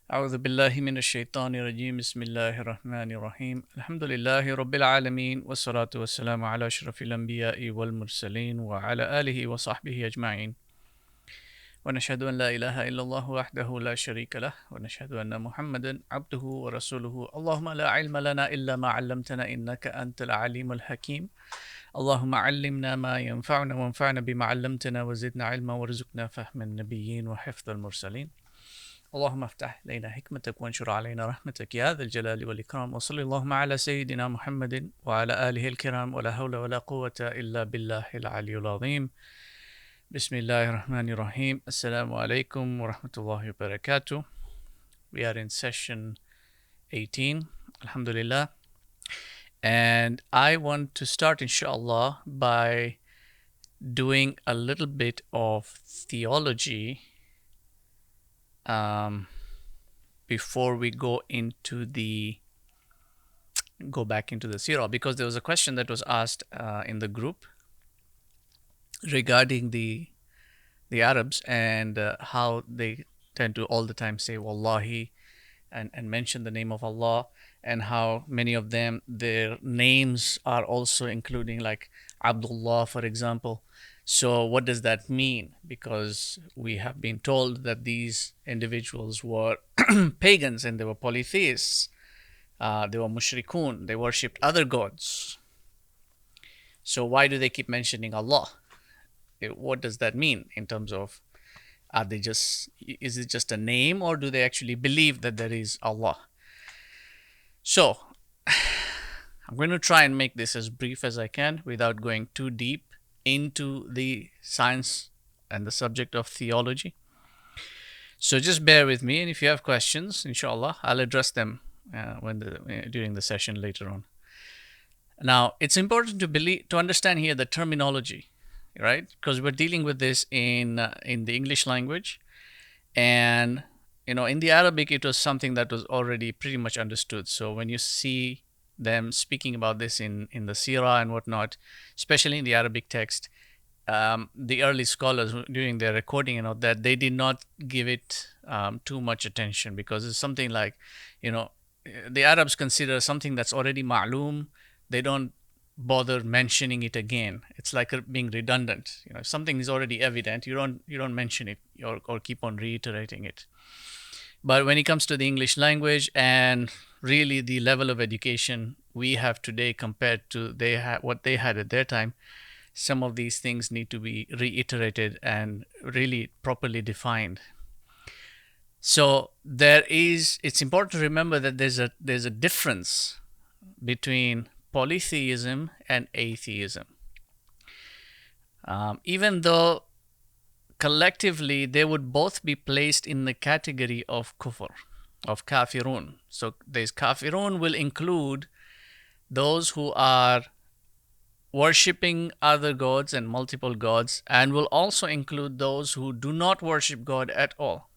أعوذ بالله من الشيطان الرجيم بسم الله الرحمن الرحيم الحمد لله رب العالمين والصلاة والسلام على أشرف الأنبياء والمرسلين وعلى آله وصحبه أجمعين ونشهد أن لا إله إلا الله وحده لا شريك له ونشهد أن محمدا عبده ورسوله اللهم لا علم لنا إلا ما علمتنا إنك أنت العليم الحكيم اللهم علمنا ما ينفعنا وانفعنا بما علمتنا وزدنا علما وارزقنا فهم النبيين وحفظ المرسلين اللهم افتح علينا حكمتك وانشر علينا رحمتك يا ذا الجلال والإكرام وصلى اللهم على سيدنا محمد وعلى آله الكرام ولا حول ولا قوة إلا بالله العلي العظيم بسم الله الرحمن الرحيم السلام عليكم ورحمة الله وبركاته. We are in session 18 Alhamdulillah, and I want to start inshallah by doing a little bit of theology before we go back into the Seerah, because there was a question that was asked in the group regarding the Arabs and how they tend to all the time say Wallahi and mention the name of Allah, and how many of them, their names are also including like Abdullah, for example. So what does that mean? Because we have been told that these individuals were pagans and they were polytheists. They were mushrikun. They worshipped other gods. So why do they keep mentioning Allah? What does that mean in terms of, is it just a name, or do they actually believe that there is Allah? So I'm going to try and make this as brief as I can without going too deep into the science and the subject of theology. So just bear with me, and if you have questions, inshallah, I'll address them during the session later on. Now, it's important to understand here the terminology, right? Because we're dealing with this in the English language, and in the Arabic, it was something that was already pretty much understood. So when you see them speaking about this in the Seerah and whatnot, especially in the Arabic text, the early scholars during their recording and all that, they did not give it too much attention, because it's something like, the Arabs consider something that's already ma'loom. They don't bother mentioning it again. It's like being redundant. If something is already evident, you don't mention it or keep on reiterating it. But when it comes to the English language and really the level of education we have today compared to what they had at their time, some of these things need to be reiterated and really properly defined. So it's important to remember that there's a difference between polytheism and atheism. Even though collectively they would both be placed in the category of kufr, of kafirun. So this kafirun will include those who are worshipping other gods and multiple gods, and will also include those who do not worship God at all.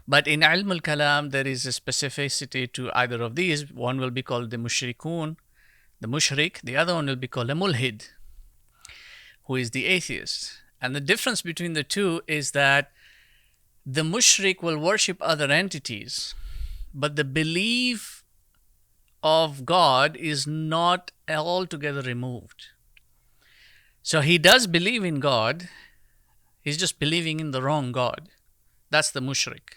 But in ilm al-kalam, there is a specificity to either of these. One will be called the mushrikun, the mushrik. The other one will be called a mulhid, who is the atheist. And the difference between the two is that the mushrik will worship other entities, but the belief of God is not altogether removed. So he does believe in God, he's just believing in the wrong God. That's the mushrik.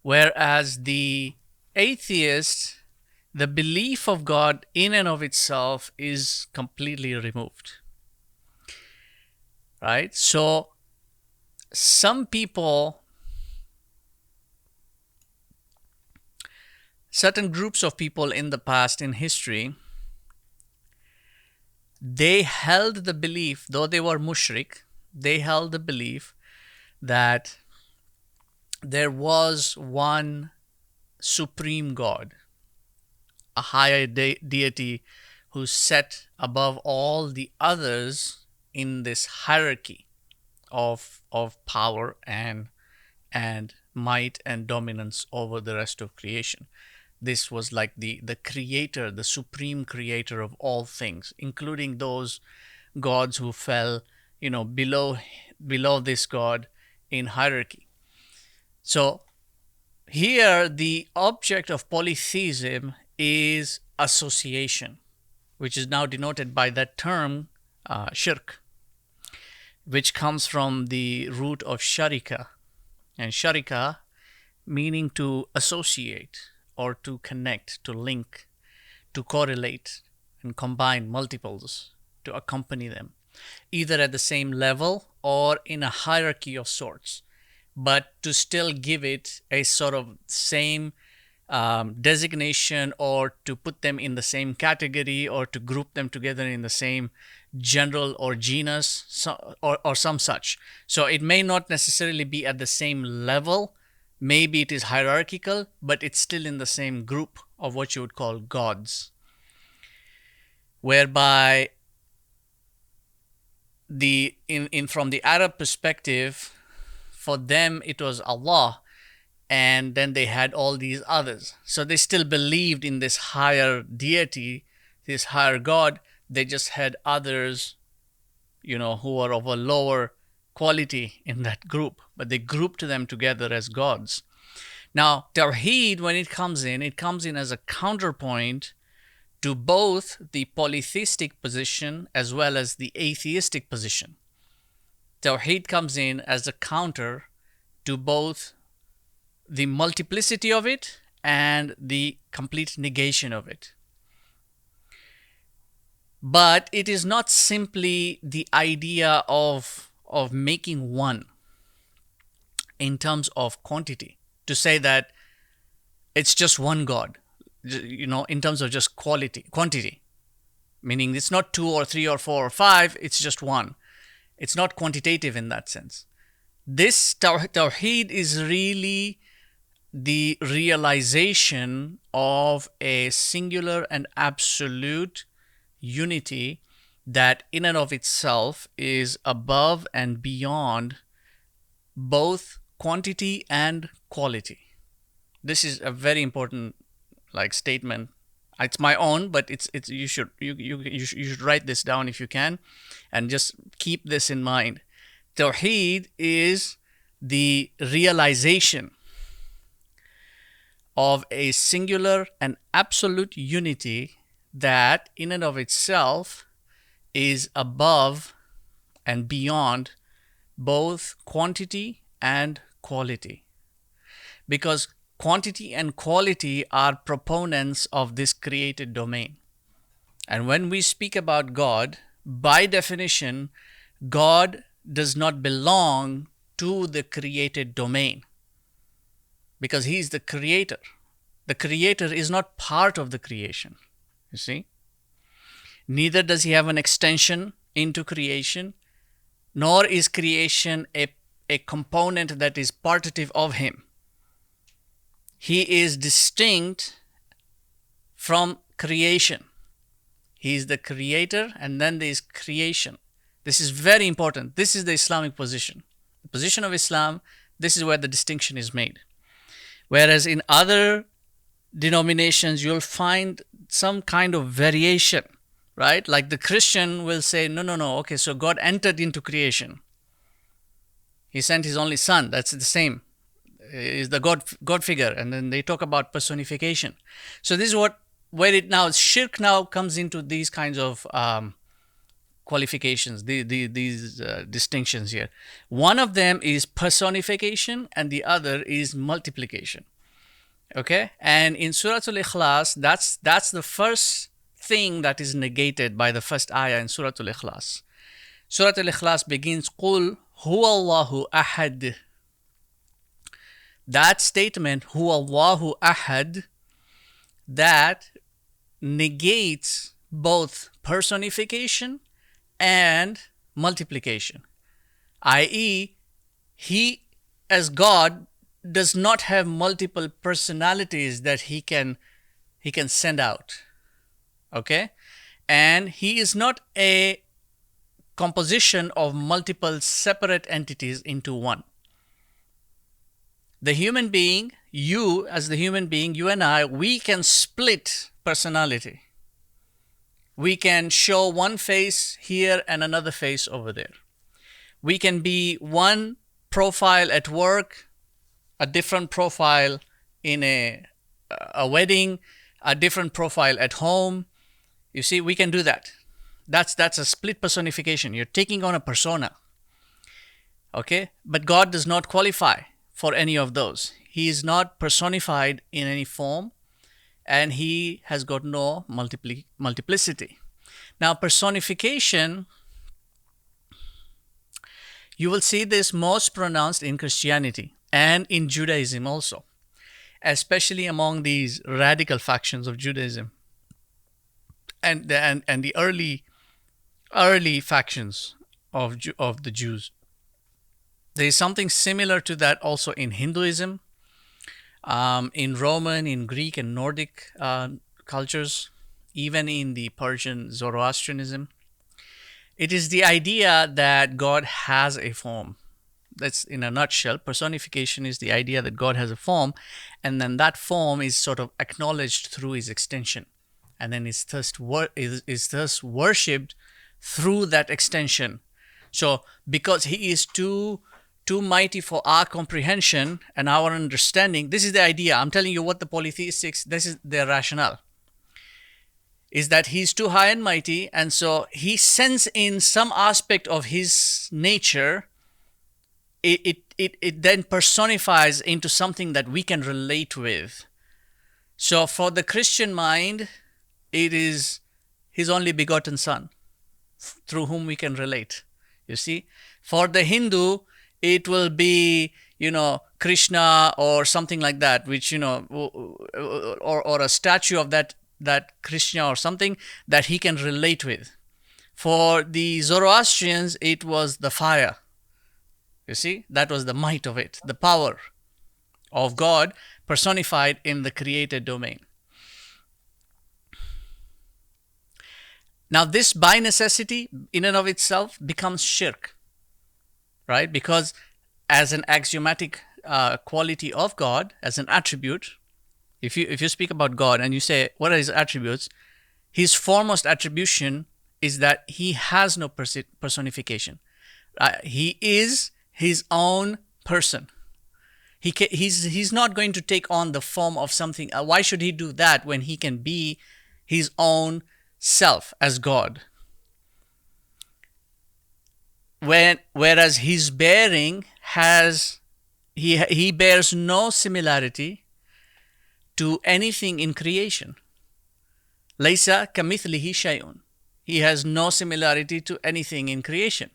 Whereas the atheist, the belief of God in and of itself is completely removed. Right? So some people, certain groups of people in the past, in history, they held the belief, though they were mushrik, they held the belief that there was one supreme God, a higher deity who's set above all the others in this hierarchy of power and might and dominance over the rest of creation. This was like the creator, the supreme creator of all things, including those gods who fell, below this God in hierarchy. So Here, the object of polytheism is association, which is now denoted by that term, shirk, which comes from the root of sharika, and sharika meaning to associate or to connect, to link, to correlate and combine multiples, to accompany them, either at the same level or in a hierarchy of sorts, but to still give it a sort of same designation, or to put them in the same category, or to group them together in the same general or genus, or some such. So it may not necessarily be at the same level. Maybe it is hierarchical, but it's still in the same group of what you would call gods, whereby from the Arab perspective, for them it was Allah, and then they had all these others. So they still believed in this higher deity, this higher God. They just had others, who are of a lower quality in that group, but they grouped them together as gods. Now, Tawheed, when it comes in as a counterpoint to both the polytheistic position as well as the atheistic position. Tawheed comes in as a counter to both the multiplicity of it and the complete negation of it. But it is not simply the idea of making one in terms of quantity, to say that it's just one God, in terms of just quantity, meaning it's not 2 or 3 or 4 or 5, it's just one. It's not quantitative in that sense. This Tawheed is really the realization of a singular and absolute unity that in and of itself is above and beyond both quantity and quality. This is a very important statement. It's my own, but it's you should write this down if you can, and just keep this in mind. Tawheed is the realization of a singular and absolute unity that in and of itself is above and beyond both quantity and quality. Because quantity and quality are proponents of this created domain. And when we speak about God, by definition, God does not belong to the created domain, because he is the creator. The creator is not part of the creation, you see. Neither does he have an extension into creation, nor is creation a component that is partitive of him. He is distinct from creation. He is the creator, and then there is creation. This is very important. This is the Islamic position. The position of Islam, this is where the distinction is made. Whereas in other denominations, you'll find some kind of variation, right? Like the Christian will say, no, okay, so God entered into creation. He sent his only son. That's the same. Is the God figure. And then they talk about personification. So this is where it now, shirk now comes into these kinds of qualifications, these distinctions here. One of them is personification and the other is multiplication. Okay? And in Surah Al-Ikhlas, that's the first thing that is negated by the first ayah in Surah Al-Ikhlas. Surah Al-Ikhlas begins, قُلْ هُوَ اللَّهُ أَحَدٌ. That statement, هُوَ اللَّهُ أَحَدٌ, that negates both personification and multiplication, i.e., he as God does not have multiple personalities that he can send out. Okay? And he is not a composition of multiple separate entities into one. The human being, you as the human being, you and I, we can split personality. We can show one face here and another face over there. We can be one profile at work, a different profile in a wedding, a different profile at home. You see, we can do that. That's a split personification. You're taking on a persona. Okay? But God does not qualify for any of those. He is not personified in any form, and he has got no multiplicity. Now, personification, you will see this most pronounced in Christianity and in Judaism also, especially among these radical factions of Judaism and the early factions of the Jews. There is something similar to that also in Hinduism, in Roman, in Greek and Nordic cultures, even in the Persian Zoroastrianism. It is the idea that God has a form. That's in a nutshell. Personification is the idea that God has a form, and then that form is sort of acknowledged through his extension, and then is thus worshipped through that extension. So because he is too mighty for our comprehension and our understanding, this is the idea. I'm telling you what the polytheistics, this is their rationale, is that he's too high and mighty, and so he sends in some aspect of his nature. It then personifies into something that we can relate with. So for the Christian mind, it is his only begotten son through whom we can relate. You see, for the Hindu, it will be, Krishna or something like that, which, or a statue of that Krishna or something that he can relate with. For the Zoroastrians, it was the fire. You see, that was the might of it, the power of God personified in the created domain. Now, this by necessity, in and of itself, becomes shirk, right? Because as an axiomatic quality of God, as an attribute, if you speak about God and you say, what are his attributes? His foremost attribution is that he has no personification. He is his own person. He's not going to take on the form of something. Why should he do that when he can be his own self as God? Whereas his bearing he bears no similarity to anything in creation. Laysa kamithlihi shay'un. He has no similarity to anything in creation.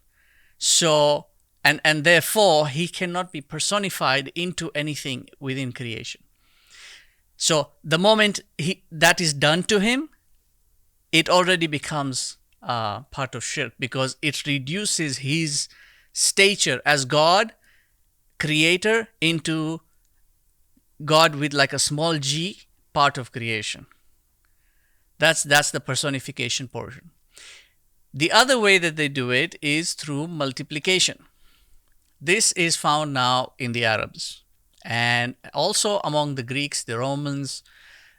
So, and therefore, he cannot be personified into anything within creation. So, the moment that is done to him, it already becomes part of shirk, because it reduces his stature as God, creator, into God with like a small g, part of creation. That's the personification portion. The other way that they do it is through multiplication. This is found now in the Arabs, and also among the Greeks, the Romans,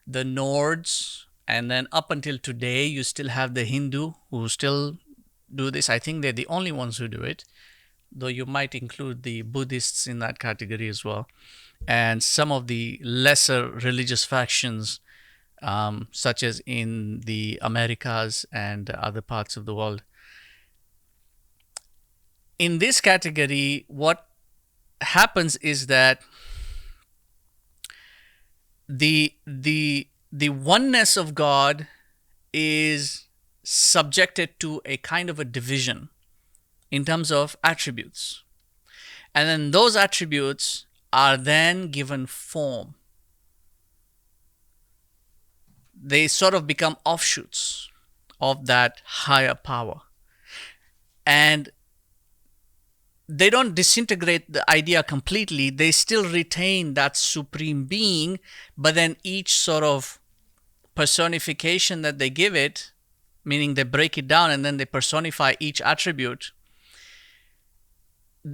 the Nords, and then up until today, you still have the Hindu who still do this. I think they're the only ones who do it, though you might include the Buddhists in that category as well, and some of the lesser religious factions, such as in the Americas and other parts of the world. In this category, what happens is that the oneness of God is subjected to a kind of a division in terms of attributes. And then those attributes are then given form. They sort of become offshoots of that higher power. And they don't disintegrate the idea completely. They still retain that supreme being, but then each sort of personification that they give it, meaning they break it down and then they personify each attribute,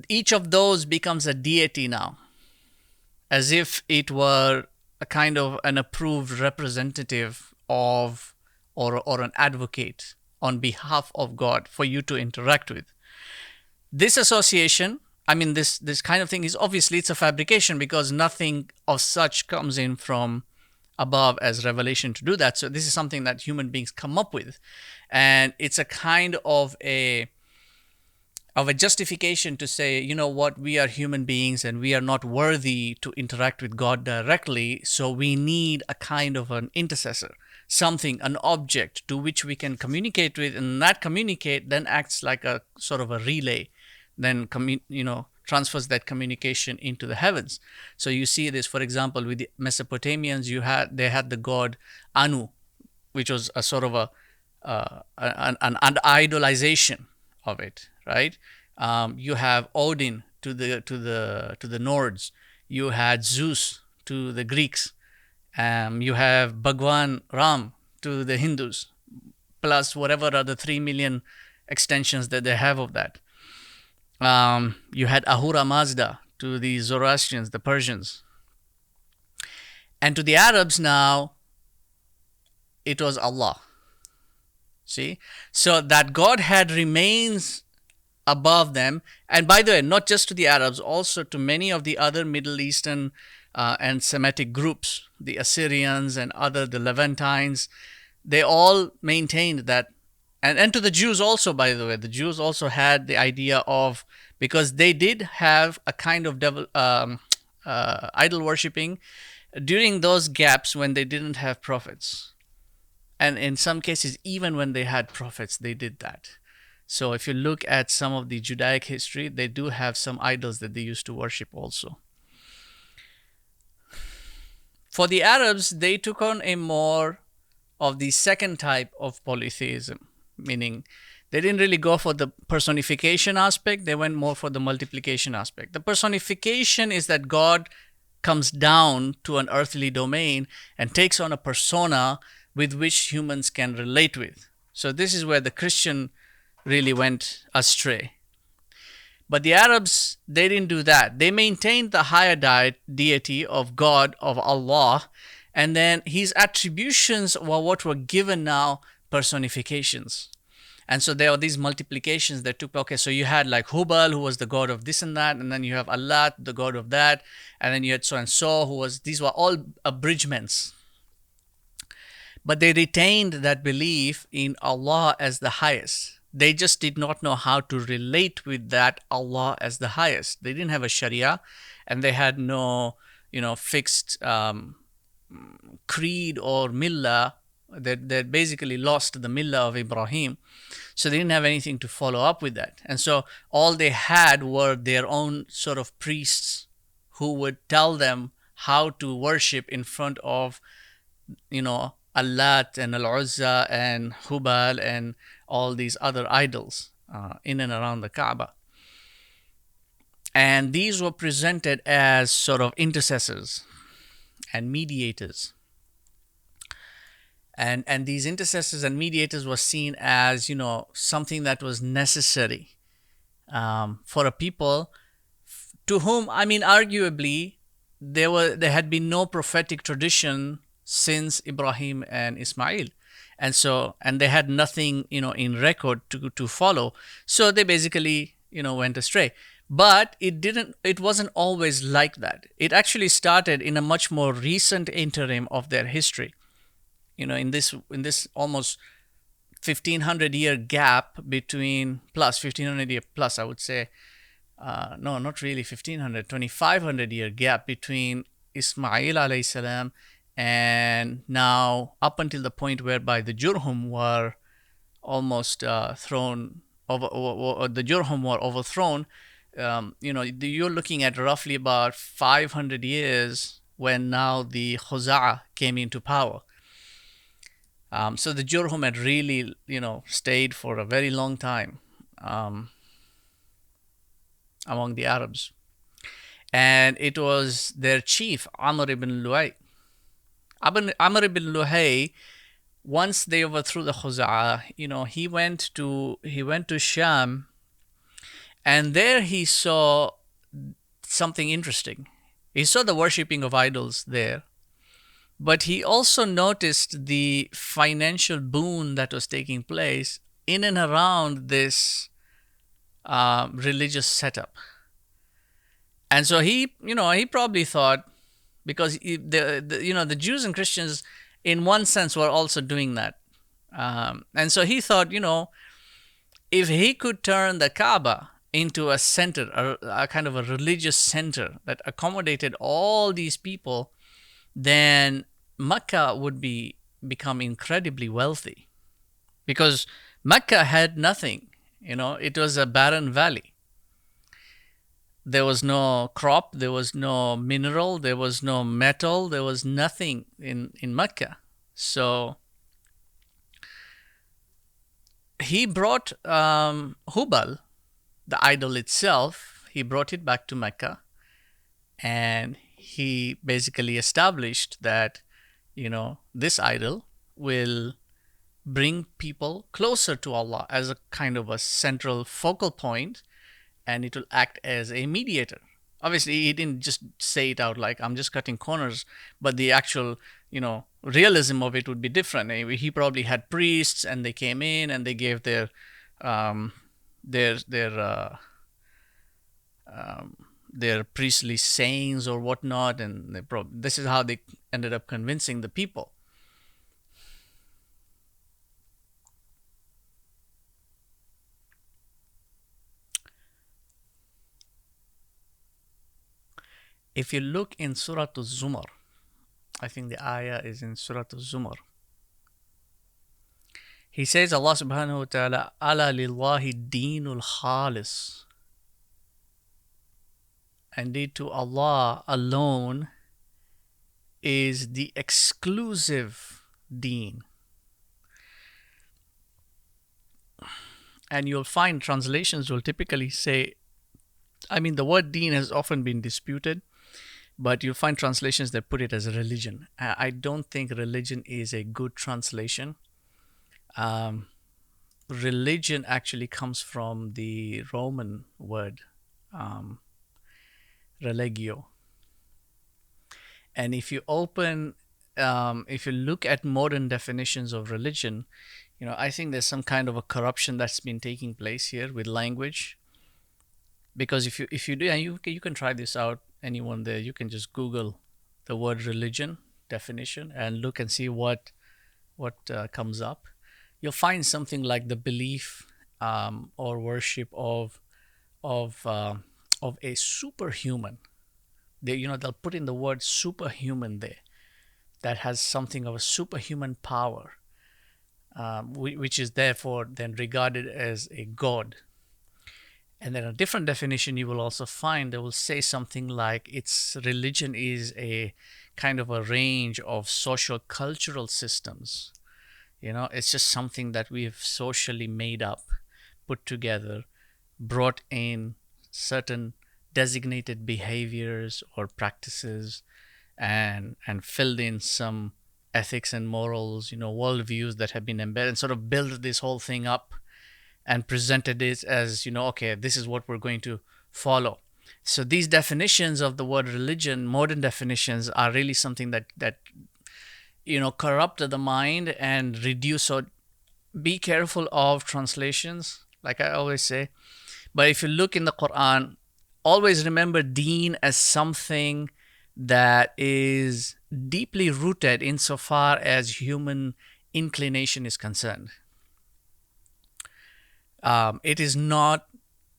each of those becomes a deity now, as if it were a kind of an approved representative of or an advocate on behalf of God for you to interact with. This association I mean, this kind of thing is obviously it's a fabrication because nothing of such comes in from above as revelation to do that. So this is something that human beings come up with, and it's a kind of a justification to say, you know what, we are human beings and we are not worthy to interact with God directly, so we need a kind of an intercessor, something, an object to which we can communicate with, and that communicate then acts like a sort of a relay, then transfers that communication into the heavens. So you see this, for example, with the Mesopotamians, they had the god Anu, which was a sort of an idolization of it, right? You have Odin to the Nords. You had Zeus to the Greeks. You have Bhagwan Ram to the Hindus, plus whatever are the 3 million extensions that they have of that. You had Ahura Mazda to the Zoroastrians, the Persians. And to the Arabs now, it was Allah. See? So that Godhead remains above them. And by the way, not just to the Arabs, also to many of the other Middle Eastern and Semitic groups, the Assyrians and the Levantines, they all maintained that. And to the Jews also, by the way, the Jews also had the idea of, because they did have a kind of idol worshipping during those gaps when they didn't have prophets. And in some cases, even when they had prophets, they did that. So if you look at some of the Judaic history, they do have some idols that they used to worship also. For the Arabs, they took on a more of the second type of polytheism, meaning they didn't really go for the personification aspect, they went more for the multiplication aspect. The personification is that God comes down to an earthly domain and takes on a persona with which humans can relate with. So this is where the Christian really went astray. But the Arabs, they didn't do that. They maintained the higher deity of God, of Allah, and then his attributions were what were given now personifications. And so there are these multiplications that took, okay, so you had like Hubal, who was the god of this and that, and then you have Allah, the god of that, and then you had so and so, these were all abridgments. But they retained that belief in Allah as the highest. They just did not know how to relate with that Allah as the highest. They didn't have a Sharia, and they had no, fixed creed or millah. They basically lost the millah of Ibrahim. So they didn't have anything to follow up with that. And so all they had were their own sort of priests who would tell them how to worship in front of, Allat and Al-Uzza and Hubal and all these other idols in and around the Kaaba. And these were presented as sort of intercessors and mediators. And these intercessors and mediators were seen as, something that was necessary for a people to whom, arguably, there had been no prophetic tradition since Ibrahim and Ismail. And they had nothing, in record to follow. So they basically, went astray. But it wasn't always like that. It actually started in a much more recent interim of their history. In this almost 1500 year gap between, plus 1500 year plus, I would say, no, not really 1500, 2500 year gap between Ismail alayhi salam and now up until the point whereby the Jurhum were almost thrown over, or the Jurhum were overthrown. You're looking at roughly about 500 years when now the Khuza'a came into power. So the Jurhum had really, stayed for a very long time among the Arabs. And it was their chief, Amr ibn Luhay. Amr ibn Luhay, once they overthrew the Khuza'a, he went to Sham, and there he saw something interesting. He saw the worshipping of idols there. But he also noticed the financial boon that was taking place in and around this religious setup. And so he probably thought, because the Jews and Christians, in one sense, were also doing that. And so he thought, if he could turn the Kaaba into a center, a kind of a religious center that accommodated all these people, then Mecca would become incredibly wealthy, because Mecca had nothing. It was a barren valley. There was no crop, there was no mineral, there was no metal, there was nothing in Mecca. So he brought Hubal, the idol itself, he brought it back to Mecca, and he basically established that, this idol will bring people closer to Allah as a kind of a central focal point, and it will act as a mediator. Obviously, he didn't just say it out like, I'm just cutting corners, but the actual, realism of it would be different. He probably had priests, and they came in and they gave um, their their uh, their priestly sayings or whatnot, and this is how they ended up convincing the people. If you look in Surah Al-Zumar, I think the ayah is in Surah Al-Zumar. He says, Allah subhanahu wa ta'ala, ala lillahi deenul khalis. Indeed, to Allah alone is the exclusive deen. And you'll find translations will typically say, the word deen has often been disputed, but you'll find translations that put it as a religion. I don't think religion is a good translation. Religion actually comes from the Roman word, religio. And if you look at modern definitions of religion, I think there's some kind of a corruption that's been taking place here with language. Because if you do, and you can try this out, anyone there, you can just Google the word religion definition and look and see what comes up. You'll find something like the belief or worship of a superhuman. They'll put in the word superhuman there, that has something of a superhuman power, which is therefore then regarded as a god. And then a different definition you will also find that will say something like its religion is a kind of a range of social cultural systems. It's just something that we've socially made up, put together, brought in certain designated behaviors or practices, and filled in some ethics and morals, worldviews that have been embedded, and sort of built this whole thing up and presented it as, okay, this is what we're going to follow. So these definitions of the word religion, modern definitions, are really something that corrupt the mind and reduce. So be careful of translations, like I always say. But if you look in the Qur'an, always remember deen as something that is deeply rooted insofar as human inclination is concerned. It is not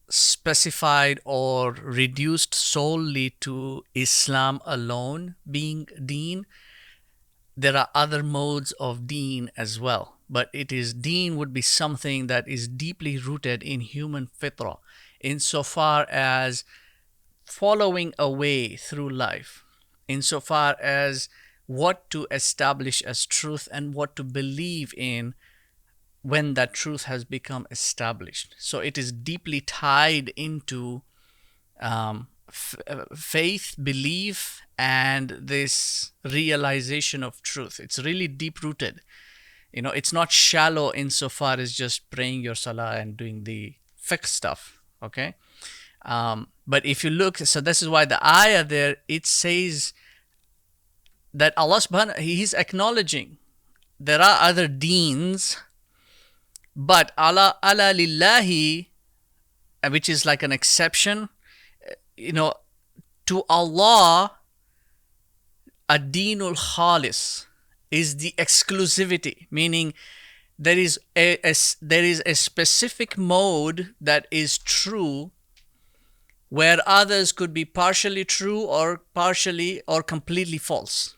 specified or reduced solely to Islam alone being deen. There are other modes of deen as well, but deen would be something that is deeply rooted in human fitrah, insofar as following a way through life, insofar as what to establish as truth and what to believe in when that truth has become established. So it is deeply tied into faith, belief, and this realization of truth. It's really deep rooted. It's not shallow insofar as just praying your salah and doing the fiqh stuff. Okay. But if you look, so this is why the ayah there, it says that Allah subhanahu, He's acknowledging there are other deens, but Allah lillahi, which is like an exception, To Allah, ad-dinul khalis is the exclusivity, meaning there is a specific mode that is true, where others could be partially true or partially or completely false.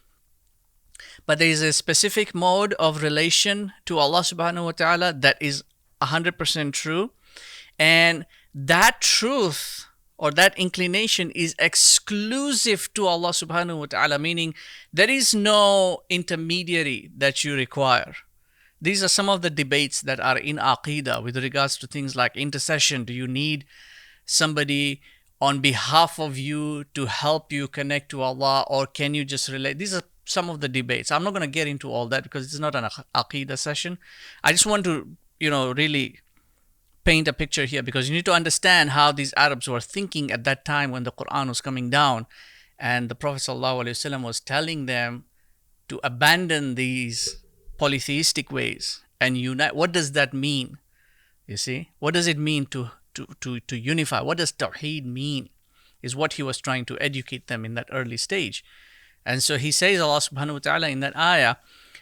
But there is a specific mode of relation to Allah subhanahu wa ta'ala that is 100% true. And that truth or that inclination is exclusive to Allah subhanahu wa ta'ala, meaning there is no intermediary that you require. These are some of the debates that are in Aqidah with regards to things like intercession. Do you need somebody on behalf of you to help you connect to Allah, or can you just relate? These are some of the debates. I'm not going to get into all that because it's not an Aqidah session. I just want to, really paint a picture here, because you need to understand how these Arabs were thinking at that time when the Qur'an was coming down and the Prophet ﷺ was telling them to abandon these polytheistic ways and unite. What does that mean? You see, what does it mean to unify? What does Tawheed mean? Is what he was trying to educate them in that early stage. And so he says, Allah subhanahu wa ta'ala in that ayah,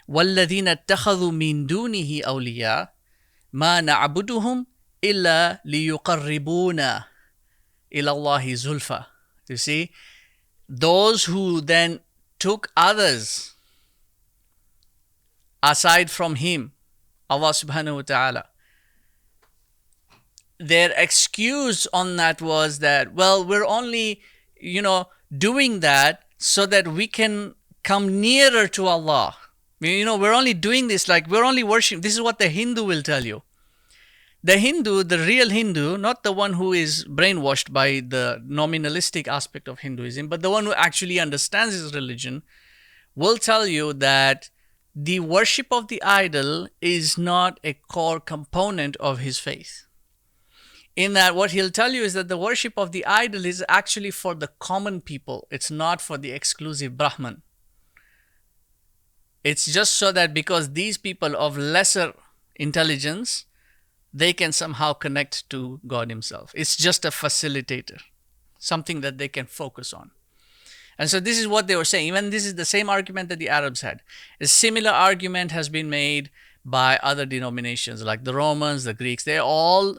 وَالَّذِينَ اتَّخَذُوا مِن دُونِهِ أَوْلِيَاءَ مَا نَعْبُدُهُمْ إِلَّا لِيُقَرِّبُونَ إِلَى اللَّهِ زُلْفَى. You see, those who then took others aside from him, Allah subhanahu wa ta'ala, their excuse on that was that, well, we're only, doing that so that we can come nearer to Allah. We're only doing this, like we're only worshiping. This is what the Hindu will tell you. The Hindu, the real Hindu, not the one who is brainwashed by the nominalistic aspect of Hinduism, but the one who actually understands his religion, will tell you that the worship of the idol is not a core component of his faith. In that, what he'll tell you is that the worship of the idol is actually for the common people. It's not for the exclusive Brahman. It's just so that because these people of lesser intelligence, they can somehow connect to God himself. It's just a facilitator, something that they can focus on. And so this is what they were saying. Even this is the same argument that the Arabs had. A similar argument has been made by other denominations like the Romans, the Greeks. They all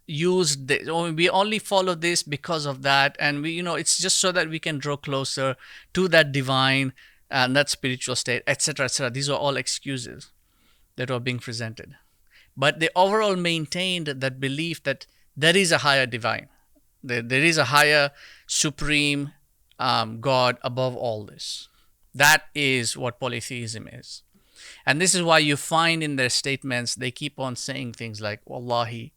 used this. We only follow this because of that. And it's just so that we can draw closer to that divine and that spiritual state, etc., etc. These are all excuses that were being presented. But they overall maintained that belief that there is a higher divine. There is a higher supreme God above all this. That is what polytheism is. And this is why you find in their statements, they keep on saying things like, Wallahi,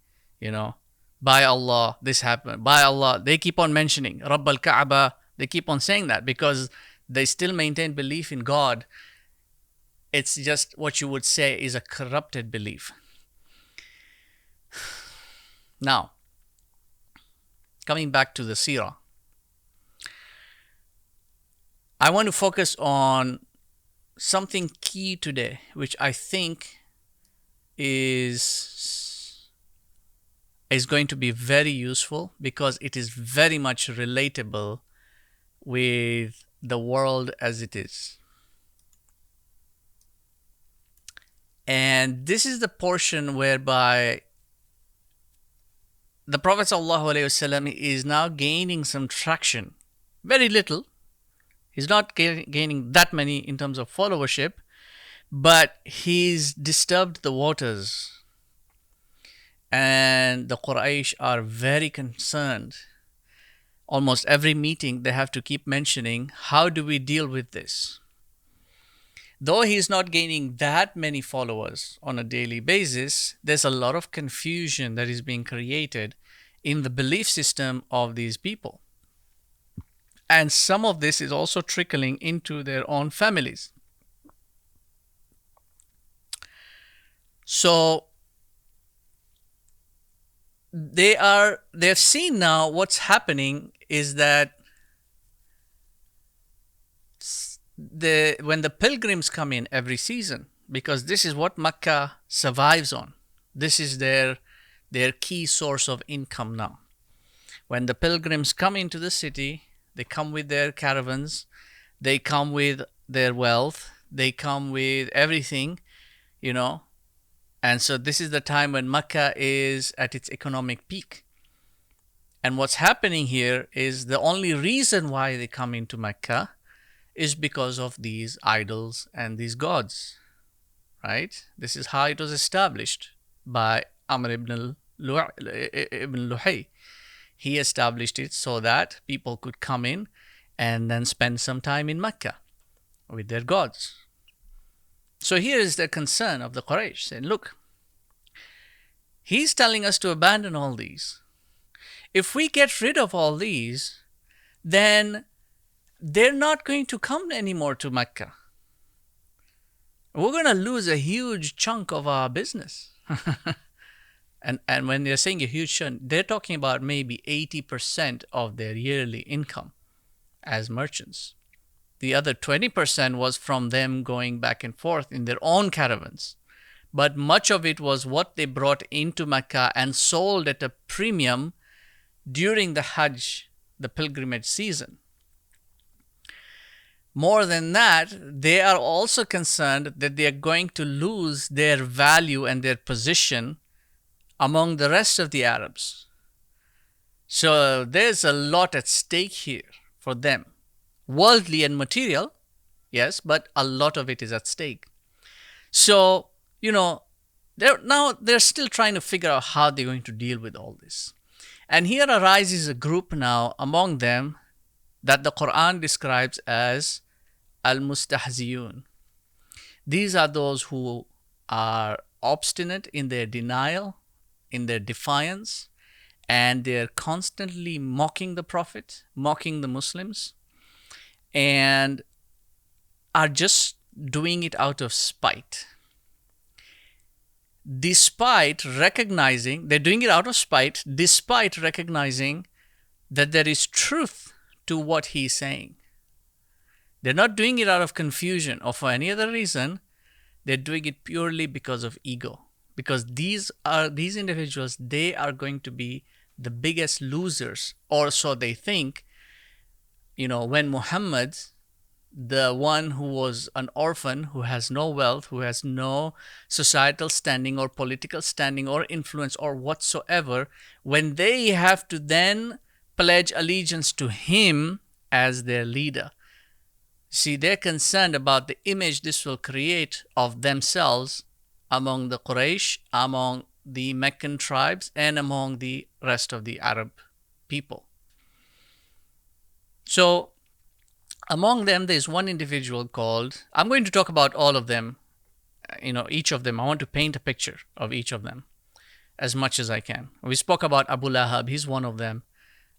by Allah, this happened. By Allah, they keep on mentioning Rabb al-Kaaba. They keep on saying that because they still maintain belief in God. It's just what you would say is a corrupted belief. Now, coming back to the Seerah, I want to focus on something key today, which I think is going to be very useful because it is very much relatable with the world as it is. And this is the portion whereby the Prophet ﷺ is now gaining some traction. Very little. He's not gaining that many in terms of followership, but he's disturbed the waters. And the Quraysh are very concerned. Almost every meeting they have to keep mentioning, how do we deal with this? Though he's not gaining that many followers on a daily basis, there's a lot of confusion that is being created in the belief system of these people. And some of this is also trickling into their own families. So they've seen now what's happening is that when the pilgrims come in every season, because this is what Makkah survives on. This is their key source of income now. When the pilgrims come into the city, They come with their caravans. They come with their wealth. They come with everything, you know. And so this is the time when Makkah is at its economic peak. And what's happening here is the only reason why they come into Mecca is because of these idols and these gods, right? This is how it was established by Amr ibn Luhay. He established it so that people could come in and then spend some time in Mecca with their gods. So here is the concern of the Quraysh, saying, look, he's telling us to abandon all these. If we get rid of all these, then they're not going to come anymore to Mecca. We're going to lose a huge chunk of our business. And when they're saying a huge chunk, they're talking about maybe 80% of their yearly income as merchants. The other 20% was from them going back and forth in their own caravans. But much of it was what they brought into Mecca and sold at a premium during the Hajj, the pilgrimage season. More than that, they are also concerned that they are going to lose their value and their position among the rest of the Arabs. So there's a lot at stake here for them. Worldly and material, yes, but a lot of it is at stake. So, they're still trying to figure out how they're going to deal with all this. And here arises a group now among them that the Qur'an describes as al-Mustahzi'un. These are those who are obstinate in their denial, in their defiance, and they're constantly mocking the Prophet, mocking the Muslims, and are just doing it out of spite. Despite recognizing, they're doing it out of spite, despite recognizing that there is truth to what he's saying. They're not doing it out of confusion or for any other reason. They're doing it purely because of ego. Because these individuals, they are going to be the biggest losers, or so they think. When Muhammad, the one who was an orphan, who has no wealth, who has no societal standing or political standing or influence or whatsoever, when they have to then pledge allegiance to him as their leader. See, they're concerned about the image this will create of themselves among the Quraysh, among the Meccan tribes, and among the rest of the Arab people. So, among them, there's one individual called, I'm going to talk about all of them, each of them. I want to paint a picture of each of them as much as I can. We spoke about Abu Lahab, he's one of them.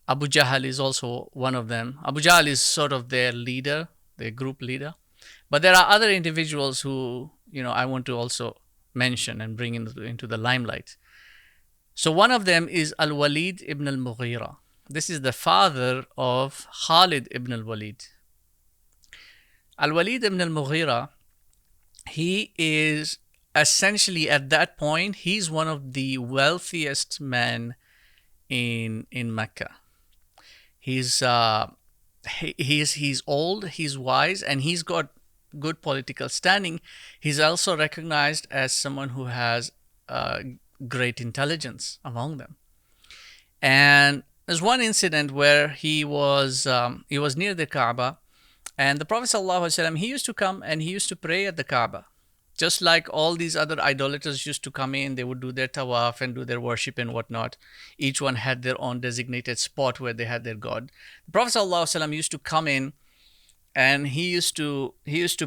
Abu Jahl is also one of them. Abu Jahl is sort of their leader, their group leader. But there are other individuals who, I want to also mention and bring into the limelight. So one of them is al-Walid ibn al-Mughira. This is the father of Khalid ibn al-Walid. Al-Walid ibn al-Mughira, he is essentially at that point, he's one of the wealthiest men in Mecca. He's old, he's wise, and he's got good political standing. He's also recognized as someone who has great intelligence among them. And there's one incident where he was near the Kaaba, and the Prophet ﷺ, he used to come and he used to pray at the Kaaba. Just like all these other idolaters used to come in, they would do their tawaf and do their worship and whatnot. Each one had their own designated spot where they had their god. The Prophet ﷺ used to come in, and he used to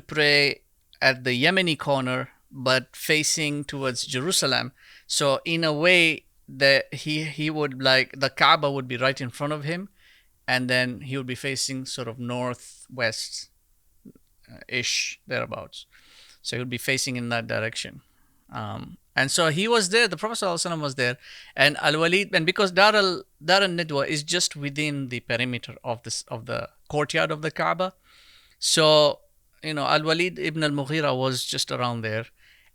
pray at the Yemeni corner, but facing towards Jerusalem. So in a way that he would, like, the Kaaba would be right in front of him, and then he would be facing sort of northwest ish, thereabouts. So he would be facing in that direction. And so he was there, the Prophet ﷺ was there, and Al-Walid, and because Dar al-Nidwa is just within the perimeter of the courtyard of the Kaaba. So, Al-Walid ibn al-Mughira was just around there.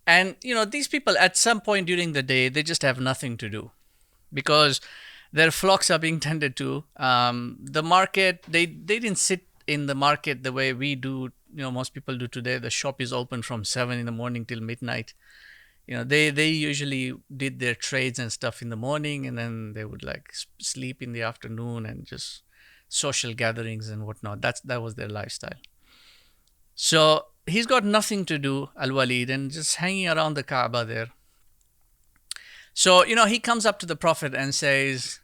And, these people at some point during the day, they just have nothing to do. Because Their flocks are being tended to. The market, they didn't sit in the market the way we do. Most people do today. The shop is open from 7 in the morning till midnight. They usually did their trades and stuff in the morning, and then they would like sleep in the afternoon and just social gatherings and whatnot. That was their lifestyle. So he's got nothing to do, Al-Walid, and just hanging around the Kaaba there. So, he comes up to the Prophet and says,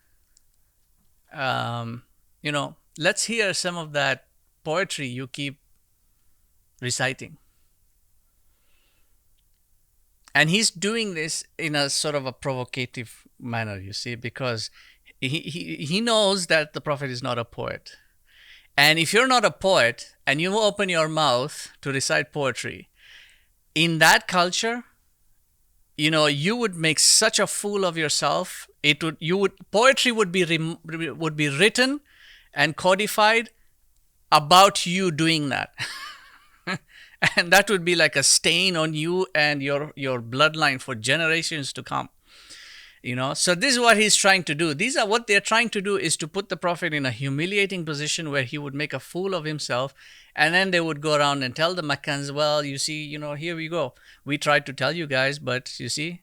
let's hear some of that poetry you keep reciting. And he's doing this in a sort of a provocative manner, you see, because he knows that the Prophet is not a poet. And if you're not a poet and you open your mouth to recite poetry, in that culture, you would make such a fool of yourself. Poetry would be written and codified about you doing that. And that would be like a stain on you and your bloodline for generations to come. So this is what he's trying to do. What they're trying to do is to put the Prophet in a humiliating position where he would make a fool of himself, and then they would go around and tell the Meccans, well, you see, here we go. We tried to tell you guys, but you see.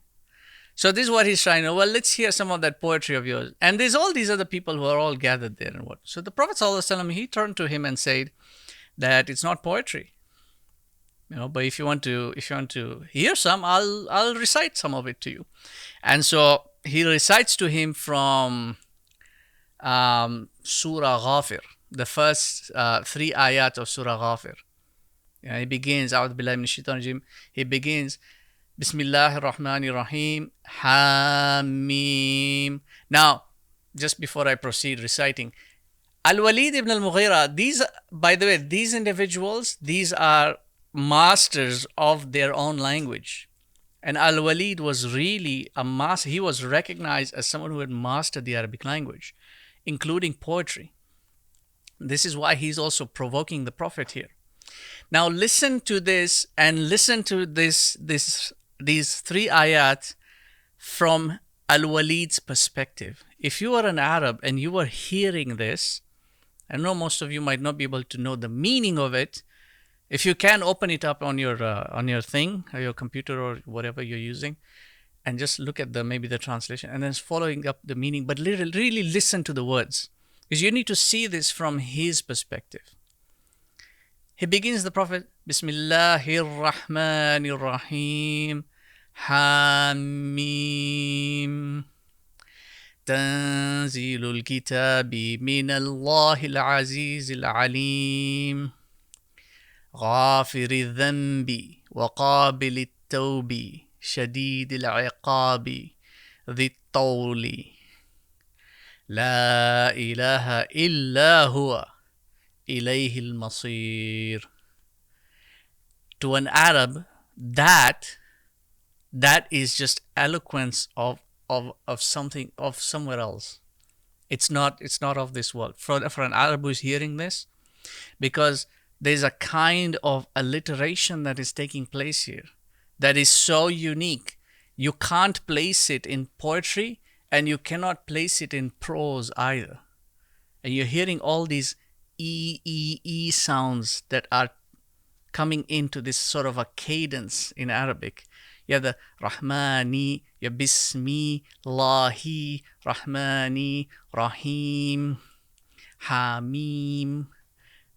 So this is what he's trying to, well, let's hear some of that poetry of yours. And there's all these other people who are all gathered there and what. So the Prophet ﷺ, he turned to him and said that it's not poetry. But if you want to hear some, I'll recite some of it to you. And so he recites to him from Surah Ghafir, the first 3 ayat of Surah Ghafir. He begins, AbuBilaal Yakub, he begins, Bismillahir Rahmanir Rahim, Hamim. Now, just before I proceed reciting, Al-Walid ibn al-Mughira, by the way, these individuals, these are masters of their own language. And Al-Walid was really a master. He was recognized as someone who had mastered the Arabic language, including poetry. This is why he's also provoking the Prophet here. Now listen to this, and listen to these 3 ayat from Al-Walid's perspective. If you are an Arab and you are hearing this, I know most of you might not be able to know the meaning of it. If you can, open it up on your thing, or your computer, or whatever you're using, and just look at maybe the translation, and then following up the meaning. But really listen to the words, because you need to see this from his perspective. He begins the Prophet, Bismillahir Rahmanir Rahim, Hamim. Tanzilul Kitabi min Allahil Azizil Alim. غافر الذنب وقابل التوب شديد العقاب ذي الطول لا إله إلا هو إليه المصير. To an Arab, that is just eloquence of something, of somewhere else. It's not of this world. For an Arab who is hearing this, because there's a kind of alliteration that is taking place here that is so unique. You can't place it in poetry, and you cannot place it in prose either. And you're hearing all these E sounds that are coming into this sort of a cadence in Arabic. You have the Rahmani, you have Bismi, Lahi, Rahmani, Rahim, Hamim.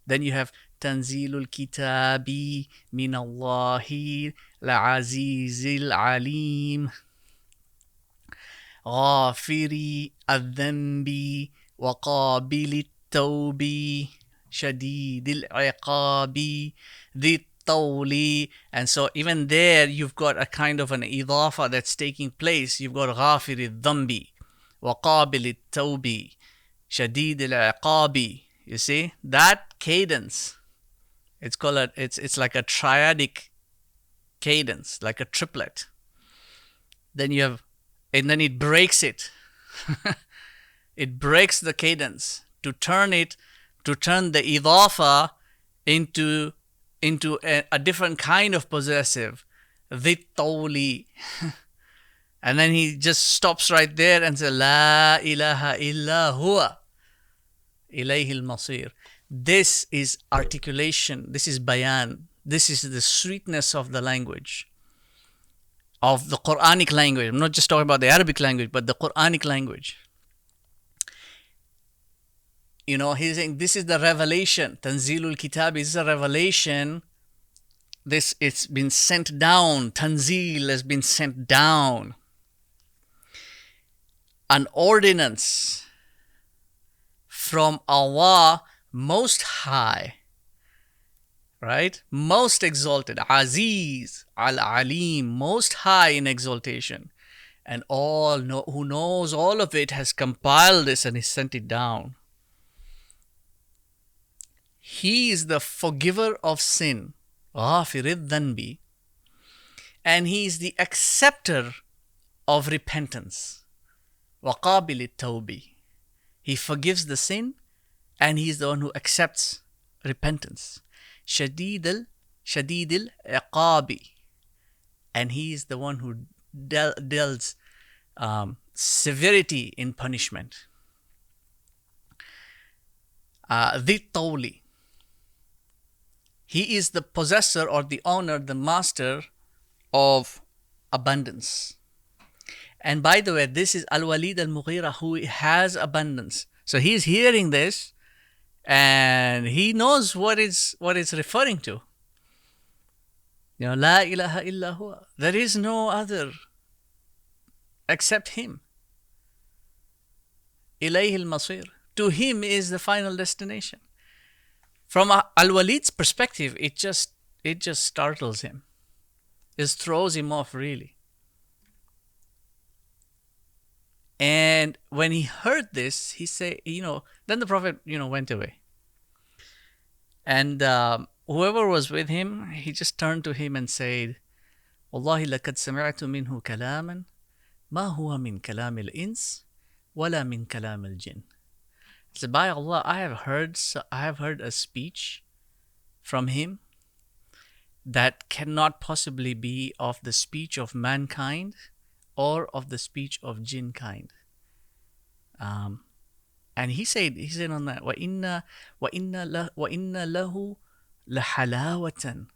Then you have Tanzilul Kitabi min Allahi al-Azizil Alim. Ghafiri al-Dhanbi wa Qabili al-Tawbi Shadidil Iqabi Dhi Tawli. And so even there you've got a kind of an idafa that's taking place. You've got Ghafiri al-Dhanbi wa Qabili al-Tawbi Shadidil Iqabi. You see that cadence? It's called it's like a triadic cadence, like a triplet. Then you have, and then it breaks it. It breaks the cadence to turn the idafa into a different kind of possessive. The tawli. And then he just stops right there and says, La ilaha illa huwa ilayhi al-masir. This is articulation. This is bayan. This is the sweetness of the language, of the Quranic language. I'm not just talking about the Arabic language, but the Quranic language. You know, he's saying this is the revelation. Tanzilul Kitab is a revelation. This, it's been sent down. Tanzil has been sent down. An ordinance from Allah Most High, right? Most exalted. Aziz, Al-Alim, Most High in exaltation. And who knows all of it has compiled this and he sent it down. He is the forgiver of sin, غافر الذنب, and he is the acceptor of repentance, وقابل التوب. He forgives the sin and he is the one who accepts repentance. شديد العقاب, and he is the one who deals severity in punishment. ذي الطول, he is the possessor or the owner, the master of abundance. And by the way, this is Al-Walid al-Mughira, who has abundance. So he's hearing this and he knows what it's referring to. You know, La ilaha illa huwa. There is no other except him. Ilayhi al-Masir. To him is the final destination. From Al-Walid's perspective, it just startles him. It throws him off, really. And when he heard this, he said, then the Prophet, went away. And whoever was with him, he just turned to him and said, Wallahi laqad sami'tu minhu kalaman ma huwa min kalam al-ins wala min kalam al-jinn. So by Allah, I have heard a speech from him that cannot possibly be of the speech of mankind or of the speech of jinn kind. And he said on that, وَإِنَّ لَهُ لَحَلَاوَةً.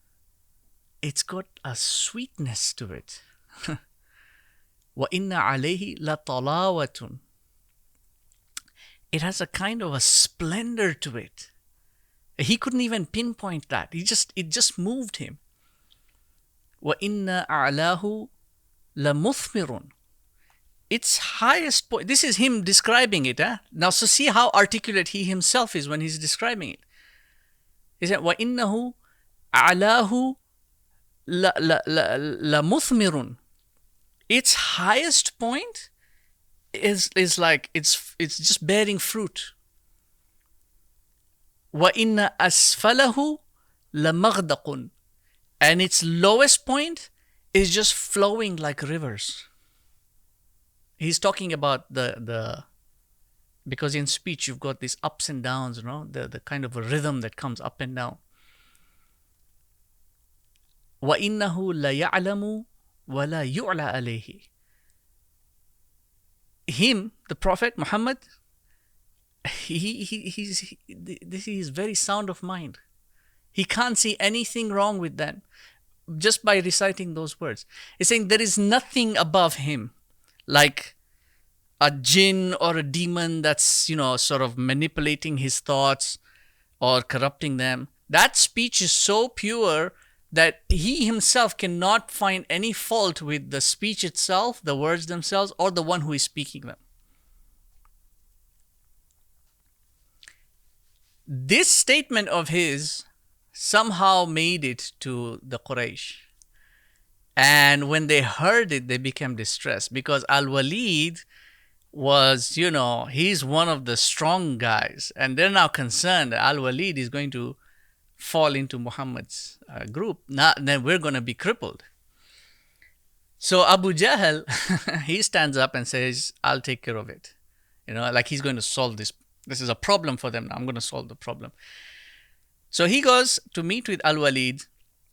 It's got a sweetness to it. وَإِنَّ عَلَيْهِ لَطَلَاوَةٌ. It has a kind of a splendor to it. He couldn't even pinpoint that. It just moved him. وَإِنَّ أَعْلَاهُ لَمُثْمِرٌ. Its highest point. This is him describing it. Now, so see how articulate he himself is when he's describing it. He said, وَإِنَّهُ أَعْلَاهُ لَمُثْمِرٌ. Its highest point is like it's just bearing fruit. وَإِنَّ أَسْفَلَهُ لَمَغْدَقٌ. And its lowest point is just flowing like rivers. He's talking about the because in speech you've got these ups and downs, the kind of a rhythm that comes up and down. وَإِنَّهُ لَيَعْلَمُ وَلَا يُعْلَى عَلَيْهِ. Him, the Prophet Muhammad, he's very sound of mind. He can't see anything wrong with that just by reciting those words. He's saying there is nothing above him, like a jinn or a demon that's, sort of manipulating his thoughts or corrupting them. That speech is so pure that he himself cannot find any fault with the speech itself, the words themselves, or the one who is speaking them. This statement of his somehow made it to the Quraysh. And when they heard it, they became distressed because Al-Walid was, he's one of the strong guys. And they're now concerned that Al-Walid is going to fall into Muhammad's group. Then we're going to be crippled. So Abu Jahl, he stands up and says, I'll take care of it. Like he's going to solve this. This is a problem for them. I'm going to solve the problem. So he goes to meet with Al-Walid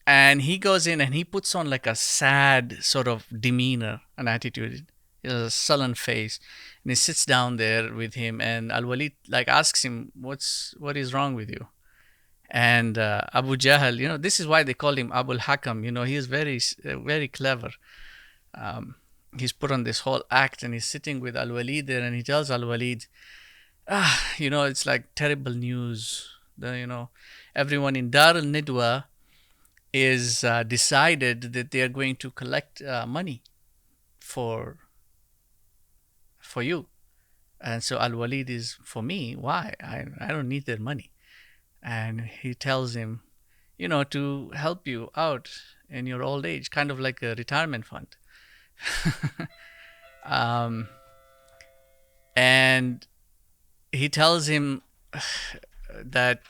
And he goes in and he puts on like a sad sort of demeanor, an attitude, a sullen face, and he sits down there with him. And Al Walid like asks him, what is wrong with you?" And Abu Jahl, this is why they call him Abul Hakam. He is very clever. Um, he's put on this whole act, and he's sitting with Al Walid there, and he tells Al Walid, it's like terrible news. Everyone in Dar al Nidwa is decided that they are going to collect money for you. And so Al Walid is, for me, why? I don't need their money. And he tells him, to help you out in your old age, kind of like a retirement fund. um, and he tells him that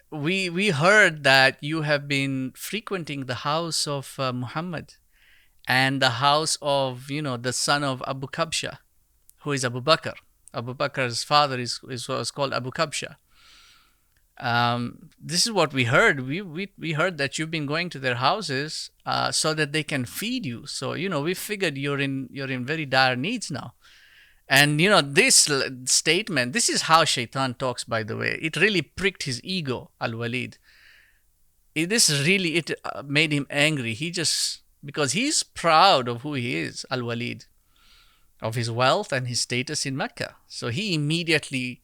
we heard that you have been frequenting the house of Muhammad and the house of the son of Abu Kabsha, who is Abu Bakr. Abu Bakr's father was called Abu Kabsha. This is what we heard. We heard that you've been going to their houses so that they can feed you. So we figured you're in very dire needs now. And this statement, this is how Shaitan talks, by the way. It really pricked his ego, Al-Walid. It made him angry. Because he's proud of who he is, Al-Walid, of his wealth and his status in Mecca. So he immediately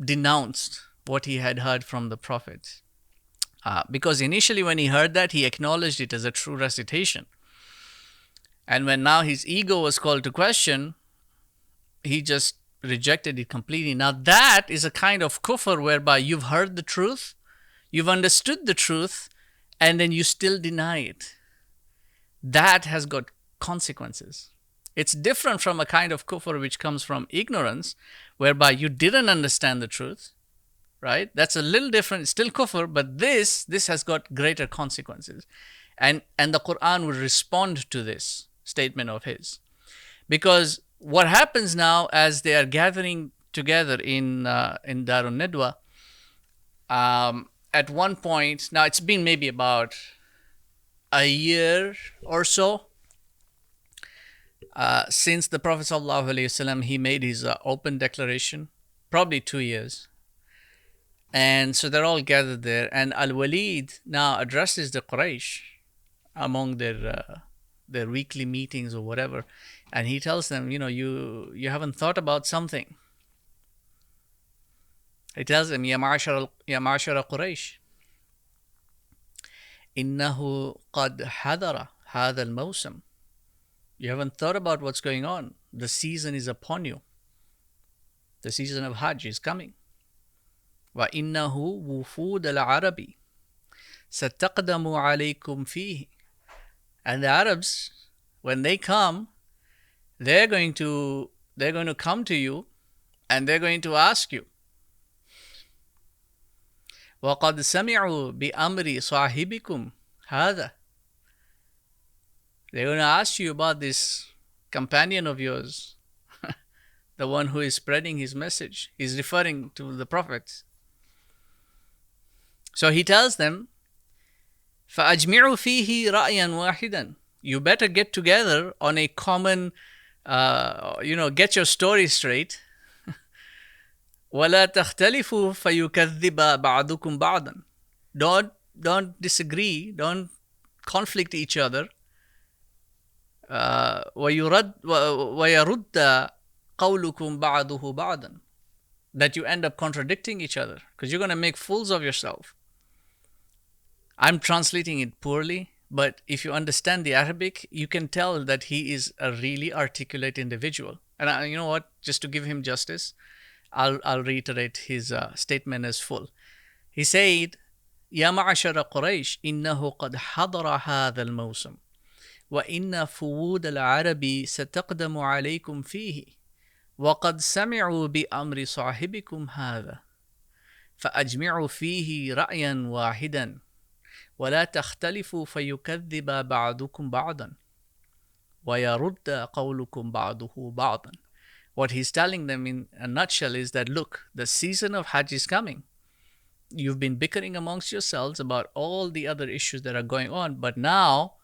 denounced what he had heard from the Prophet. Because initially when he heard that, he acknowledged it as a true recitation. And when now his ego was called to question, he just rejected it completely. Now that is a kind of kufr whereby you've heard the truth, you've understood the truth, and then you still deny it. That has got consequences. It's different from a kind of kufr which comes from ignorance, whereby you didn't understand the truth, right? That's a little different. It's still kufr, but this has got greater consequences. And the Qur'an will respond to this statement of his. Because what happens now as they are gathering together in Darun Nadwa, at one point, now it's been maybe about a year or so since the Prophet ﷺ, he made his open declaration, probably 2 years. And so they're all gathered there, and Al-Walid now addresses the Quraysh among their weekly meetings or whatever, and he tells them, you haven't thought about something. He tells them, Ya ma'ashara Quraysh, innahu qad hadara hadha al-mawsam. You haven't thought about what's going on. The season is upon you. The season of Hajj is coming. Wa innahu wufud al-Arabi sataqdamu alaykum fihi. And the Arabs, when they come, they're going to come to you, and they're going to ask you, وَقَدْ سَمِعُوا بِأَمْرِ صَاحِبِكُمْ هَذَا. They're going to ask you about this companion of yours, the one who is spreading his message. He's referring to the Prophet. So he tells them, فَأَجْمِعُوا فِيهِ رَأْيًا وَاحِدًا. You better get together on a common, get your story straight. وَلَا تَخْتَلِفُوا فَيُكَذِّبَ بَعْضُكُمْ بَعْضًا. Don't disagree, don't conflict each other. وَيَرُدَّ قَوْلُكُمْ بَعْضُهُ بَعْضًا. That you end up contradicting each other, because you're going to make fools of yourself. I'm translating it poorly, but if you understand the Arabic, you can tell that he is a really articulate individual. And you know what? Just to give him justice, I'll reiterate his statement as full. He said, يا معشر قريش إنه قد حضر هذا الموسم وإن فوود العرب ستقدم عليكم فيه وقد سمعوا بأمر صاحبكم هذا فأجمعوا فيه رأيا واحدا ولا تختلفوا فيكذب بعضكم بعضا ويرد قولكم بعضه بعضا. What he's telling them in a nutshell is that, look, the season of Hajj is coming. You've been bickering amongst yourselves about all the other issues that are going on, but now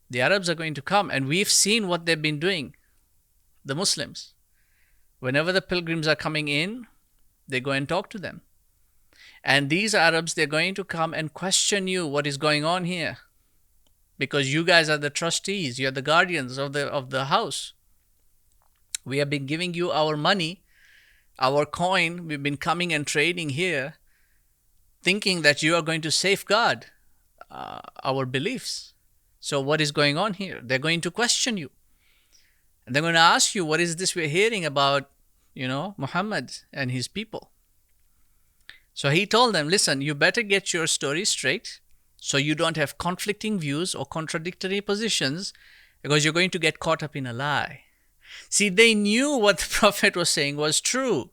the Arabs are going to come, and we've seen what they've been doing, the Muslims. Whenever the pilgrims are coming in, they go and talk to them. And these Arabs, they're going to come and question you what is going on here. Because you guys are the trustees, you're the guardians of the house. We have been giving you our money, our coin. We've been coming and trading here, thinking that you are going to safeguard our beliefs. So what is going on here? They're going to question you. And they're going to ask you, what is this we're hearing about, Muhammad and his people? So he told them, listen, you better get your story straight so you don't have conflicting views or contradictory positions, because you're going to get caught up in a lie. See, they knew what the Prophet was saying was true,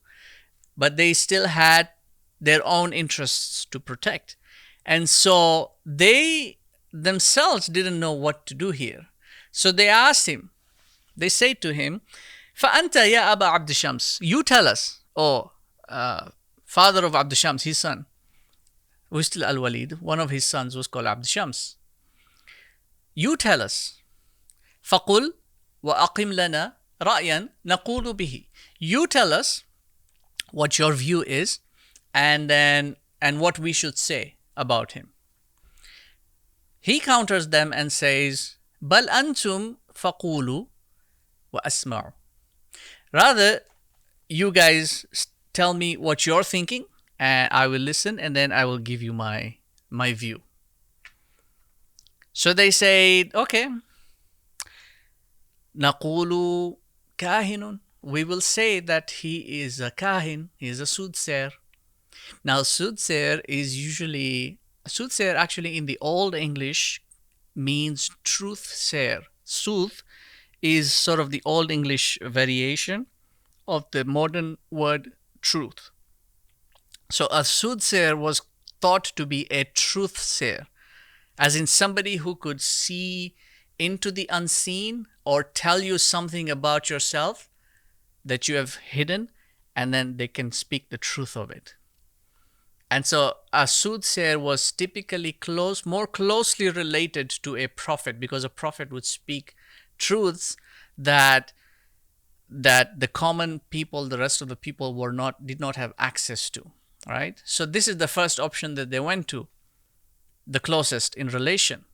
but they still had their own interests to protect. And so they themselves didn't know what to do here. So they asked him, they said to him, فَأَنْتَ يَا أَبَا عَبْدِ الشَّمْسِ, you tell us, father of Abd Shams, his son, who is still Al-Walid, one of his sons was called Abd Shams. You tell us, فَقُلْ وَأَقِمْ لَنَا رَأْيًا نَقُولُ بِهِ. You tell us what your view is, and what we should say about him. He counters them and says, بَلْ أَنْتُمْ فَقُولُوا وَأَسْمَعُوا. Rather, you guys tell me what you're thinking, and I will listen, and then I will give you my view. So they say, okay, نَقُولُ كَاهِنٌ. We will say that he is a kahin, he is a soothsayer. Now, soothsayer actually in the Old English means truth-sayer. Sooth is sort of the Old English variation of the modern word truth. So a soothsayer was thought to be a truth-sayer, as in somebody who could see into the unseen or tell you something about yourself that you have hidden, and then they can speak the truth of it. And so a soothsayer was typically more closely related to a prophet, because a prophet would speak truths that the common people, the rest of the people, did not have access to. Right? So this is the first option that they went to, the closest in relation.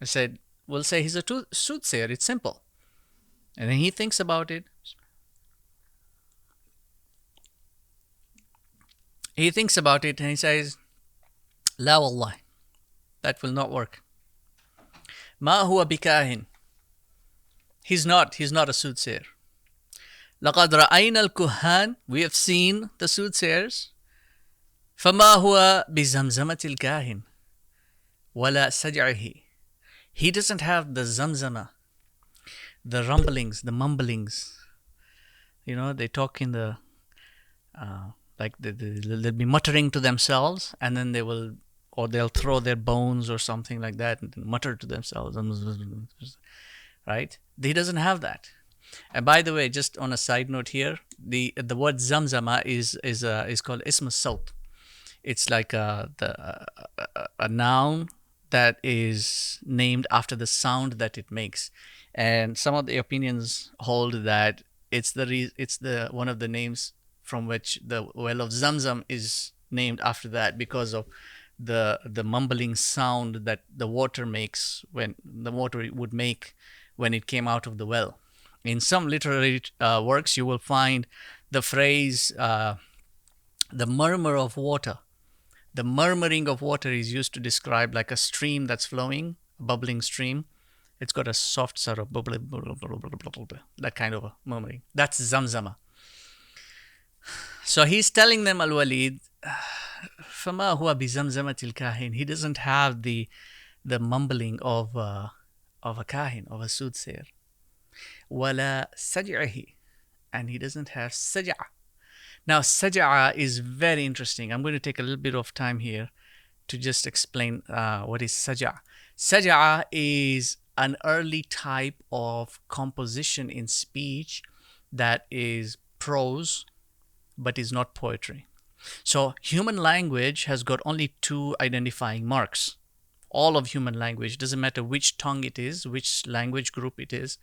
They said, we'll say he's a soothsayer. It's simple. And then he thinks about it. He thinks about it and he says, La wallah, that will not work. Ma huwa bikahin. He's not a soothsayer. Laqad ra'ayna al-kuhan. We have seen the soothsayers. فما هو بزمزمة الكاهن ولا سجعه. He doesn't have the zamzama, the rumblings, the mumblings. They talk in the they'll be muttering to themselves, and then they'll throw their bones or something like that and mutter to themselves. Right? He doesn't have that. And by the way, just on a side note here, the word zamzama is called ism al-sawt. It's like a noun that is named after the sound that it makes, and some of the opinions hold that it's the one of the names from which the well of Zamzam is named after that, because of the mumbling sound that the water makes, when the water would make when it came out of the well. In some literary works, you will find the phrase the murmur of water. The murmuring of water is used to describe like a stream that's flowing, a bubbling stream. It's got a soft sort of bubbling, that kind of a murmuring. That's Zamzama. So he's telling them, Al-Walid, فَمَا هُوَ بِزَمْزَمَةِ الْكَاهِنِ. He doesn't have the mumbling of a kahin, of a soothsayer. وَلَا سَجْعِهِ. And he doesn't have saj'a. Now, saj'a is very interesting. I'm going to take a little bit of time here to just explain what is saj'a. Saj'a is an early type of composition in speech that is prose, but is not poetry. So human language has got only two identifying marks. All of human language, doesn't matter which tongue it is, which language group it is,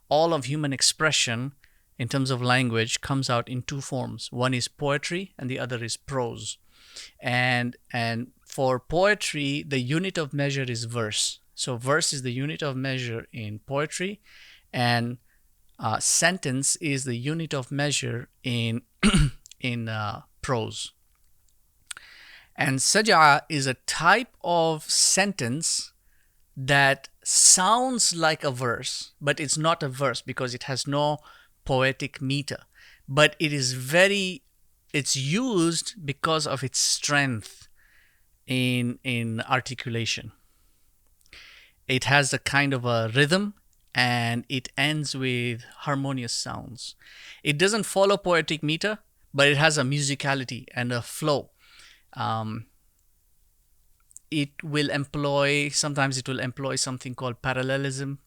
all of human expression in terms of language comes out in two forms. One is poetry and the other is prose. And for poetry, the unit of measure is verse. So verse is the unit of measure in poetry, and sentence is the unit of measure in in prose. And saj'a is a type of sentence that sounds like a verse, but it's not a verse because it has no poetic meter. But it's used because of its strength in articulation. It has a kind of a rhythm and it ends with harmonious sounds. It doesn't follow poetic meter, but it has a musicality and a flow. Sometimes it will employ something called parallelism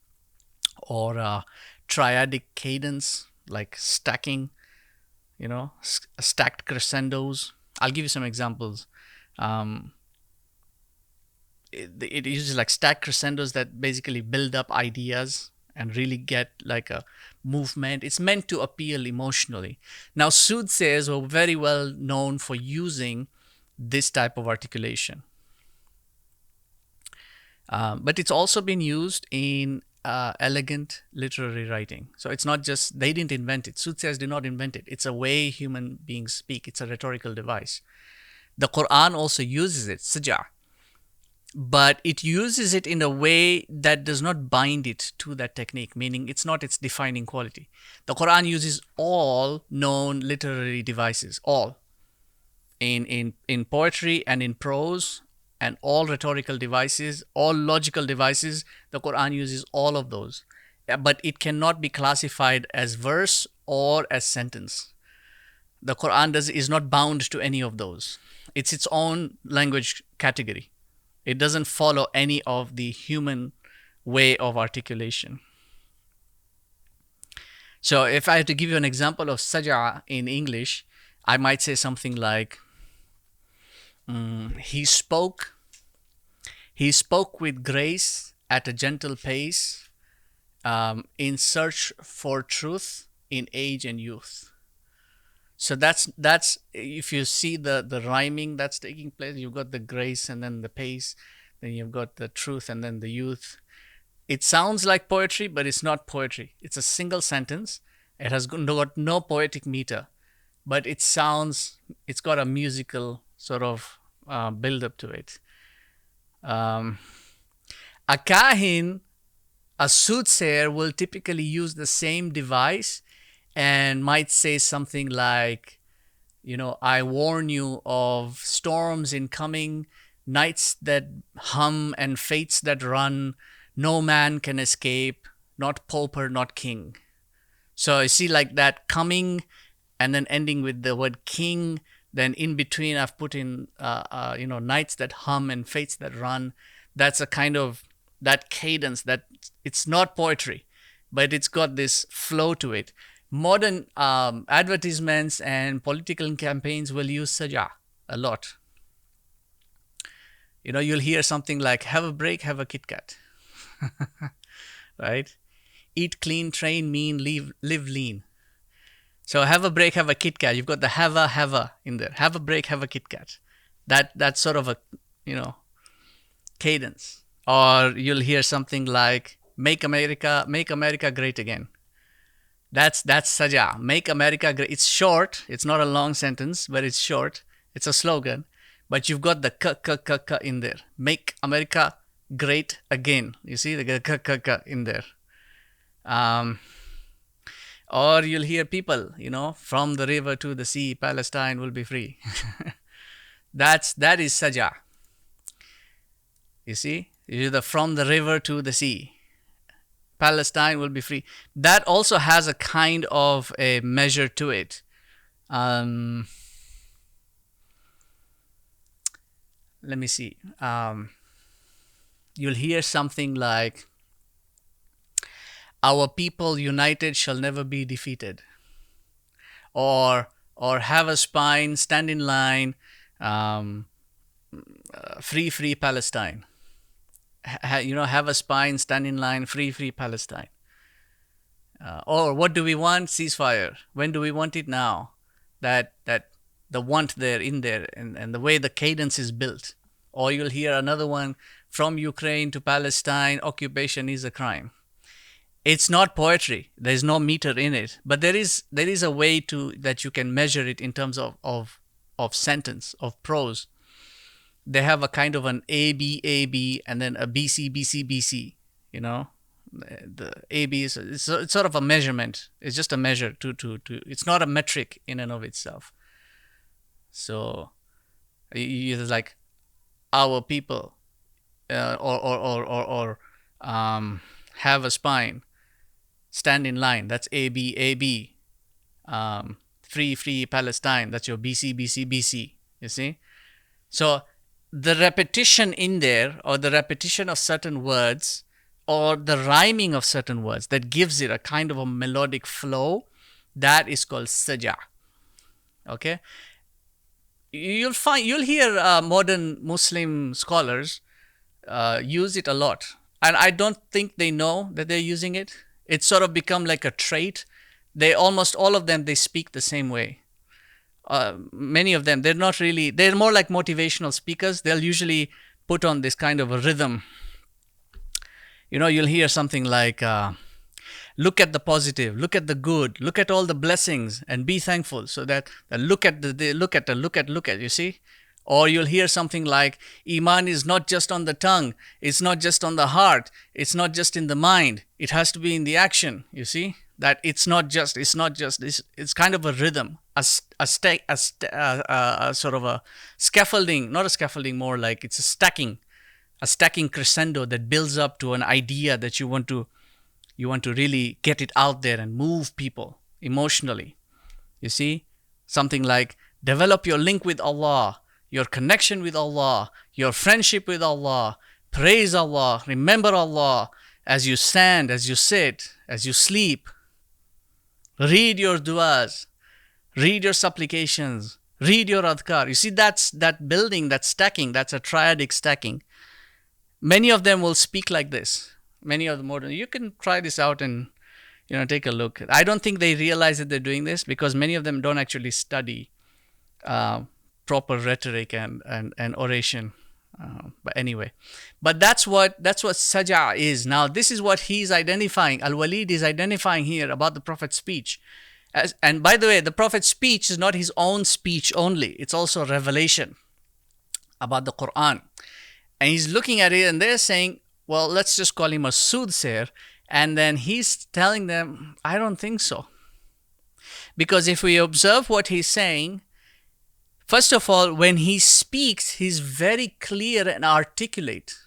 or triadic cadence, like stacking, stacked crescendos. I'll give you some examples. It uses like stacked crescendos that basically build up ideas and really get like a movement. It's meant to appeal emotionally. Now, soothsayers were very well known for using this type of articulation. But it's also been used in elegant literary writing. So it's not just, they didn't invent it. Soothsayers did not invent it. It's a way human beings speak. It's a rhetorical device. The Qur'an also uses it, saj'a. But it uses it in a way that does not bind it to that technique, meaning it's not its defining quality. The Qur'an uses all known literary devices, all. In poetry and in prose, and all rhetorical devices, all logical devices, the Quran uses all of those. But it cannot be classified as verse or as sentence. The Quran is not bound to any of those. It's its own language category. It doesn't follow any of the human way of articulation. So if I had to give you an example of saj'a in English, I might say something like, He spoke with grace at a gentle pace, in search for truth in age and youth. So that's if you see the rhyming that's taking place, you've got the grace and then the pace, then you've got the truth and then the youth. It sounds like poetry, but it's not poetry. It's a single sentence. It has got no poetic meter, but it's got a musical sort of build up to it. A kahin, a soothsayer, will typically use the same device and might say something like, I warn you of storms incoming, nights that hum and fates that run, no man can escape, not pauper, not king. So you see like that coming and then ending with the word king. Then in between I've put in, nights that hum and fates that run. That's a kind of that cadence that it's not poetry, but it's got this flow to it. Modern advertisements and political campaigns will use saj'a a lot. You'll hear something like, have a break, have a Kit Kat. Right? Eat clean, train mean, live lean. So have a break, have a Kit Kat. You've got the have a in there. Have a break, have a Kit Kat. That's sort of a, cadence. Or you'll hear something like, make America great again. That's saj'a. Make America great. It's short. It's not a long sentence, but it's short. It's a slogan. But you've got the k in there. Make America great again. You see the k in there. Or you'll hear people, from the river to the sea, Palestine will be free. That is saj'a. You see, from the river to the sea, Palestine will be free. That also has a kind of a measure to it. Let me see. You'll hear something like, our people united shall never be defeated. Or or have a spine, stand in line, um, free Palestine. Have a spine, stand in line, free Palestine. Or what do we want? Ceasefire. When do we want it? Now. That the want there in there, and the way the cadence is built. Or you'll hear another one, from Ukraine to Palestine, occupation is a crime. It's not poetry. There's no meter in it, but there is a way to that you can measure it in terms of sentence, of prose. They have a kind of an A B, and then a BC. You know, the AB is it's sort of a measurement. It's just a measure to. It's not a metric in and of itself. So, it's like our people, or have a spine, stand in line. That's AB. Free Palestine. That's your BC. You see, so the repetition in there, or the repetition of certain words, or the rhyming of certain words, that gives it a kind of a melodic flow, that is called saja. Okay, you'll hear modern Muslim scholars use it a lot, and I don't think they know that they're using it. It's sort of become like a trait. They almost all of them, they speak the same way. Many of them, they're more like motivational speakers. They'll usually put on this kind of a rhythm. You'll hear something like, look at the positive, look at the good, look at all the blessings, and be thankful. So that look at, you see? Or you'll hear something like, Iman is not just on the tongue, it's not just on the heart, it's not just in the mind, it has to be in the action, you see? That it's kind of a rhythm, a sort of a scaffolding, not a scaffolding, more like it's a stacking crescendo that builds up to an idea that you want to really get it out there and move people emotionally. You see, something like develop your link with Allah, your connection with Allah, your friendship with Allah, praise Allah, remember Allah as you stand, as you sit, as you sleep. Read your du'as, read your supplications, read your adhkar. You see, that's that building, that stacking, that's a triadic stacking. Many of them will speak like this. Many of the modern, you can try this out and take a look. I don't think they realize that they're doing this, because many of them don't actually study proper rhetoric and oration. But anyway, that's what saja is. Now, this is what he's identifying. Al-Walid is identifying here about the Prophet's speech. And by the way, the Prophet's speech is not his own speech only. It's also a revelation about the Qur'an. And he's looking at it, and they're saying, well, let's just call him a soothsayer. And then he's telling them, I don't think so. Because if we observe what he's saying, first of all, when he speaks, he's very clear and articulate.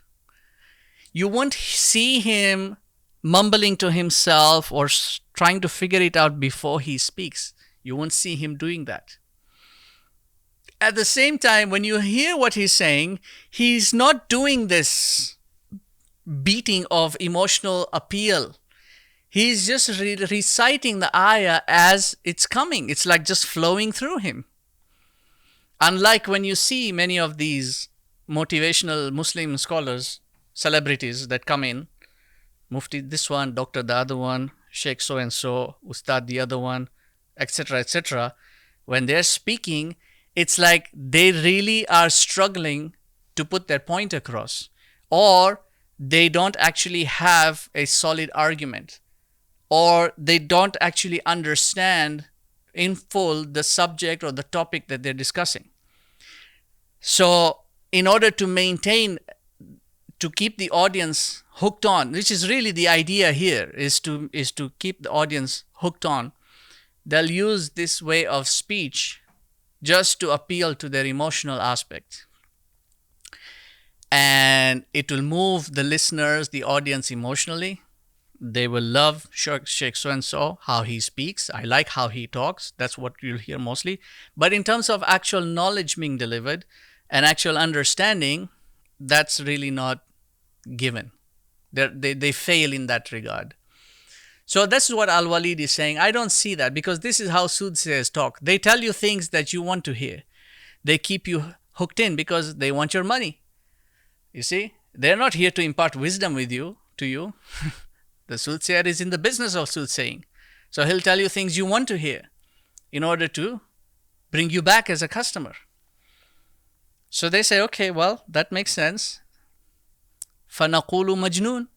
You won't see him mumbling to himself or trying to figure it out before he speaks. You won't see him doing that. At the same time, when you hear what he's saying, he's not doing this beating of emotional appeal. He's just reciting the ayah as it's coming. It's like just flowing through him. Unlike when you see many of these motivational Muslim scholars, celebrities that come in, Mufti this one, Doctor the other one, Sheikh so-and-so, Ustad the other one, etc., when they're speaking, it's like they really are struggling to put their point across, or they don't actually have a solid argument, or they don't actually understand in full the subject or the topic that they're discussing. So in order to keep the audience hooked on, which is really the idea here, is to keep the audience hooked on, they'll use this way of speech just to appeal to their emotional aspect. And it will move the listeners, the audience emotionally. They will love Sheikh so-and-so, how he speaks. I like how he talks. That's what you'll hear mostly. But in terms of actual knowledge being delivered and actual understanding, that's really not given. They fail in that regard. So this is what Al-Walid is saying. I don't see that, because this is how soothsayers talk. They tell you things that you want to hear. They keep you hooked in because they want your money. You see, they're not here to impart wisdom to you. The soothsayer is in the business of soothsaying. So he'll tell you things you want to hear in order to bring you back as a customer. So they say, okay, well, that makes sense. فَنَقُولُ مَجْنُونَ.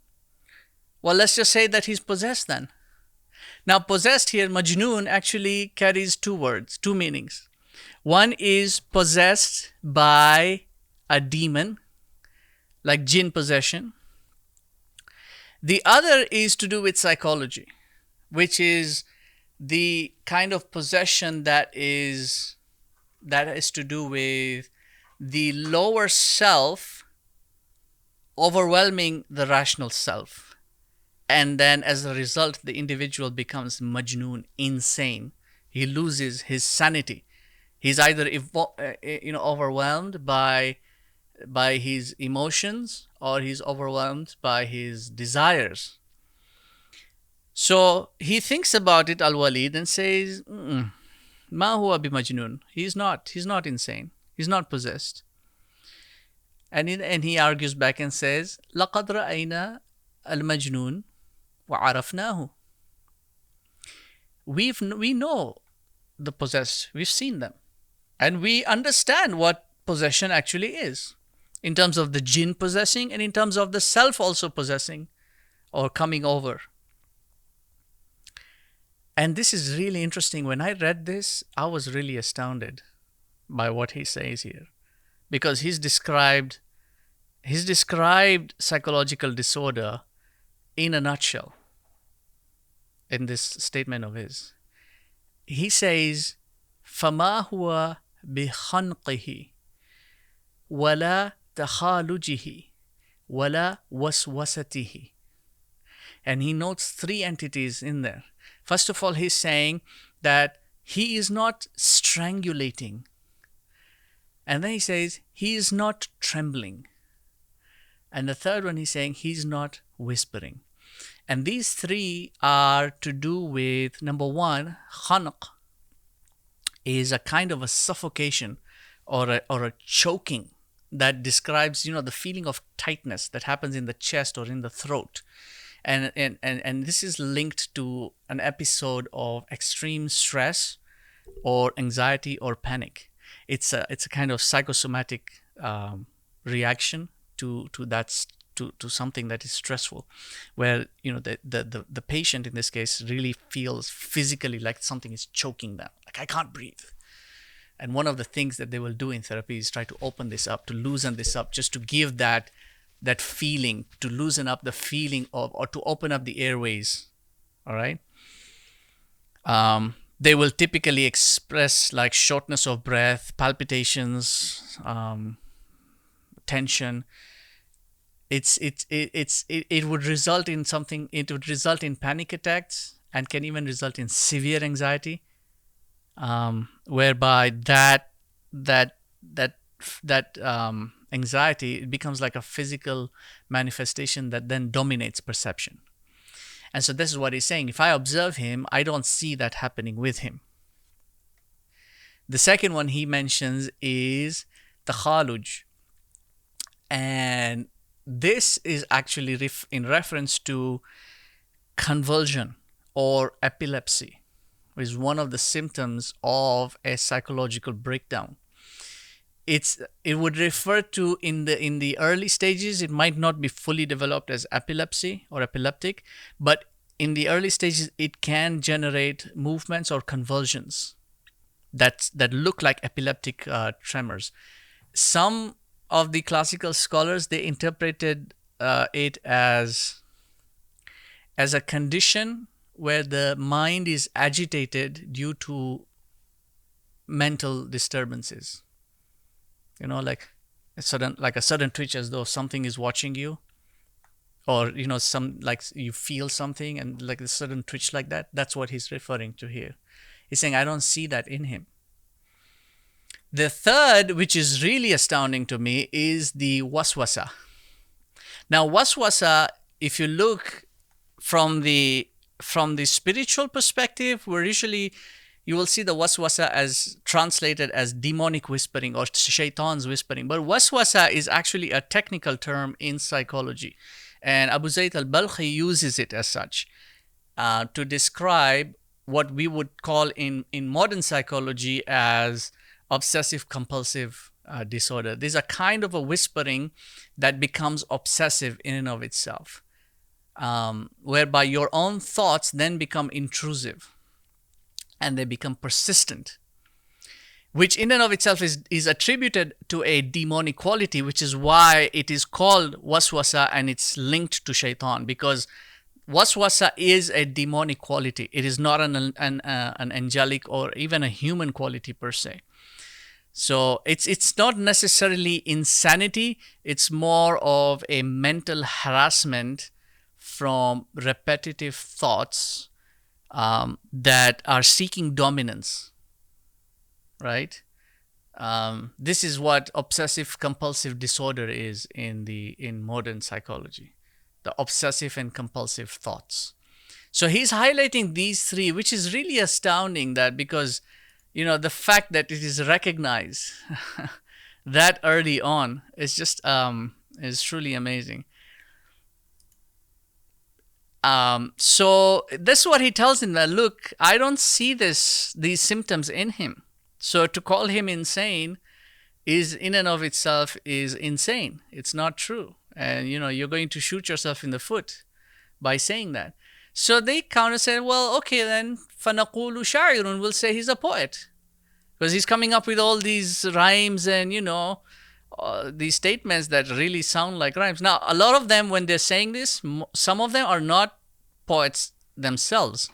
Well, let's just say that he's possessed then. Now, possessed here, Majnoon, actually carries two words, two meanings. One is possessed by a demon, like jinn possession. The other is to do with psychology, which is the kind of possession that is to do with the lower self overwhelming the rational self. And then as a result, the individual becomes majnoon, insane. He loses his sanity. He's either overwhelmed by his emotions, or he's overwhelmed by his desires. So he thinks about it, Al-Walid, and says, Ma huwa bimajnoon. He's not insane. He's not possessed. And he argues back and says, لَقَدْ رَأَيْنَا الْمَجْنُونَ وَعَرَفْنَاهُ. We know the possessed. We've seen them. And we understand what possession actually is, in terms of the jinn possessing and in terms of the self also possessing or coming over. And this is really interesting. When I read this, I was really astounded by what he says here, because he's described psychological disorder in a nutshell in this statement of his. He says, فَمَا هُوَ بِخَنْقِهِ وَلَا تَخَالُجِهِ وَلَا وَسْوَسَتِهِ. And he notes three entities in there. First of all, he's saying that he is not strangulating. And then he says, he is not trembling. And the third one, he's saying, he's not whispering. And these three are to do with, number one, khanq is a kind of a suffocation or a choking that describes, the feeling of tightness that happens in the chest or in the throat. And this is linked to an episode of extreme stress or anxiety or panic. It's a kind of psychosomatic reaction to something that is stressful, where the patient in this case really feels physically like something is choking them, like I can't breathe. And one of the things that they will do in therapy is try to open this up, to loosen this up, just to give that feeling, to loosen up the feeling of, or to open up the airways. All right. They will typically express like shortness of breath, palpitations, tension. It would result in something. It would result in panic attacks and can even result in severe anxiety, whereby that anxiety, it becomes like a physical manifestation that then dominates perception. And so this is what he's saying. If I observe him, I don't see that happening with him. The second one he mentions is takhaluj. And this is actually in reference to convulsion or epilepsy, which is one of the symptoms of a psychological breakdown. It would refer to in the early stages, it might not be fully developed as epilepsy or epileptic, but in the early stages it can generate movements or convulsions that look like epileptic tremors. Some of the classical scholars, they interpreted it as a condition where the mind is agitated due to mental disturbances. Like a sudden twitch, as though something is watching you, or some, like you feel something and like a sudden twitch like that. That's what he's referring to here. He's saying, I don't see that in him. The third, which is really astounding to me, is the waswasa. Now, waswasa, if you look from the from the spiritual perspective, we're usually, you will see the waswasa as translated as demonic whispering or shaitan's whispering. But waswasa is actually a technical term in psychology. And Abu Zayd al-Balkhi uses it as such to describe what we would call in modern psychology as obsessive compulsive disorder. There's a kind of a whispering that becomes obsessive in and of itself, whereby your own thoughts then become intrusive and they become persistent, which in and of itself is attributed to a demonic quality, which is why it is called waswasa and it's linked to shaitan, because waswasa is a demonic quality. It is not an angelic or even a human quality per se. So it's not necessarily insanity. It's more of a mental harassment from repetitive thoughts that are seeking dominance, right? This is what obsessive compulsive disorder is in modern psychology, the obsessive and compulsive thoughts. So he's highlighting these three, which is really astounding, that because, you know, the fact that it is recognized that early on is just is truly amazing. So this is what he tells him, that look, I don't see these symptoms in him. So to call him insane is in and of itself is insane. It's not true. And you know, you're going to shoot yourself in the foot by saying that. So they counter said, well, okay then, فَنَقُولُ شَاعِرٌ, we'll say he's a poet. Because he's coming up with all these rhymes and, you know, these statements that really sound like rhymes. Now, a lot of them, when they're saying this, some of them are not poets themselves.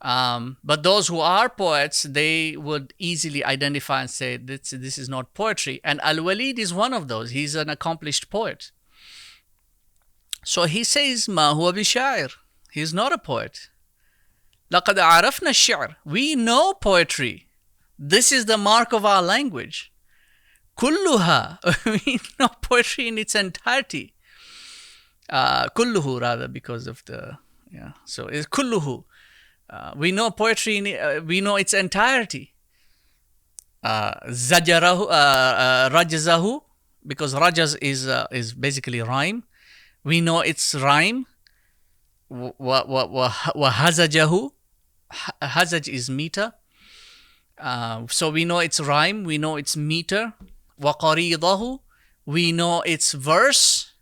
But those who are poets, they would easily identify and say, this is not poetry. And Al-Walid is one of those. He's an accomplished poet. So he says, مَا هُوَ بِشَاعِرٍ. He's not a poet. لَقَدْ عَرَفْنَا الشِّعْرِ. We know poetry. This is the mark of our language. كُلُّهَا. We know poetry in its entirety. كُلُّهُ rather, because of the, yeah. So it's كُلُّهُ. We know poetry, we know its entirety. زَجَرَهُ رَجَزَهُ, because rajaz is basically rhyme. We know its rhyme. وَهَزَجَهُ. Hazaj is meter. So we know its rhyme, we know its meter. وَقَرِيضَهُ. We know its verse.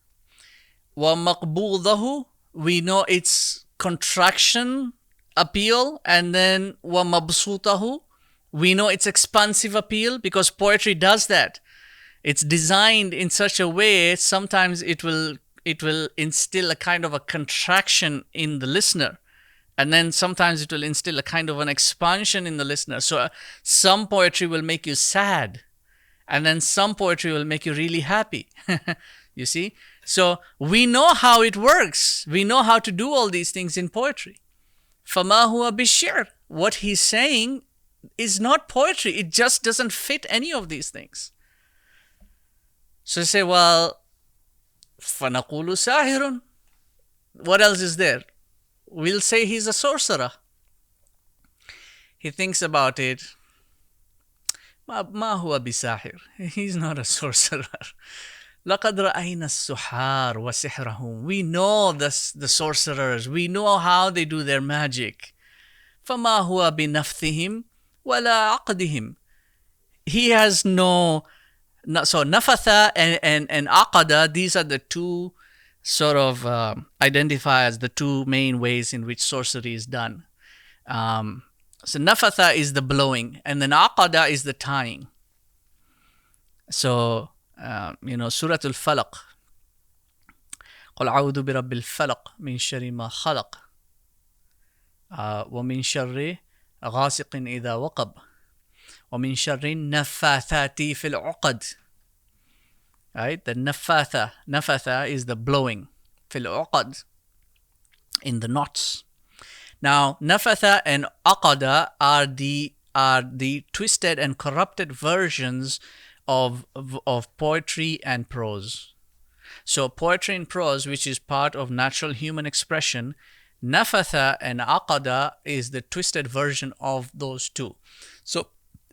وَمَقْبُوضَهُ. We know its contraction, appeal, and then وَمَبْسُوطَهُ. We know its expansive appeal, because poetry does that. It's designed in such a way, sometimes it will instill a kind of a contraction in the listener. And then sometimes it will instill a kind of an expansion in the listener. So some poetry will make you sad. And then some poetry will make you really happy. You see? So we know how it works. We know how to do all these things in poetry. فَمَا هُوَ بِالشِّعْرِ. What he's saying is not poetry. It just doesn't fit any of these things. So you say, well, فَنَقُولُ سَاحِرٌ. What else is there? We'll say he's a sorcerer. He thinks about it. ما هو بساحر. He's not a sorcerer. لقد رأينا السحار وسحرهم. We know the sorcerers. We know how they do their magic. فما هو بنفثهم ولا عقدهم. He has no. So nafatha and aqada, these are the two sort of identify as the two main ways in which sorcery is done. So nafatha is the blowing, and then aqada is the tying. So, Surah Al-Falaq. قُلْ أَعُوذُ بِرَبِّ الْفَلَقِ مِنْ شَرِّ مَا خَلَقَ وَمِنْ شَرِّ غَاسِقٍ إِذَا وَقَبَ وَمِنْ شَرِّ النَّفَّاثَاتِ فِي الْعُقَدِ. Right? The nafatha is the blowing. فِي الْعُقَدِ, in the knots. Now, nafatha and aqada are the twisted and corrupted versions of poetry and prose. So poetry and prose, which is part of natural human expression, Nafatha and aqada is the twisted version of those two. So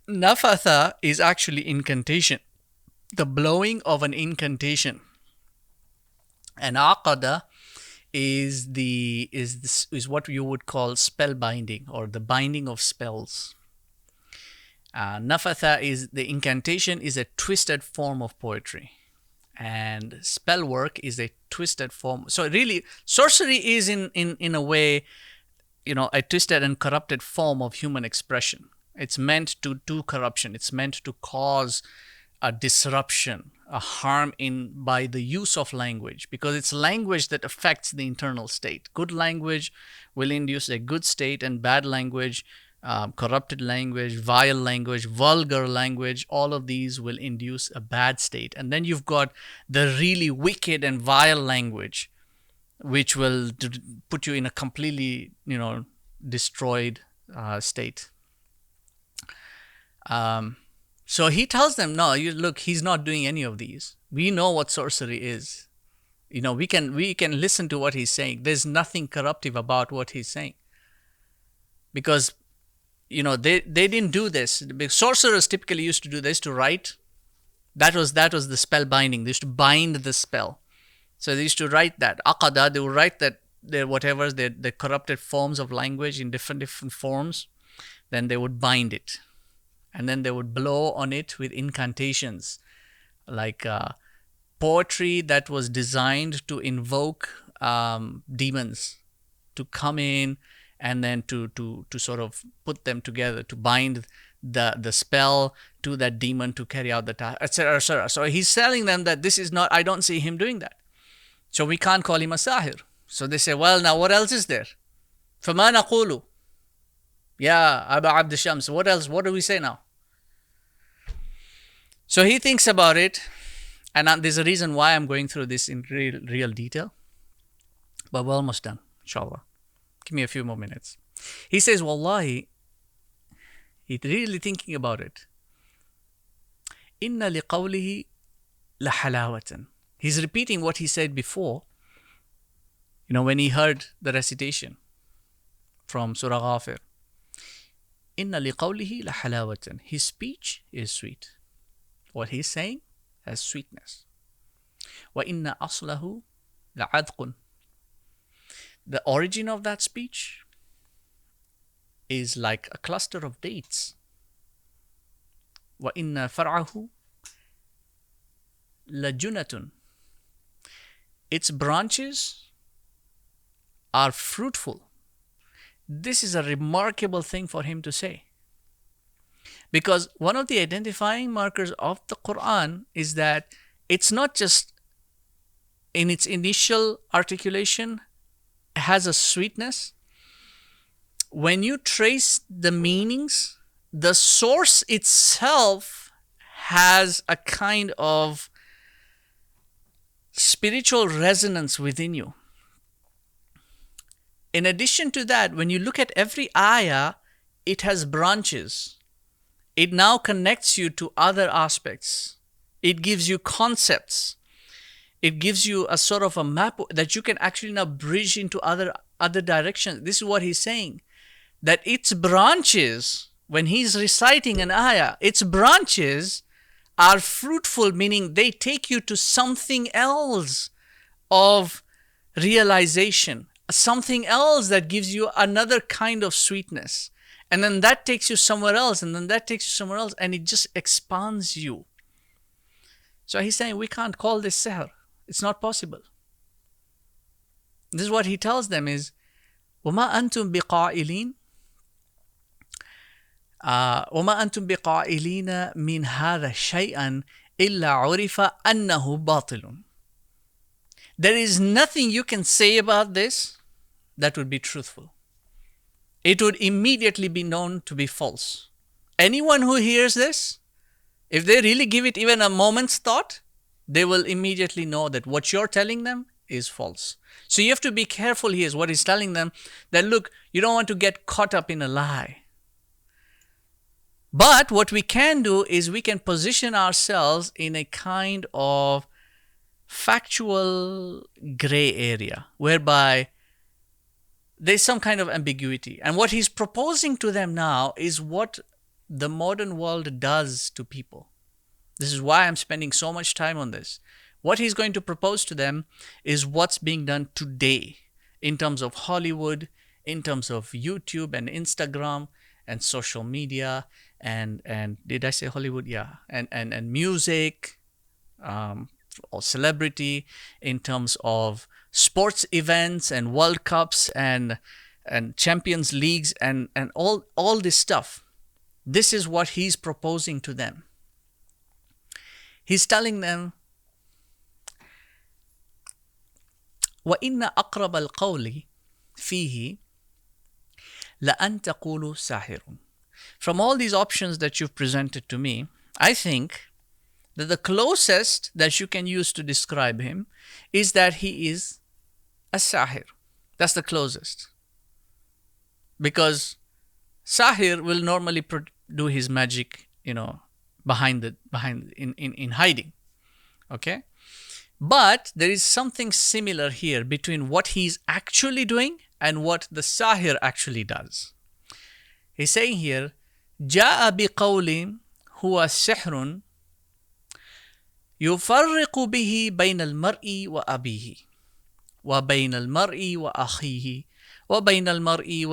nafatha is actually incantation, the blowing of an incantation, and aqada is what you would call spell binding, or the binding of spells. Nafatha is the incantation, is a twisted form of poetry, and spell work is a twisted form. So really, sorcery is in a way, a twisted and corrupted form of human expression. It's meant to do corruption. It's meant to cause a disruption, a harm by the use of language, because it's language that affects the internal state. Good language will induce a good state, and bad language, corrupted language, vile language, vulgar language, all of these will induce a bad state. And then you've got the really wicked and vile language, which will put you in a completely, destroyed state. So he tells them, no, look, he's not doing any of these. We know what sorcery is. We can listen to what he's saying. There's nothing corruptive about what he's saying. Because, they didn't do this. Sorcerers typically used to do this, to write. That was the spell binding. They used to bind the spell. So they used to write that. Aqada, they would write that the corrupted forms of language in different forms. Then they would bind it. And then they would blow on it with incantations, like poetry that was designed to invoke demons to come in, and then to sort of put them together, to bind the spell to that demon to carry out the task, etc., etc. So he's telling them that this is not, I don't see him doing that. So we can't call him a sahir. So they say, well, now what else is there? فَمَا نَقُولُ Ya Aba Abd Shams. What else? What do we say now? So he thinks about it, and there's a reason why I'm going through this in real detail. But we're almost done, inshallah. Give me a few more minutes. He says, Wallahi, he's really thinking about it. Inna liqawlihi lahalawatan. He's repeating what he said before, when he heard the recitation from Surah Ghafir. Inna liqawlihi lahalawatan. His speech is sweet. What he's saying has sweetness. Wa inna aslahu la'adqun. The origin of that speech is like a cluster of dates. Wa inna far'ahu lajunatun. Its branches are fruitful. This is a remarkable thing for him to say. Because one of the identifying markers of the Qur'an is that it's not just in its initial articulation has a sweetness. When you trace the meanings, the source itself has a kind of spiritual resonance within you. In addition to that, when you look at every ayah, it has branches. It now connects you to other aspects. It gives you concepts. It gives you a sort of a map that you can actually now bridge into other directions. This is what he's saying. That its branches, when he's reciting an ayah, its branches are fruitful, meaning they take you to something else of realization, something else that gives you another kind of sweetness. And then that takes you somewhere else, and then that takes you somewhere else, and it just expands you. So he's saying, we can't call this sihr. It's not possible. This is what he tells them is, وَمَا أَنْتُمْ بِقَائِلِينَ وَمَا أَنْتُمْ بِقَائِلِينَ مِنْ هَذَا شَيْئًا إِلَّا عُرِفَ أَنَّهُ بَاطِلٌ. There is nothing you can say about this that would be truthful. It would immediately be known to be false. Anyone who hears this, if they really give it even a moment's thought, they will immediately know that what you're telling them is false. So you have to be careful here is what he's telling them, that look, you don't want to get caught up in a lie. But what we can do is we can position ourselves in a kind of factual gray area, whereby there's some kind of ambiguity. And what he's proposing to them now is what the modern world does to people. This is why I'm spending so much time on this. What he's going to propose to them is what's being done today in terms of Hollywood, in terms of YouTube and Instagram and social media and did I say Hollywood? Yeah. And music, or celebrity, in terms of sports events and World Cups and Champions Leagues and all this stuff. This is what he's proposing to them. He's telling them, وَإِنَّ أَقْرَبَ الْقَوْلِ فِيهِ لَأَن تَقُولُوا سَاحِرٌ. From all these options that you've presented to me, I think that the closest that you can use to describe him is that he is a sahir. That's the closest. Because sahir will normally do his magic, behind in hiding. Okay? But there is something similar here between what he's actually doing and what the sahir actually does. He's saying here, جاء بقول هو سحر يفرق به بين المرء وأبيه وبين المرء وأخيه وبين المرء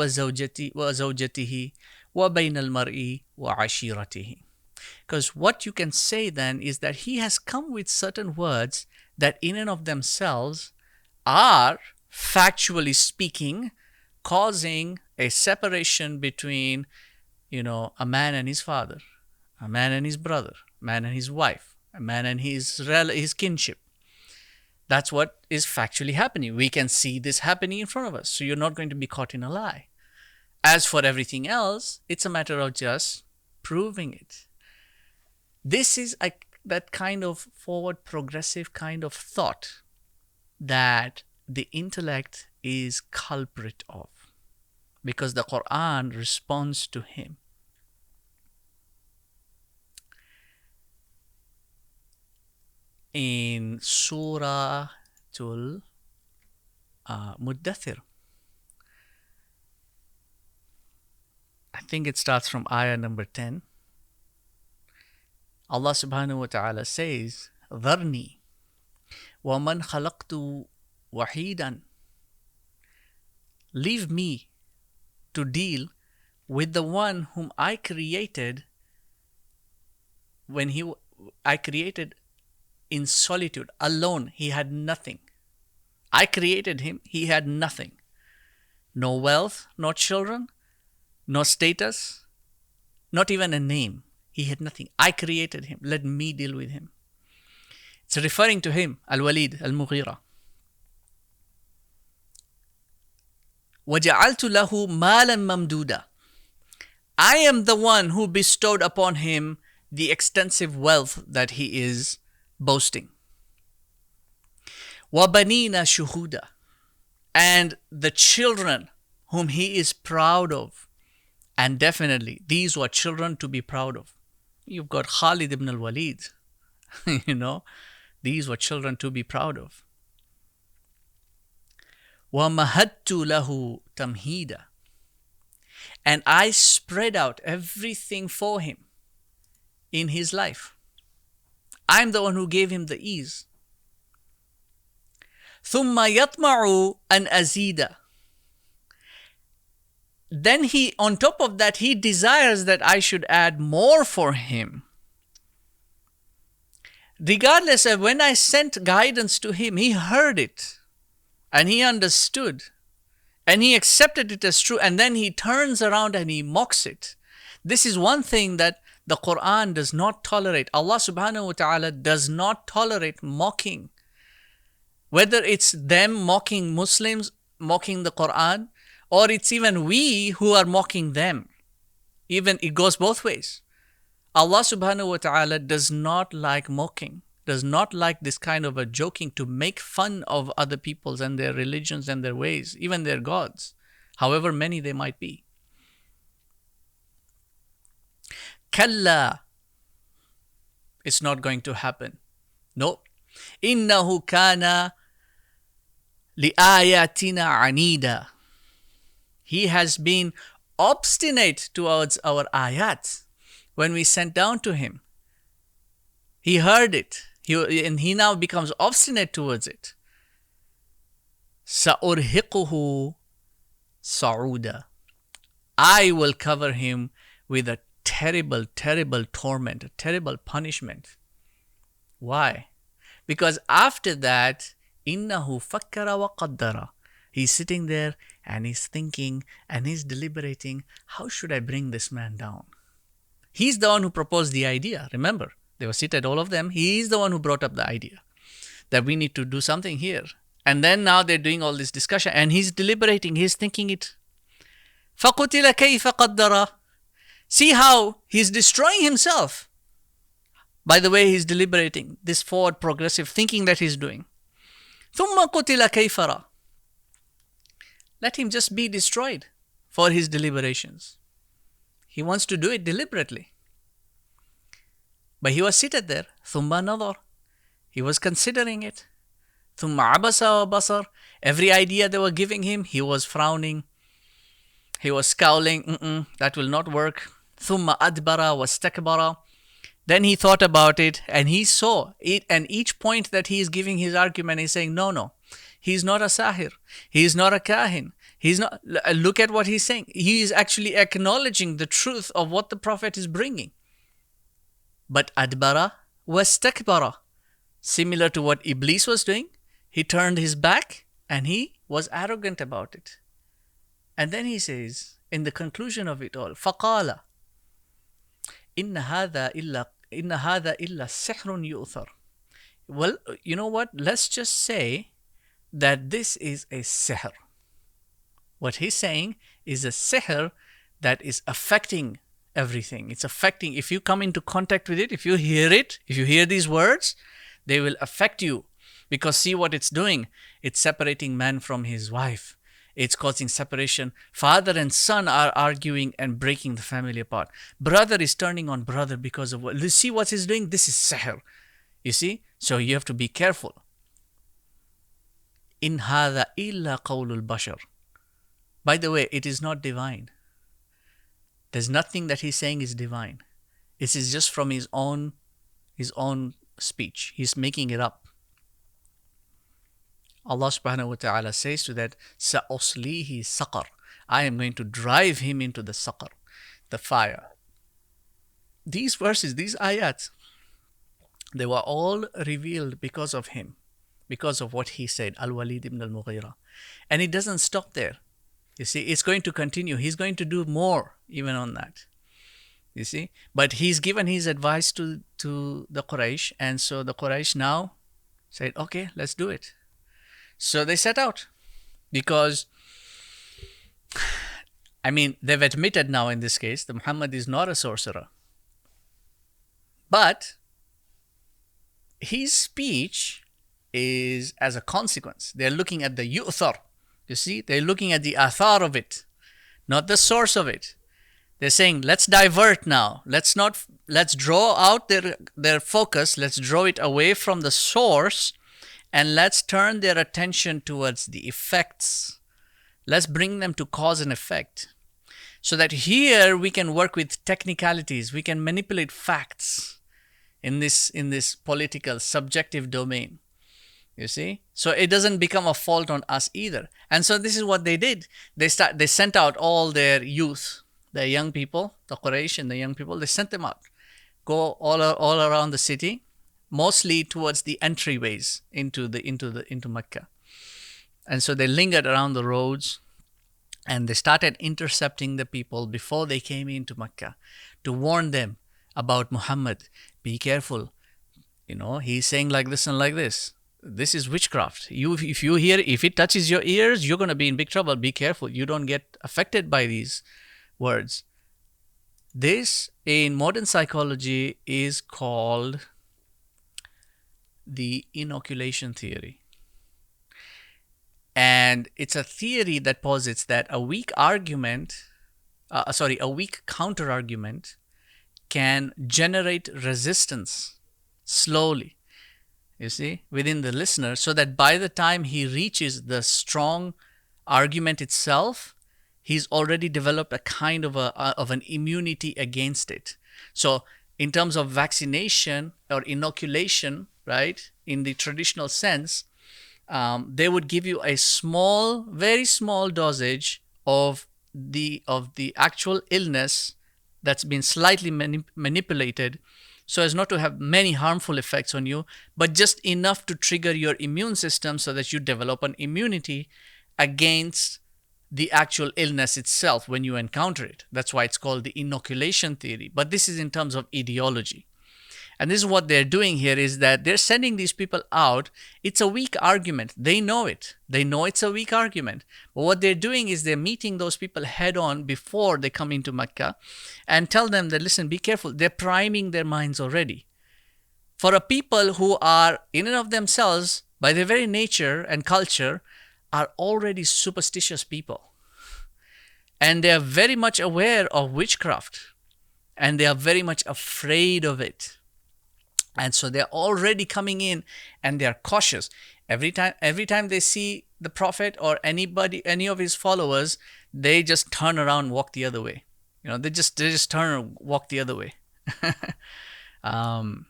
وزوجته وبين المرء وعشيرته. Because what you can say then is that he has come with certain words that in and of themselves are, factually speaking, causing a separation between, a man and his father, a man and his brother, a man and his wife, a man and his kinship. That's what is factually happening. We can see this happening in front of us. So you're not going to be caught in a lie. As for everything else, it's a matter of just proving it. This is that kind of forward progressive kind of thought that the intellect is culprit of, because the Qur'an responds to him. In Surah Muddathir, I think it starts from ayah number 10. Allah subhanahu wa ta'ala says, ذَرْنِي وَمَنْ خَلَقْتُ وَحِيدًا. Leave me to deal with the one whom I created I created in solitude, alone. He had nothing. I created him. He had nothing. No wealth, no children, no status, not even a name. He had nothing. I created him. Let me deal with him. It's referring to him, Al-Walid, Al-Mughira. وَجَعَلْتُ لَهُ مَالًا مَمْدُودًا. I am the one who bestowed upon him the extensive wealth that he is boasting. وَبَنِينَ شُهُودًا. And the children whom he is proud of. And definitely, these were children to be proud of. You've got Khalid ibn al-Walid. These were children to be proud of. وَمَهَدْتُ لَهُ تَمْهِيدًا. And I spread out everything for him in his life. I'm the one who gave him the ease. ثُمَّ يَطْمَعُ أَنْ أَزِيدَ. Then on top of that, he desires that I should add more for him. Regardless of when I sent guidance to him, he heard it and he understood and he accepted it as true, and then he turns around and he mocks it. This is one thing that the Qur'an does not tolerate. Allah subhanahu wa ta'ala does not tolerate mocking. Whether it's them mocking Muslims, mocking the Qur'an, or it's even we who are mocking them. Even it goes both ways. Allah subhanahu wa ta'ala does not like mocking, does not like this kind of a joking, to make fun of other peoples and their religions and their ways, even their gods, however many they might be. Kalla. It's not going to happen. No. Innahu kana li'ayatina anida. He has been obstinate towards our ayat when we sent down to him. He heard it, and he now becomes obstinate towards it. سَأُرْهِقُهُ صَعُودًا. I will cover him with a terrible, terrible torment, a terrible punishment. Why? Because after that, إِنَّهُ فَكَّرَ وَقَدَّرَ. He's sitting there and he's thinking and he's deliberating, how should I bring this man down? He's the one who proposed the idea. Remember, they were seated, all of them. He's the one who brought up the idea that we need to do something here. And then now they're doing all this discussion and he's deliberating, he's thinking it. فَقُتِلَ كَيْفَ قَدَّرَ. See how he's destroying himself. By the way, he's deliberating, this forward progressive thinking that he's doing. ثُمَّ قُتِلَ كَيْفَ. Let him just be destroyed for his deliberations. He wants to do it deliberately. But he was seated there. ثُمَّ نَظَرَ. He was considering it. ثُمَّ عَبَسَ وَبَصَرَ. Every idea they were giving him, he was frowning. He was scowling. That will not work. ثُمَّ أَدْبَرَ وَاسْتَكْبَرَ. Then he thought about it and he saw it, and each point that he is giving his argument, he's saying, no, he's not a sahir. He's not a kahin. He's not. Look at what he's saying. He is actually acknowledging the truth of what the Prophet is bringing. But adbara wastakbara. Similar to what Iblis was doing, he turned his back and he was arrogant about it. And then he says, in the conclusion of it all, فَقَالَ إِنَّ هَذَا إِلَّا سِحْرٌ يُؤْثَرٌ. Well, you know what? Let's just say that this is a sihr. What he's saying is a sihr that is affecting everything. It's affecting, if you come into contact with it, if you hear these words, they will affect you. Because see what it's doing. It's separating man from his wife. It's causing separation. Father and son are arguing and breaking the family apart. Brother is turning on brother because of what. See what he's doing? This is sihr. You see? So you have to be careful. In هذا إلا قول البشر. By the way, it is not divine. There's nothing that he's saying is divine. It is just from his own speech. He's making it up. Allah subhanahu wa ta'ala says to that, سَأُصْلِيهِ سَقَرْ. I am going to drive him into the saqar, the fire. These verses, these ayats, they were all revealed because of him, because of what he said, Al-Walid ibn al-Mughira. And it doesn't stop there. You see, it's going to continue. He's going to do more even on that. You see, but he's given his advice to the Quraysh, and so the Quraysh now said, okay, let's do it. So they set out because, I mean, they've admitted now in this case that Muhammad is not a sorcerer. But his speech is as a consequence. They're looking at the yu'thar. You see, they're looking at the athar of it, not the source of it. They're saying, let's divert now. Let's draw out their focus. Let's draw it away from the source. And let's turn their attention towards the effects. Let's bring them to cause and effect. So that here we can work with technicalities. We can manipulate facts in this political, subjective domain. You see? So it doesn't become a fault on us either. And so this is what they did. They sent out all their youth, their young people, the Quraysh and the young people. They sent them out. Go all around the city. Mostly towards the entryways into Makkah. And so they lingered around the roads and they started intercepting the people before they came into Makkah to warn them about Muhammad. Be careful. You know, he's saying like this and like this. This is witchcraft. If it touches your ears, you're going to be in big trouble. Be careful. You don't get affected by these words. This in modern psychology is called the inoculation theory. And it's a theory that posits that a weak counter-argument can generate resistance slowly, you see, within the listener, so that by the time he reaches the strong argument itself, he's already developed a kind of an immunity against it. So in terms of vaccination or inoculation, right, in the traditional sense, they would give you a small, very small dosage of the actual illness that's been slightly manipulated so as not to have many harmful effects on you, but just enough to trigger your immune system so that you develop an immunity against the actual illness itself when you encounter it. That's why it's called the inoculation theory. But this is in terms of ideology. And this is what they're doing here, is that they're sending these people out. It's a weak argument. They know it. They know it's a weak argument. But what they're doing is they're meeting those people head on before they come into Mecca and tell them that, listen, be careful. They're priming their minds already. For a people who are, in and of themselves, by their very nature and culture, are already superstitious people. And they are very much aware of witchcraft. And they are very much afraid of it. And so they're already coming in and they're cautious. Every time they see the Prophet or anybody, any of his followers, they just turn around and walk the other way. They just turn and walk the other way. And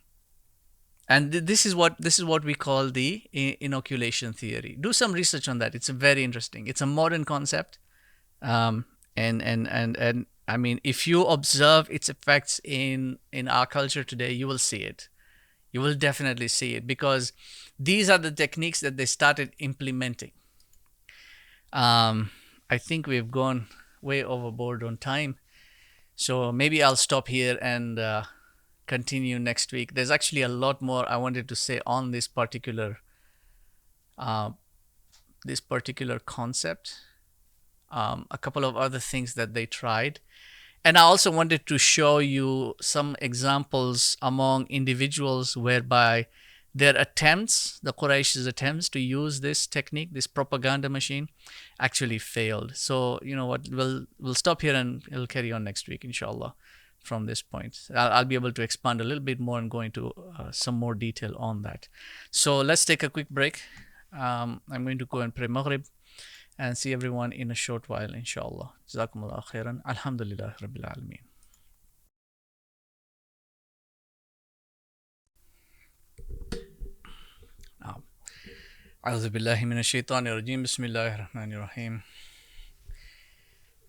this is what we call the inoculation theory. Do some research on that. It's very interesting. It's a modern concept. And I mean, if you observe its effects in our culture today, you will see it. You will definitely see it, because these are the techniques that they started implementing. I think we've gone way overboard on time. So maybe I'll stop here and continue next week. There's actually a lot more I wanted to say on this particular concept. A couple of other things that they tried. And I also wanted to show you some examples among individuals whereby their attempts, the Quraysh's attempts to use this technique, this propaganda machine, actually failed. So, you know what, we'll stop here and we'll carry on next week, inshallah, from this point. I'll be able to expand a little bit more and go into some more detail on that. So let's take a quick break. I'm going to go and pray Maghrib and see everyone in a short while, inshallah. Jazakumullah khairan. Alhamdulillah Rabbil Alameen. أعوذ بالله من الشيطان الرجيم بسم الله الرحمن الرحيم.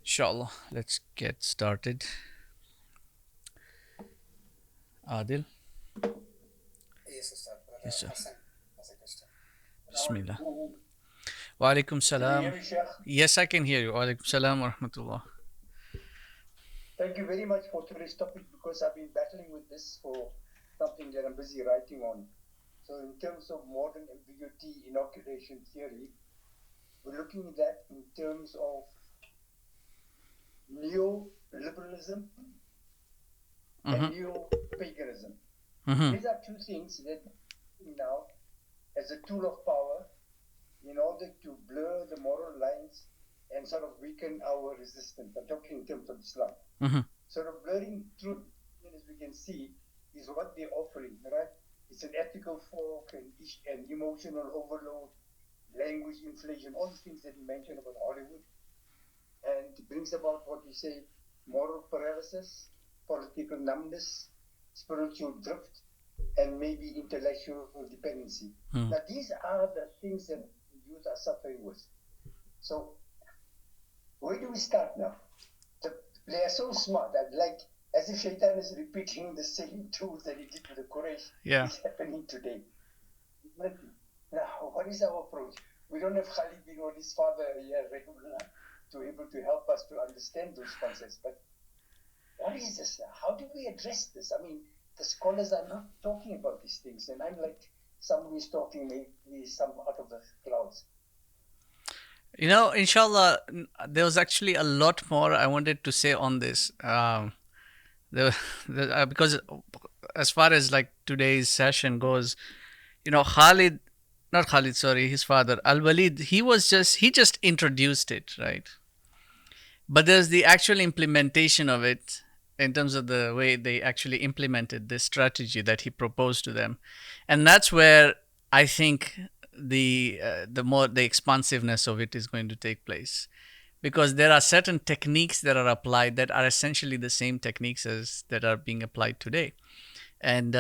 Inshallah, let's get started. Adil? Yes, sir. Bismillah. Wa alaikum salam. Yes, I can hear you. Wa alaikum salam wa rahmatullah. Thank you very much for today's topic, because I've been battling with this for something that I'm busy writing on. So in terms of modern ambiguity inoculation theory, we're looking at that in terms of neoliberalism and neo-paganism. These are two things that now as a tool of power in order to blur the moral lines and sort of weaken our resistance. I'm talking in terms of Islam. Sort of blurring truth, as we can see, is what they're offering, right? It's an ethical fog and emotional overload, language inflation, all the things that you mentioned about Hollywood. And it brings about what we say, moral paralysis, political numbness, spiritual drift, and maybe intellectual dependency. Now, these are the things that youth are suffering with. So, where do we start now? They are so smart that, like, as if Shaitan is repeating the same tools that he did with the Quraysh, is happening today. Now, what is our approach? We don't have Khalid bin Walid's father here to be able to help us to understand those concepts. But what is this now? How do we address this? I mean, the scholars are not talking about these things, and I'm like someone who's talking maybe some out of the clouds. You know, inshallah, there was actually a lot more I wanted to say on this. Because as far as like today's session goes, you know, his father, Al-Walid, he just introduced it, right? But there's the actual implementation of it in terms of the way they actually implemented this strategy that he proposed to them. And that's where I think the more the expansiveness of it is going to take place, because there are certain techniques that are applied that are essentially the same techniques as that are being applied today. And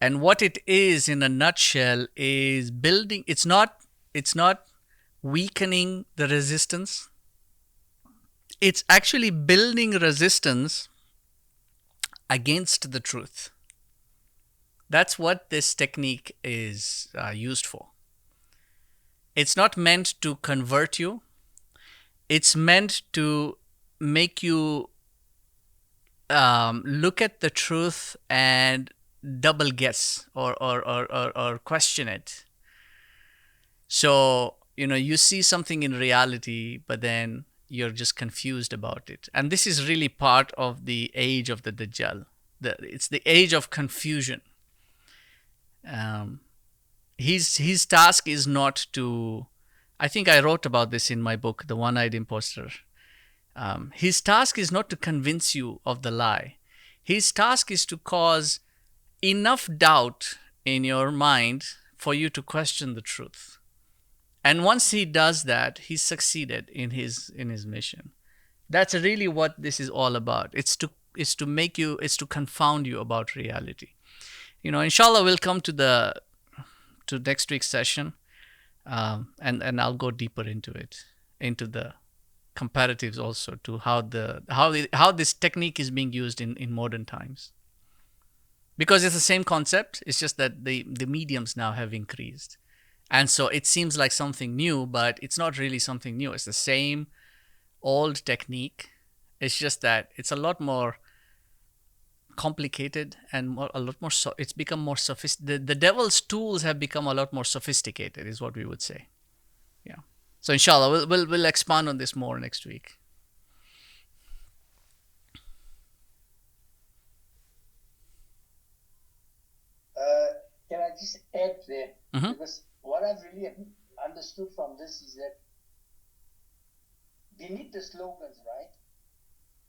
and what it is in a nutshell is building. It's not weakening the resistance. It's actually building resistance against the truth. That's what this technique is used for. It's not meant to convert you. It's meant to make you look at the truth and double guess or question it. So, you see something in reality, but then you're just confused about it. And this is really part of the age of the Dajjal. It's the age of confusion. Um, his task is not to. I think I wrote about this in my book, The One-Eyed Imposter. His task is not to convince you of the lie. His task is to cause enough doubt in your mind for you to question the truth. And once he does that, he's succeeded in his mission. That's really what this is all about. It's to confound you about reality. Inshallah, we'll come to next week's session, and I'll go deeper into it, into the comparatives also to how this technique is being used in modern times. Because it's the same concept, it's just that the mediums now have increased. And so it seems like something new, but it's not really something new. It's the same old technique. It's just that it's a lot more complicated and a lot more. It's become more sophisticated. The devil's tools have become a lot more sophisticated, is what we would say. Yeah. So inshallah, we'll expand on this more next week. Can I just add there? Mm-hmm. Because what I've really understood from this is that beneath the slogans, right,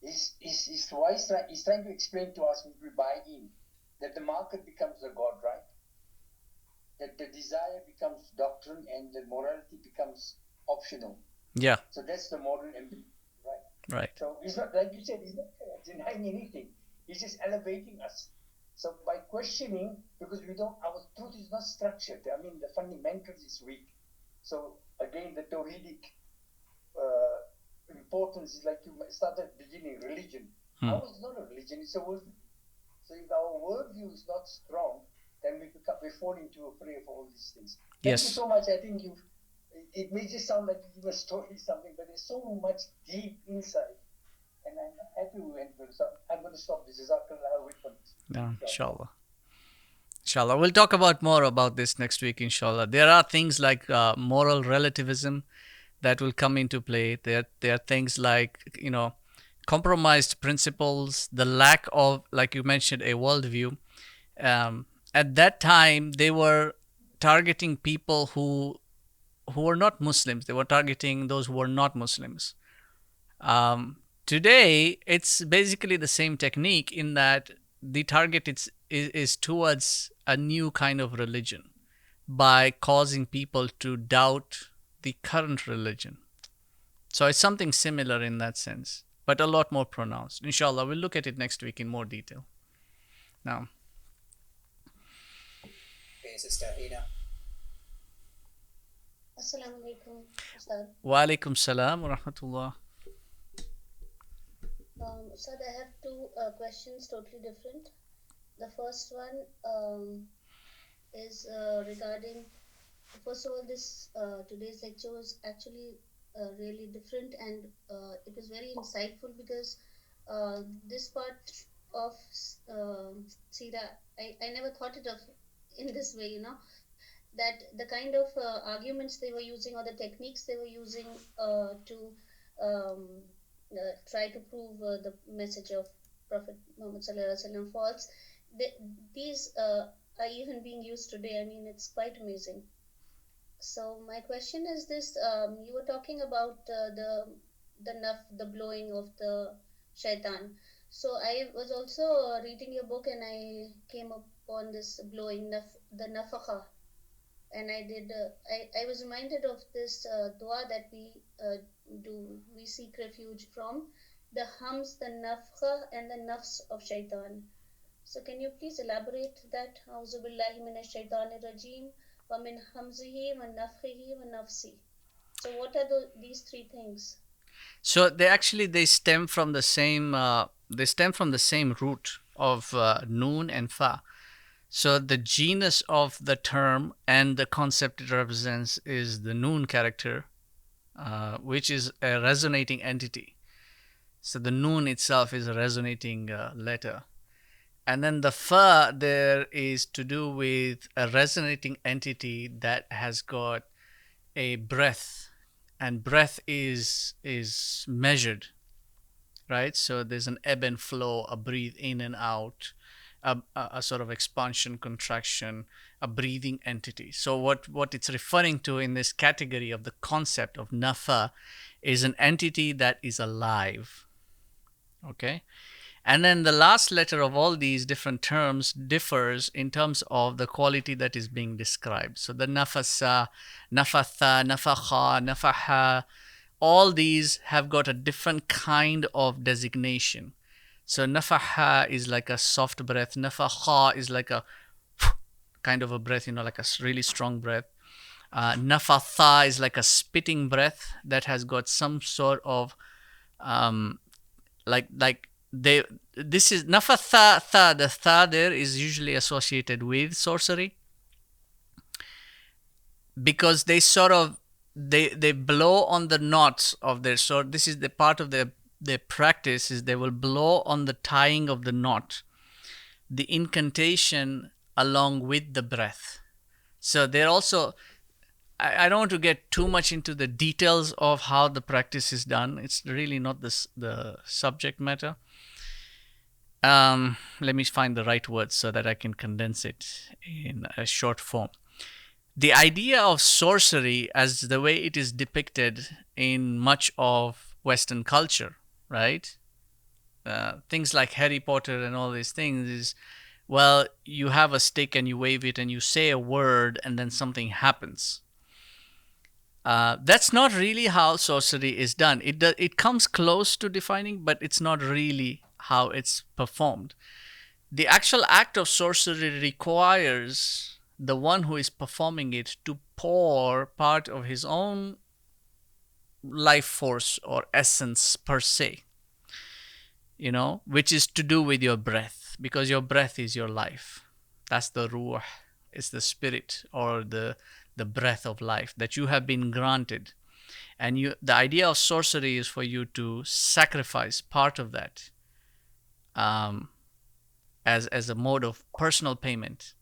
is why he's trying to explain to us when we buy in that the market becomes the God, right? That the desire becomes doctrine and the morality becomes optional. Yeah. So that's the modern empire, right? Right. So he's not, like you said, he's not denying anything. He's just elevating us. So by questioning, because our truth is not structured. I mean, the fundamentals is weak. So again, the Tawhidic importance is like you started at the beginning, religion. Ours is not a religion, it's a worldview. So if our worldview is not strong, then we fall into a prey of all these things. Thank you so much. I think it may just sound like you were story something, but there's so much deep insight. And I'm happy we went through. So I'm going to stop this. I'll wait for this. Yeah, inshallah. Inshallah. We'll talk more about this next week, inshallah. There are things like moral relativism that will come into play. There are things like, compromised principles, the lack of, like you mentioned, a worldview. At that time, they were targeting people who were not Muslims. They were targeting those who were not Muslims. Today, it's basically the same technique in that the target is towards a new kind of religion by causing people to doubt the current religion. So it's something similar in that sense, but a lot more pronounced. Inshallah, we'll look at it next week in more detail. Now. Okay, Sister Ina. Assalamu alaikum, Ustad. Wa alaikum salam wa rahmatullah. Ustad, I have two questions, totally different. The first one is regarding, first of all, this today's lecture was actually really different, and it was very insightful because this part of Seerah, I never thought it of in this way, that the kind of arguments they were using or the techniques they were using to try to prove the message of Prophet Muhammad Sallallahu Alaihi Wasallam false, these are even being used today. I mean, it's quite amazing. So my question is this: you were talking about the blowing of the shaitan. So I was also reading your book, and I came upon this blowing the nafakha. and I did. I was reminded of this dua that we do. We seek refuge from the hums, the nafkha, and the nafs of shaitan. So can you please elaborate that? A'udhu billahi minash shaitanir rajim wa min hamzihi wa nafthihi wa nafsi. So what are these three things? So they stem from the same root of noon and fa. So the genus of the term and the concept it represents is the noon character, which is a resonating entity. So the noon itself is a resonating letter. And then the fa there is to do with a resonating entity that has got a breath, and breath is measured, right? So there's an ebb and flow, a breathe in and out, a sort of expansion, contraction, a breathing entity. So what it's referring to in this category of the concept of nafa is an entity that is alive. Okay. And then the last letter of all these different terms differs in terms of the quality that is being described. So the nafasa, nafatha, nafakha, nafaha, all these have got a different kind of designation. So nafaha is like a soft breath. Nafakha is like a kind of a breath, like a really strong breath. Nafatha is like a spitting breath that has got some sort of like this is nafatha tha. The tha there is usually associated with sorcery, because they sort of they blow on the knots of their sword. This is the part of their practice, is they will blow on the tying of the knot, the incantation along with the breath. So they're also, I don't want to get too much into the details of how the practice is done. It's really not the subject matter. Let me find the right words so that I can condense it in a short form. The idea of sorcery, as the way it is depicted in much of Western culture, right? Things like Harry Potter and all these things is, well, you have a stick and you wave it and you say a word and then something happens. That's not really how sorcery is done. It comes close to defining, but it's not really how it's performed. The actual act of sorcery requires the one who is performing it to pour part of his own life force or essence per se, which is to do with your breath, because your breath is your life. That's the ruh, it's the spirit or the breath of life that you have been granted. And the idea of sorcery is for you to sacrifice part of that as a mode of personal payment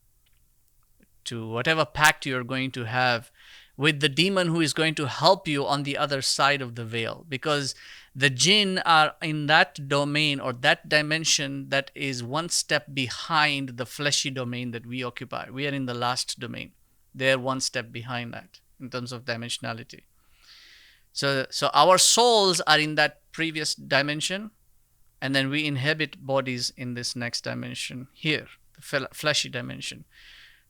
to whatever pact you're going to have with the demon who is going to help you on the other side of the veil. Because the jinn are in that domain or that dimension that is one step behind the fleshy domain that we occupy. We are in the last domain. They're one step behind that in terms of dimensionality. So our souls are in that previous dimension, and then we inhabit bodies in this next dimension here, the fleshy dimension.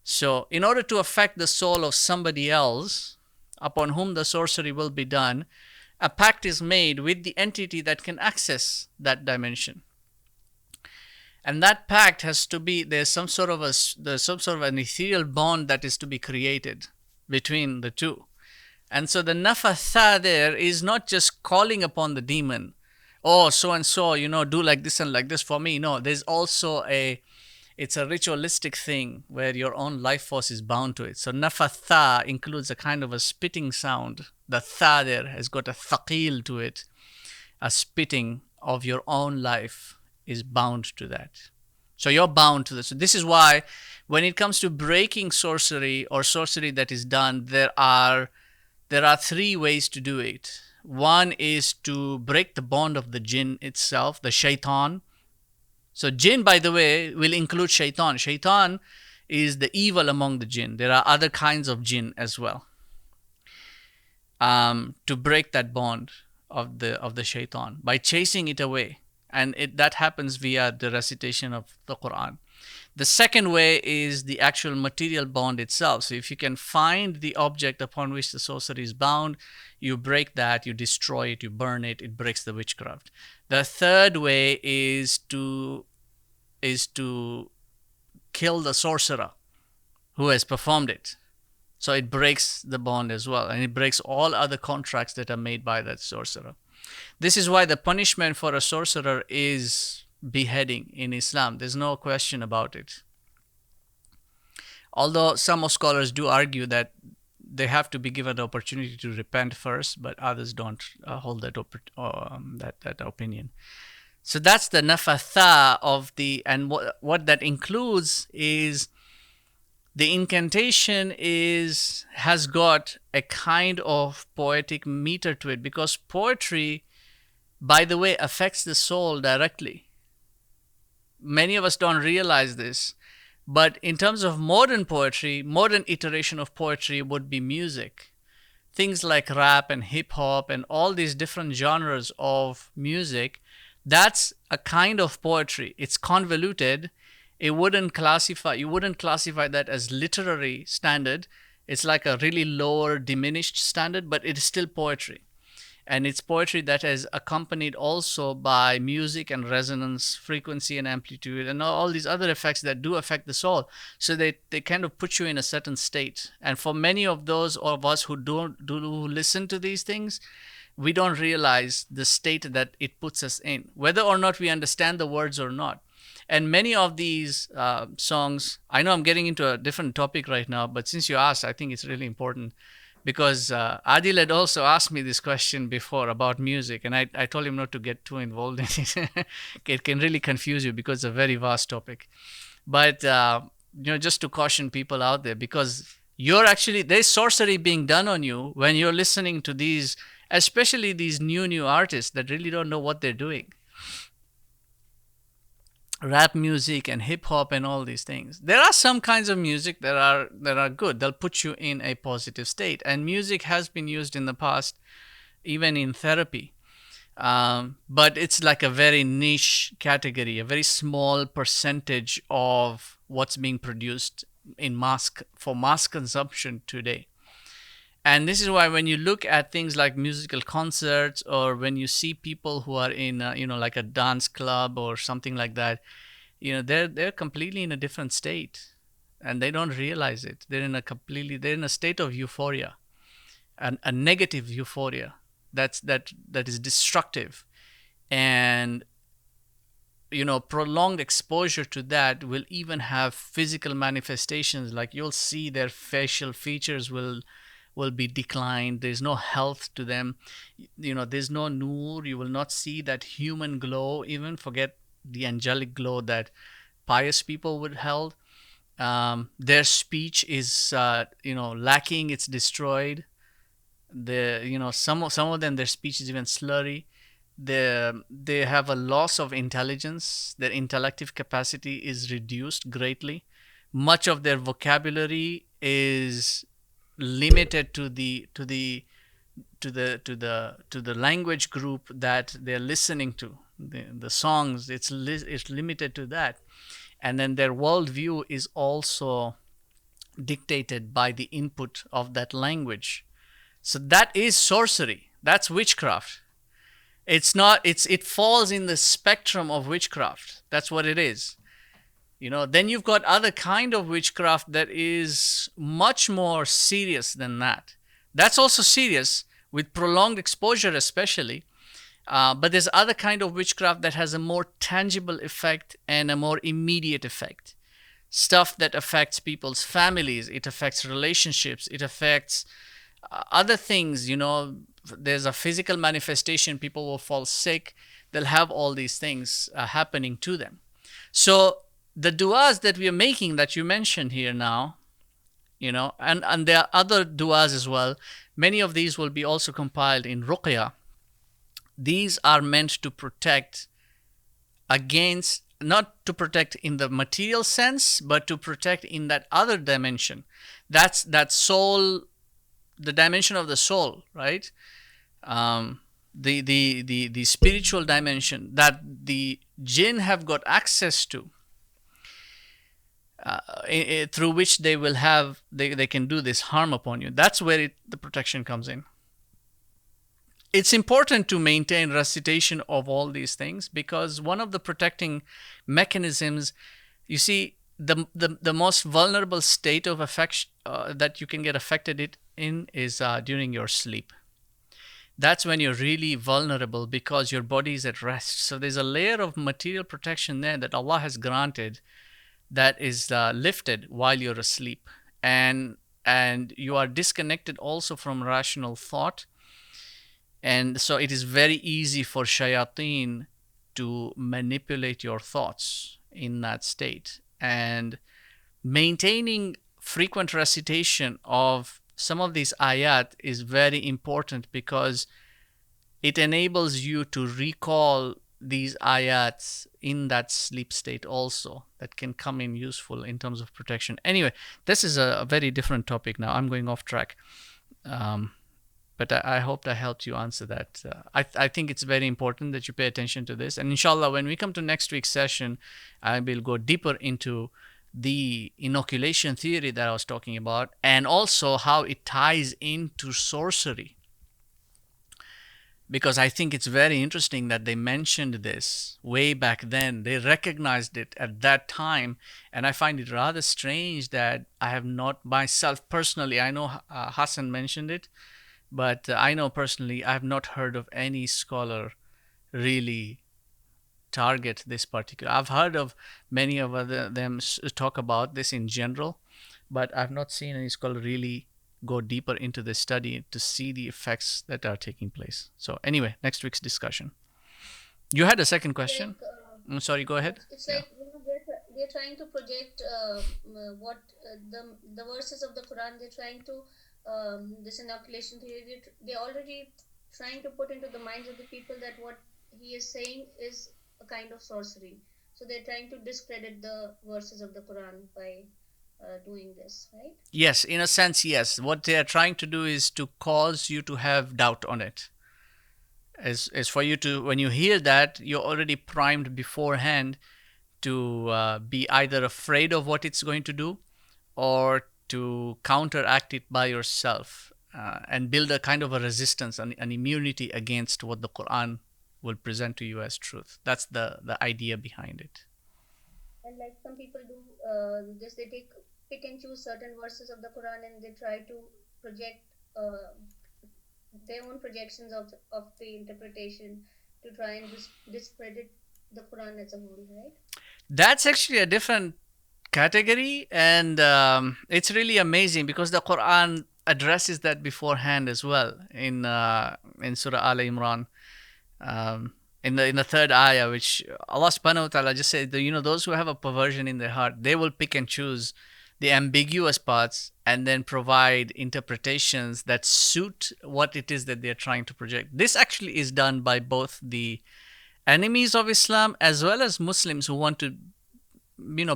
So in order to affect the soul of somebody else upon whom the sorcery will be done, a pact is made with the entity that can access that dimension. And that pact has to be, there's some sort of an ethereal bond that is to be created between the two. And so the nafatha there is not just calling upon the demon, oh, so and so, do like this and like this for me. No, there's also it's a ritualistic thing where your own life force is bound to it. So nafatha includes a kind of a spitting sound. The tha there has got a thaqil to it. A spitting of your own life is bound to that. So you're bound to this. So this is why when it comes to breaking sorcery or sorcery that is done, there are three ways to do it. One is to break the bond of the jinn itself, the shaitan. So jinn, by the way, will include shaitan. Shaitan is the evil among the jinn. There are other kinds of jinn as well. To break that bond of the shaitan by chasing it away. And that happens via the recitation of the Qur'an. The second way is the actual material bond itself. So if you can find the object upon which the sorcery is bound, you break that, you destroy it, you burn it, it breaks the witchcraft. The third way is to kill the sorcerer who has performed it. So it breaks the bond as well, and it breaks all other contracts that are made by that sorcerer. This is why the punishment for a sorcerer is beheading in Islam. There's no question about it. Although some scholars do argue that they have to be given the opportunity to repent first, but others don't hold that opinion. So that's the nafatha of the, and what that includes is the incantation has got a kind of poetic meter to it, because poetry, by the way, affects the soul directly. Many of us don't realize this, but in terms of modern poetry, modern iteration of poetry would be music. Things like rap and hip hop and all these different genres of music, that's a kind of poetry. It's convoluted. You wouldn't classify that as literary standard. It's like a really lower, diminished standard, but it is still poetry. And it's poetry that is accompanied also by music and resonance, frequency and amplitude, and all these other effects that do affect the soul. So they kind of put you in a certain state. And for many of those of us who who listen to these things, we don't realize the state that it puts us in, whether or not we understand the words or not. And many of these songs, I know I'm getting into a different topic right now, but since you asked, I think it's really important, because Adil had also asked me this question before about music, and I told him not to get too involved in it. It can really confuse you because it's a very vast topic. But just to caution people out there, because there's sorcery being done on you when you're listening to these, especially these new artists that really don't know what they're doing. Rap music and hip hop and all these things. There are some kinds of music that are good. They'll put you in a positive state, and music has been used in the past, even in therapy. But it's like a very niche category, a very small percentage of what's being produced for mass consumption today. And this is why when you look at things like musical concerts, or when you see people who are in like a dance club or something like that, they're completely in a different state, and they don't realize it. They're in a state of euphoria, and a negative euphoria that is destructive. And prolonged exposure to that will even have physical manifestations, like you'll see their facial features will be declined. There's no health to them. There's no nur. You will not see that human glow. Even forget the angelic glow that pious people would hold. Their speech is lacking. It's destroyed. Some of them, their speech is even slurry. They have a loss of intelligence. Their intellective capacity is reduced greatly. Much of their vocabulary is limited to the language group that they're listening to, the songs. It's limited to that. And then their worldview is also dictated by the input of that language. So that is sorcery. That's witchcraft. It falls in the spectrum of witchcraft. That's what it is. Then you've got other kind of witchcraft that is much more serious than that. That's also serious, with prolonged exposure especially. But there's other kind of witchcraft that has a more tangible effect and a more immediate effect. Stuff that affects people's families. It affects relationships. It affects other things. There's a physical manifestation. People will fall sick. They'll have all these things happening to them. So the du'as that we are making, that you mentioned here now, and there are other du'as as well. Many of these will be also compiled in ruqya. These are meant to protect against, not to protect in the material sense, but to protect in that other dimension. That's that soul, the dimension of the soul, right? The spiritual dimension that the jinn have got access to. through which they can do this harm upon you. That's where the protection comes in. It's important to maintain recitation of all these things, because one of the protecting mechanisms, you see, the most vulnerable state of affection that you can get affected in is during your sleep. That's when you're really vulnerable, because your body is at rest. So there's a layer of material protection there that Allah has granted, that is lifted while you're asleep, and you are disconnected also from rational thought. And so it is very easy for shayateen to manipulate your thoughts in that state. And maintaining frequent recitation of some of these ayat is very important, because it enables you to recall these ayats in that sleep state also, that can come in useful in terms of protection. Anyway, this is a very different topic now. I'm going off track. But I hope that helped you answer that. I think it's very important that you pay attention to this. And inshallah, when we come to next week's session, I will go deeper into the inoculation theory that I was talking about, and also how it ties into sorcery. Because I think it's very interesting that they mentioned this way back then. They recognized it at that time. And I find it rather strange that I have not myself personally, I know Hassan mentioned it, but I know personally, I have not heard of any scholar really target this particular. I've heard of many of them talk about this in general, but I've not seen any scholar really go deeper into the study to see the effects that are taking place. So anyway, next week's discussion. You had a second question? Like, sorry, go ahead. it's like, they're trying to project what the verses of the Quran. They're trying to this inoculation theory. They're already trying to put into the minds of the people that what he is saying is a kind of sorcery. So they're trying to discredit the verses of the Quran by doing this, right? Yes, in a sense, yes. What they are trying to do is to cause you to have doubt on it. As for you to, when you hear that, you're already primed beforehand to be either afraid of what it's going to do, or to counteract it by yourself, and build a kind of a resistance, an immunity against what the Quran will present to you as truth. That's the idea behind it. And like some people do this, they pick and choose certain verses of the Quran, and they try to project their own projections of the interpretation to try and discredit the Quran as a whole, right? That's actually a different category, and it's really amazing, because the Quran addresses that beforehand as well in Surah Al Imran, in the third ayah, which Allah subhanahu wa ta'ala just said, those who have a perversion in their heart, they will pick and choose the ambiguous parts and then provide interpretations that suit what it is that they're trying to project. This actually is done by both the enemies of Islam as well as Muslims who want to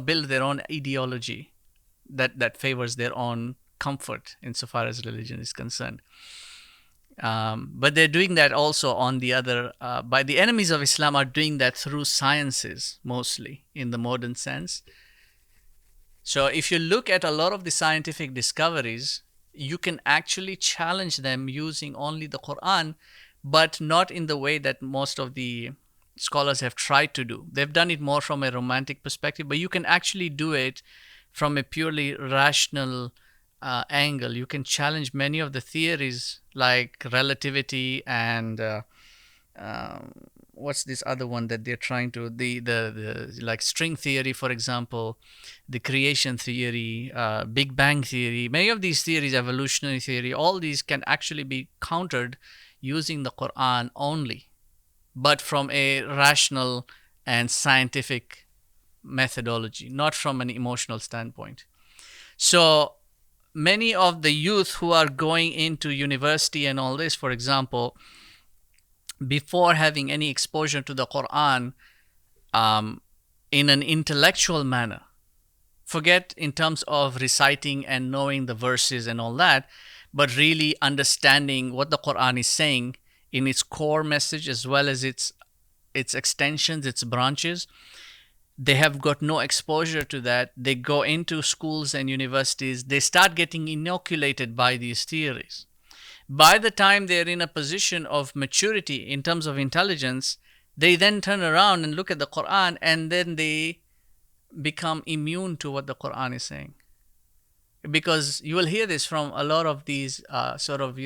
build their own ideology that favors their own comfort insofar as religion is concerned. But they're doing that also on the other, by the enemies of Islam are doing that through sciences, mostly in the modern sense. So if you look at a lot of the scientific discoveries, you can actually challenge them using only the Quran, but not in the way that most of the scholars have tried to do. They've done it more from a romantic perspective, but you can actually do it from a purely rational angle. You can challenge many of the theories like relativity and what's this other one that they're trying to, the like string theory, for example, the creation theory, Big Bang theory. Many of these theories, evolutionary theory, all these can actually be countered using the Quran only, but from a rational and scientific methodology, not from an emotional standpoint. So many of the youth who are going into university and all this, for example, before having any exposure to the Quran in an intellectual manner, forget in terms of reciting and knowing the verses and all that, but really understanding what the Quran is saying in its core message as well as its extensions, its branches, They have got no exposure to that. They go into schools and universities. They start getting inoculated by these theories. By the time they're in a position of maturity in terms of intelligence, they then turn around and look at the Quran, and then they become immune to what the Quran is saying. Because you will hear this from a lot of these sort of,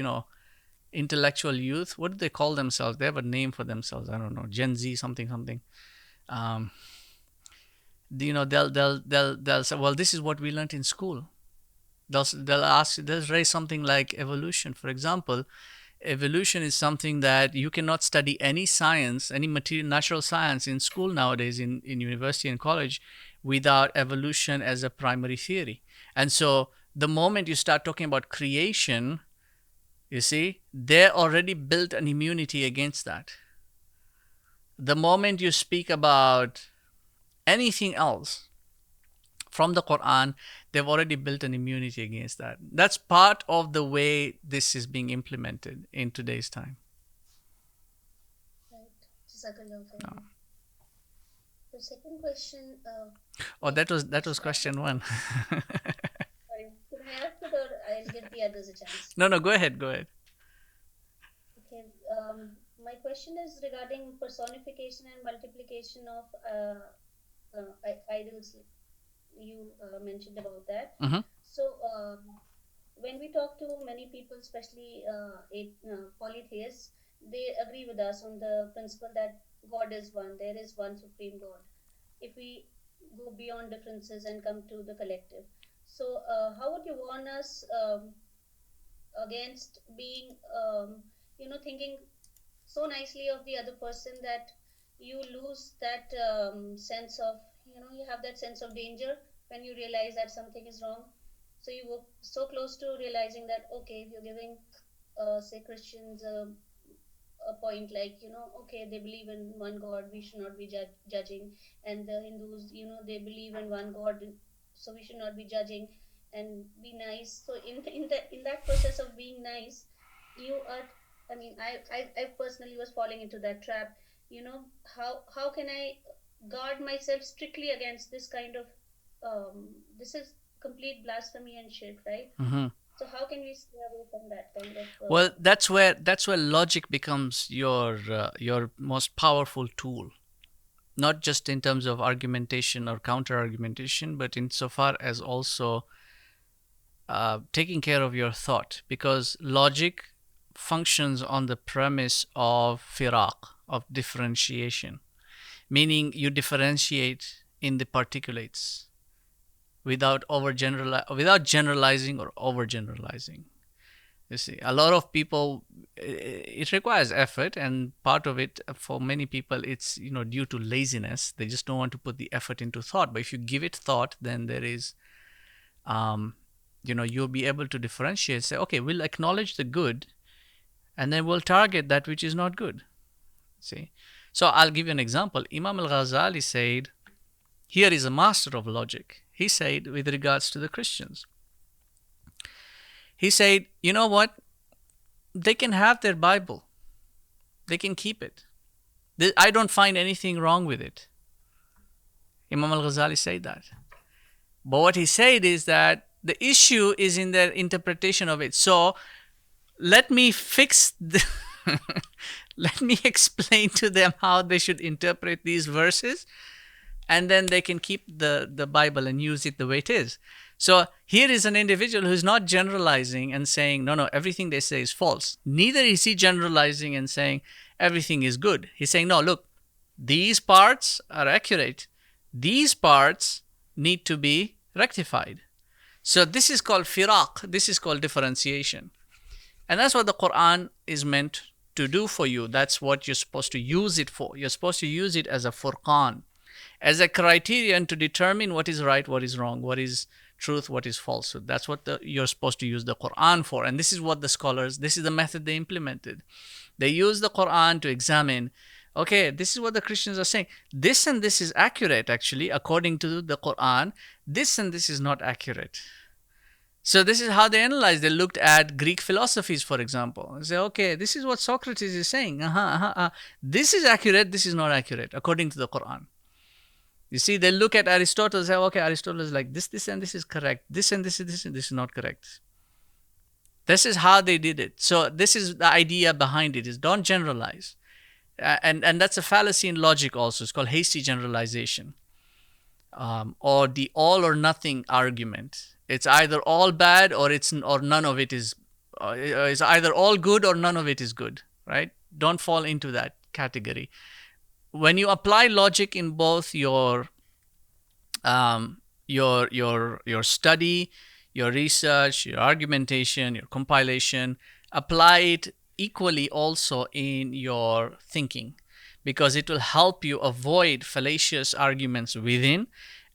intellectual youth. What do they call themselves? They have a name for themselves. I don't know, Gen Z, something, something. Um, they'll say, well, this is what we learned in school. They'll raise something like evolution, for example. Evolution is something that you cannot study any science, any material natural science in school nowadays, in university and college, without evolution as a primary theory. And so the moment you start talking about creation, you see, they already built an immunity against that. The moment you speak about anything else from the Quran, they've already built an immunity against that. That's part of the way this is being implemented in today's time. Right. No. The second question. That was question one. Sorry, can I ask it, or I'll give the others a chance? No, go ahead. Okay. My question is regarding personification and multiplication of idols. You mentioned about that. Mm-hmm. So when we talk to many people, especially polytheists, they agree with us on the principle that God is one. There is one supreme God. If we go beyond differences and come to the collective, so how would you warn us against being, thinking so nicely of the other person that you lose that sense of, you have that sense of danger when you realize that something is wrong. So you were so close to realizing that, okay, if you're giving, say, Christians a point like, okay, they believe in one God, we should not be judging. And the Hindus, they believe in one God, so we should not be judging and be nice. So in that process of being nice, you are, I personally was falling into that trap. How can I guard myself strictly against this kind of this is complete blasphemy and shirk, right? Mm-hmm. So how can we stay away from that kind of well, that's where logic becomes your most powerful tool, not just in terms of argumentation or counter argumentation, but insofar as also taking care of your thought, because logic functions on the premise of firaq, of differentiation, meaning you differentiate in the particulates without generalizing or overgeneralizing. You see, a lot of people, it requires effort, and part of it for many people, it's due to laziness. They just don't want to put the effort into thought. But if you give it thought, then there is you'll be able to differentiate, say, okay, we'll acknowledge the good, and then we'll target that which is not good. See, so I'll give you an example. Imam al-Ghazali said, here is a master of logic. He said, with regards to the Christians, he said, you know what? They can have their Bible. They can keep it. I don't find anything wrong with it. Imam al-Ghazali said that. But what he said is that the issue is in their interpretation of it. So let me let me explain to them how they should interpret these verses, and then they can keep the Bible and use it the way it is. So here is an individual who's not generalizing and saying, no, everything they say is false. Neither is he generalizing and saying everything is good. He's saying, no, look, these parts are accurate. These parts need to be rectified. So this is called firaq. This is called differentiation. And that's what the Qur'an is meant to do for you. That's what you're supposed to use it for. You're supposed to use it as a furqan, as a criterion to determine what is right, what is wrong, what is truth, what is falsehood. That's what you're supposed to use the Qur'an for. And this is what the scholars, this is the method they implemented. They use the Qur'an to examine, okay, this is what the Christians are saying. This and this is accurate, actually, according to the Qur'an. This and this is not accurate. So this is how they analyzed. They looked at Greek philosophies, for example, and say, okay, this is what Socrates is saying. This is accurate, this is not accurate, according to the Qur'an. You see, they look at Aristotle and say, okay, Aristotle is like this, and this is correct. This and this and this is not correct. This is how they did it. So this is the idea behind it: is don't generalize, and that's a fallacy in logic. Also, it's called hasty generalization, or the all or nothing argument. It's either all bad or none of it is. It's either all good or none of it is good. Right? Don't fall into that category. When you apply logic in both your study, your research, your argumentation, your compilation, apply it equally also in your thinking, because it will help you avoid fallacious arguments within,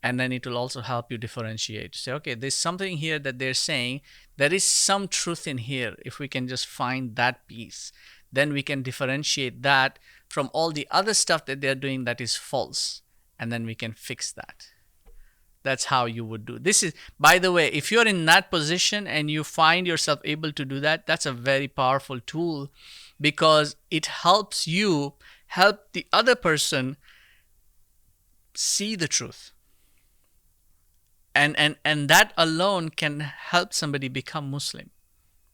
and then it will also help you differentiate. Say, okay, there's something here that they're saying, there is some truth in here. If we can just find that piece, then we can differentiate that from all the other stuff that they're doing that is false, and then we can fix that. That's how you would do. This is, by the way, if you're in that position and you find yourself able to do that, that's a very powerful tool, because it helps you help the other person see the truth. And that alone can help somebody become Muslim.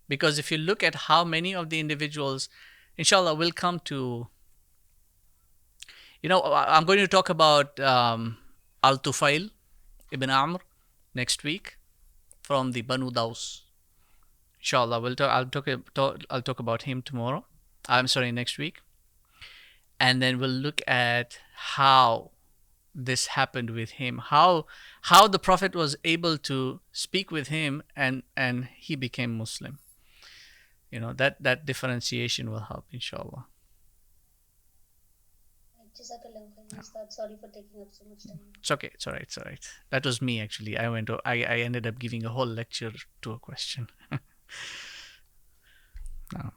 Because if you look at how many of the individuals, inshallah, will come to, I'm going to talk about Al-Tufail Ibn Amr next week from the Banu Daws. Inshallah, I'll talk about him tomorrow. I'm sorry, next week. And then we'll look at how this happened with him, how the Prophet was able to speak with him and he became Muslim. That differentiation will help, inshallah. Sorry for taking up so much time. It's okay. It's all right. That was me, actually. I ended up giving a whole lecture to a question. No.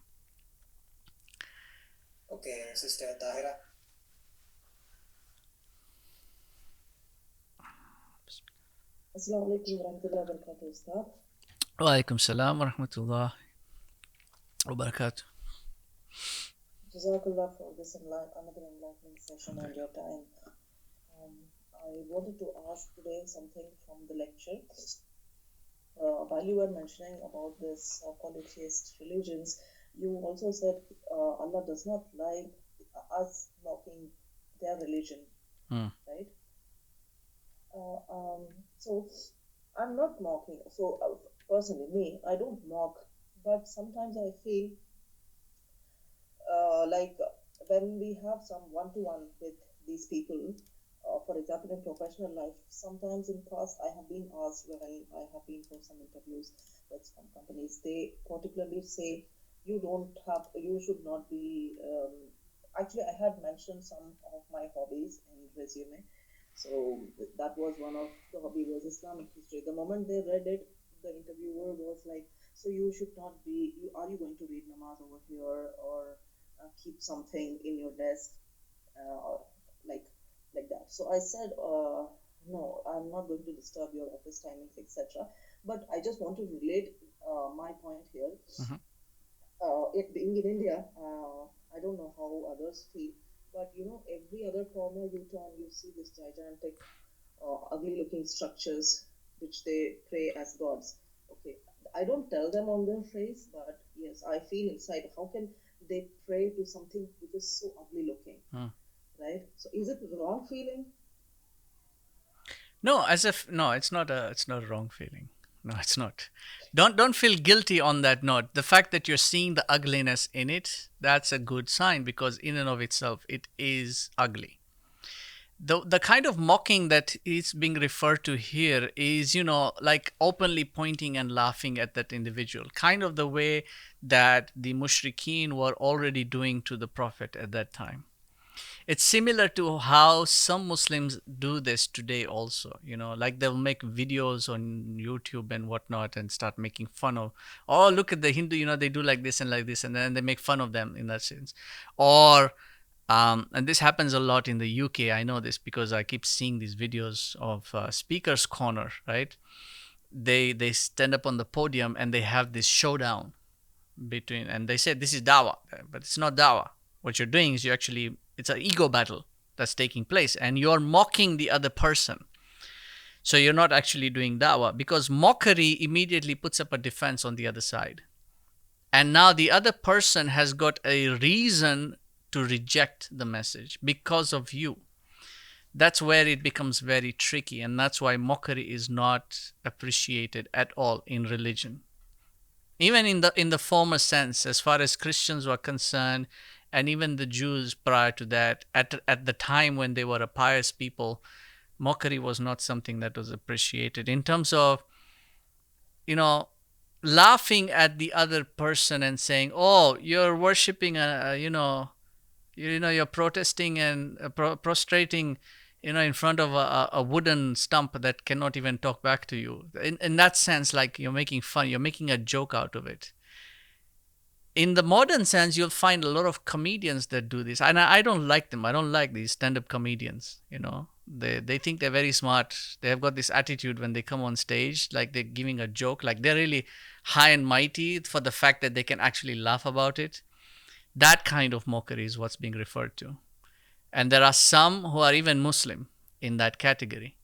Okay, Sister Tahira. Assalamu alaikum warahmatullahi wabarakatuh, Ustad. Wa alaikum salam wa rahmatullah wa barakatuh. Jazakallah for this another enlightening session and your time. I wanted to ask today something from the lecture. While you were mentioning about this polytheist religions, you also said Allah does not like us mocking their religion, right? So I'm not mocking. So personally, me, I don't mock, but sometimes I feel like when we have some one-to-one with these people, for example, in professional life, sometimes in past I have been asked when I have been for some interviews with some companies, they particularly say you should not be. Actually, I had mentioned some of my hobbies in resume. So that was one of the hobby was Islamic history. The moment they read it, the interviewer was like, so you should not be, are you going to read namaz over here or keep something in your desk like that? So I said, no, I'm not going to disturb your office timings, etc. But I just want to relate my point here. It being in India, I don't know how others feel, but every other corner you turn, you see this gigantic, ugly-looking structures which they pray as gods. Okay, I don't tell them on their face, but yes, I feel inside. How can they pray to something which is so ugly-looking, right? So, is it the wrong feeling? No, it's not a wrong feeling. No, it's not. Don't feel guilty on that note. The fact that you're seeing the ugliness in it, that's a good sign, because in and of itself, it is ugly. The kind of mocking that is being referred to here is, like openly pointing and laughing at that individual, kind of the way that the mushrikeen were already doing to the Prophet at that time. It's similar to how some Muslims do this today also, like they'll make videos on YouTube and whatnot and start making fun of, oh, look at the Hindu, they do like this, and then they make fun of them in that sense. Or, and this happens a lot in the UK, I know this because I keep seeing these videos of Speaker's Corner, right? They stand up on the podium and they have this showdown and they say this is dawah, but it's not dawah. What you're doing is it's an ego battle. that's taking place, and you're mocking the other person. So you're not actually doing da'wah, because mockery immediately puts up a defense on the other side. And now the other person has got a reason to reject the message because of you. That's where it becomes very tricky, and that's why mockery is not appreciated at all in religion. Even in the former sense, as far as Christians were concerned, and even the Jews prior to that, at the time when they were a pious people, mockery was not something that was appreciated. In terms of, you know, laughing at the other person and saying, "Oh, you're worshiping you're protesting and prostrating, in front of a wooden stump that cannot even talk back to you." In that sense, like, you're making fun, you're making a joke out of it. In the modern sense, you'll find a lot of comedians that do this, and I don't like them. I don't like these stand-up comedians. They think they're very smart. They have got this attitude when they come on stage, like they're giving a joke, like they're really high and mighty for the fact that they can actually laugh about it. That kind of mockery is what's being referred to. And there are some who are even Muslim in that category.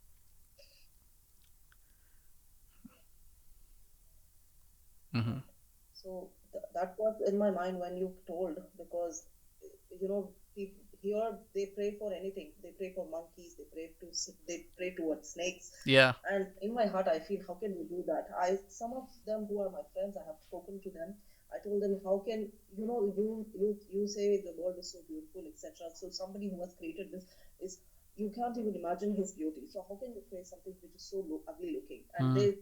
Mm-hmm. So that was in my mind when you told, because people here, they pray for anything. They pray for monkeys. They pray towards snakes. Yeah. And in my heart, I feel, how can we do that? Some of them who are my friends, I have spoken to them. I told them, how can you say the world is so beautiful, etc. So somebody who has created this is, you can't even imagine his beauty. So how can you pray something which is so ugly looking? And they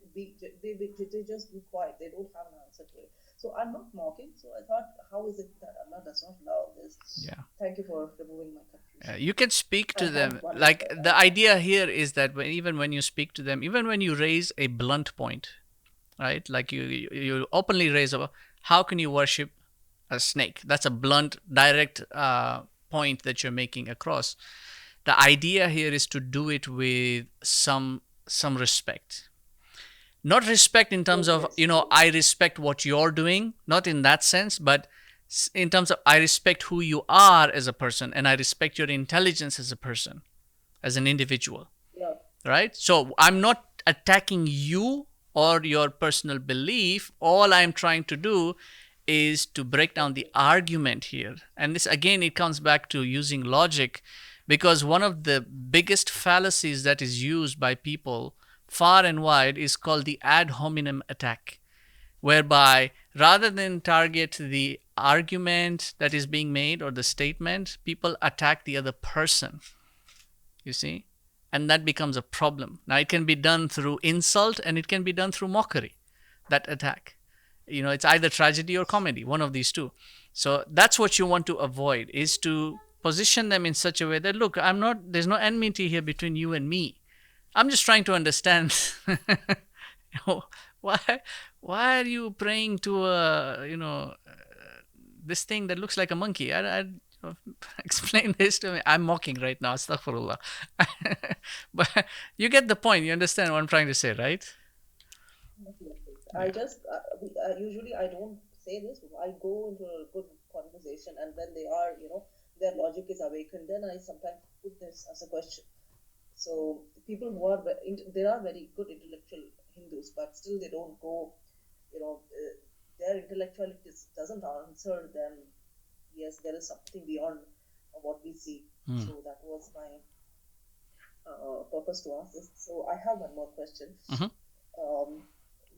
just be quiet. They don't have an answer to it. So I'm not mocking. So I thought, how is it that Allah does not allow this? Yeah. Thank you for removing my confusion. You can speak to them. Like, the idea here is that even when you speak to them, even when you raise a blunt point, right? Like you openly raise how can you worship a snake? That's a blunt, direct point that you're making across. The idea here is to do it with some respect. Not respect in terms of, I respect what you're doing, not in that sense, but in terms of, I respect who you are as a person, and I respect your intelligence as a person, as an individual. Yeah. Right? So I'm not attacking you or your personal belief. All I'm trying to do is to break down the argument here. And this, again, it comes back to using logic, because one of the biggest fallacies that is used by people far and wide is called the ad hominem attack, whereby rather than target the argument that is being made or the statement, people attack the other person. You see? And that becomes a problem. Now, it can be done through insult and it can be done through mockery, that attack. It's either tragedy or comedy, one of these two. So that's what you want to avoid, is to position them in such a way that, look, there's no enmity here between you and me. I'm just trying to understand why are you praying to this thing that looks like a monkey? I explain this to me. I'm mocking right now, astaghfirullah. But you get the point. You understand what I'm trying to say, right? I just usually I don't say this. I go into a good conversation, and when they are, their logic is awakened, then I sometimes put this as a question. So people who are there are very good intellectual Hindus, but still they don't go, their intellectuality doesn't answer them. Yes, there is something beyond what we see. So that was my purpose to ask this. So I have one more question.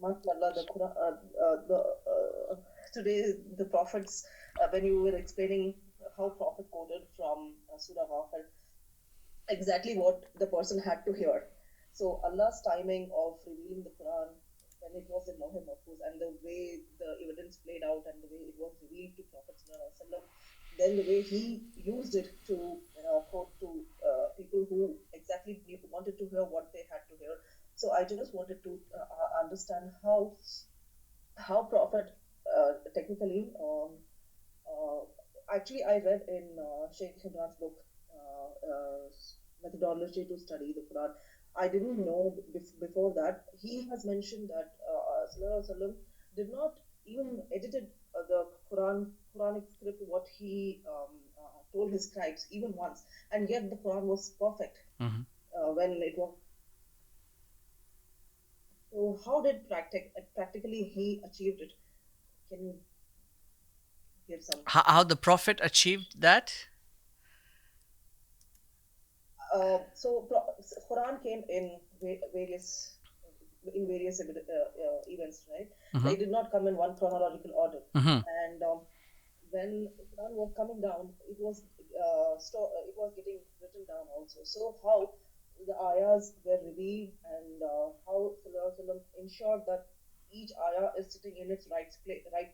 MashaAllah, the Quran, today the prophets, when you were explaining how Prophet quoted from Surah Ghafir, exactly what the person had to hear. So Allah's timing of revealing the Quran, when it was in Lauh Mahfuz, and the way the evidence played out and the way it was revealed to Prophet ﷺ, then the way he used it to quote to people who exactly wanted to hear what they had to hear. So I just wanted to understand how Prophet technically. Actually, I read in Sheikh Himran's book, Methodology to Study the Quran. I didn't know before that. He has mentioned that Sallallahu Alaihi Wasallam did not even edited the Quranic script, what he told his scribes even once, and yet the Quran was perfect when it was. So how did practically he achieved it? Can you give some? How the Prophet achieved that? So Quran came in various events, right? They did not come in one chronological order. And when Quran was coming down, it was getting written down also. So how the ayahs were revealed, and how Sallallahu ensured that each ayah is sitting in its right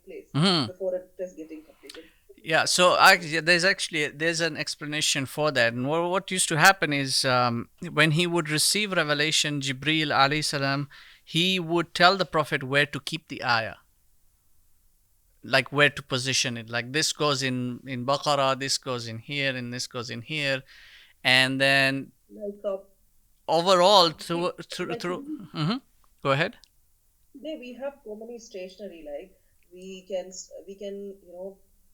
place before it is getting completed. Yeah, so there's an explanation for that. And what used to happen is, when he would receive revelation, Jibreel alayhi salam, he would tell the Prophet where to keep the ayah, like where to position it. Like this goes in Baqarah, this goes in here, and this goes in here, and then Like overall through. Go ahead. today we have so many stationery, like we can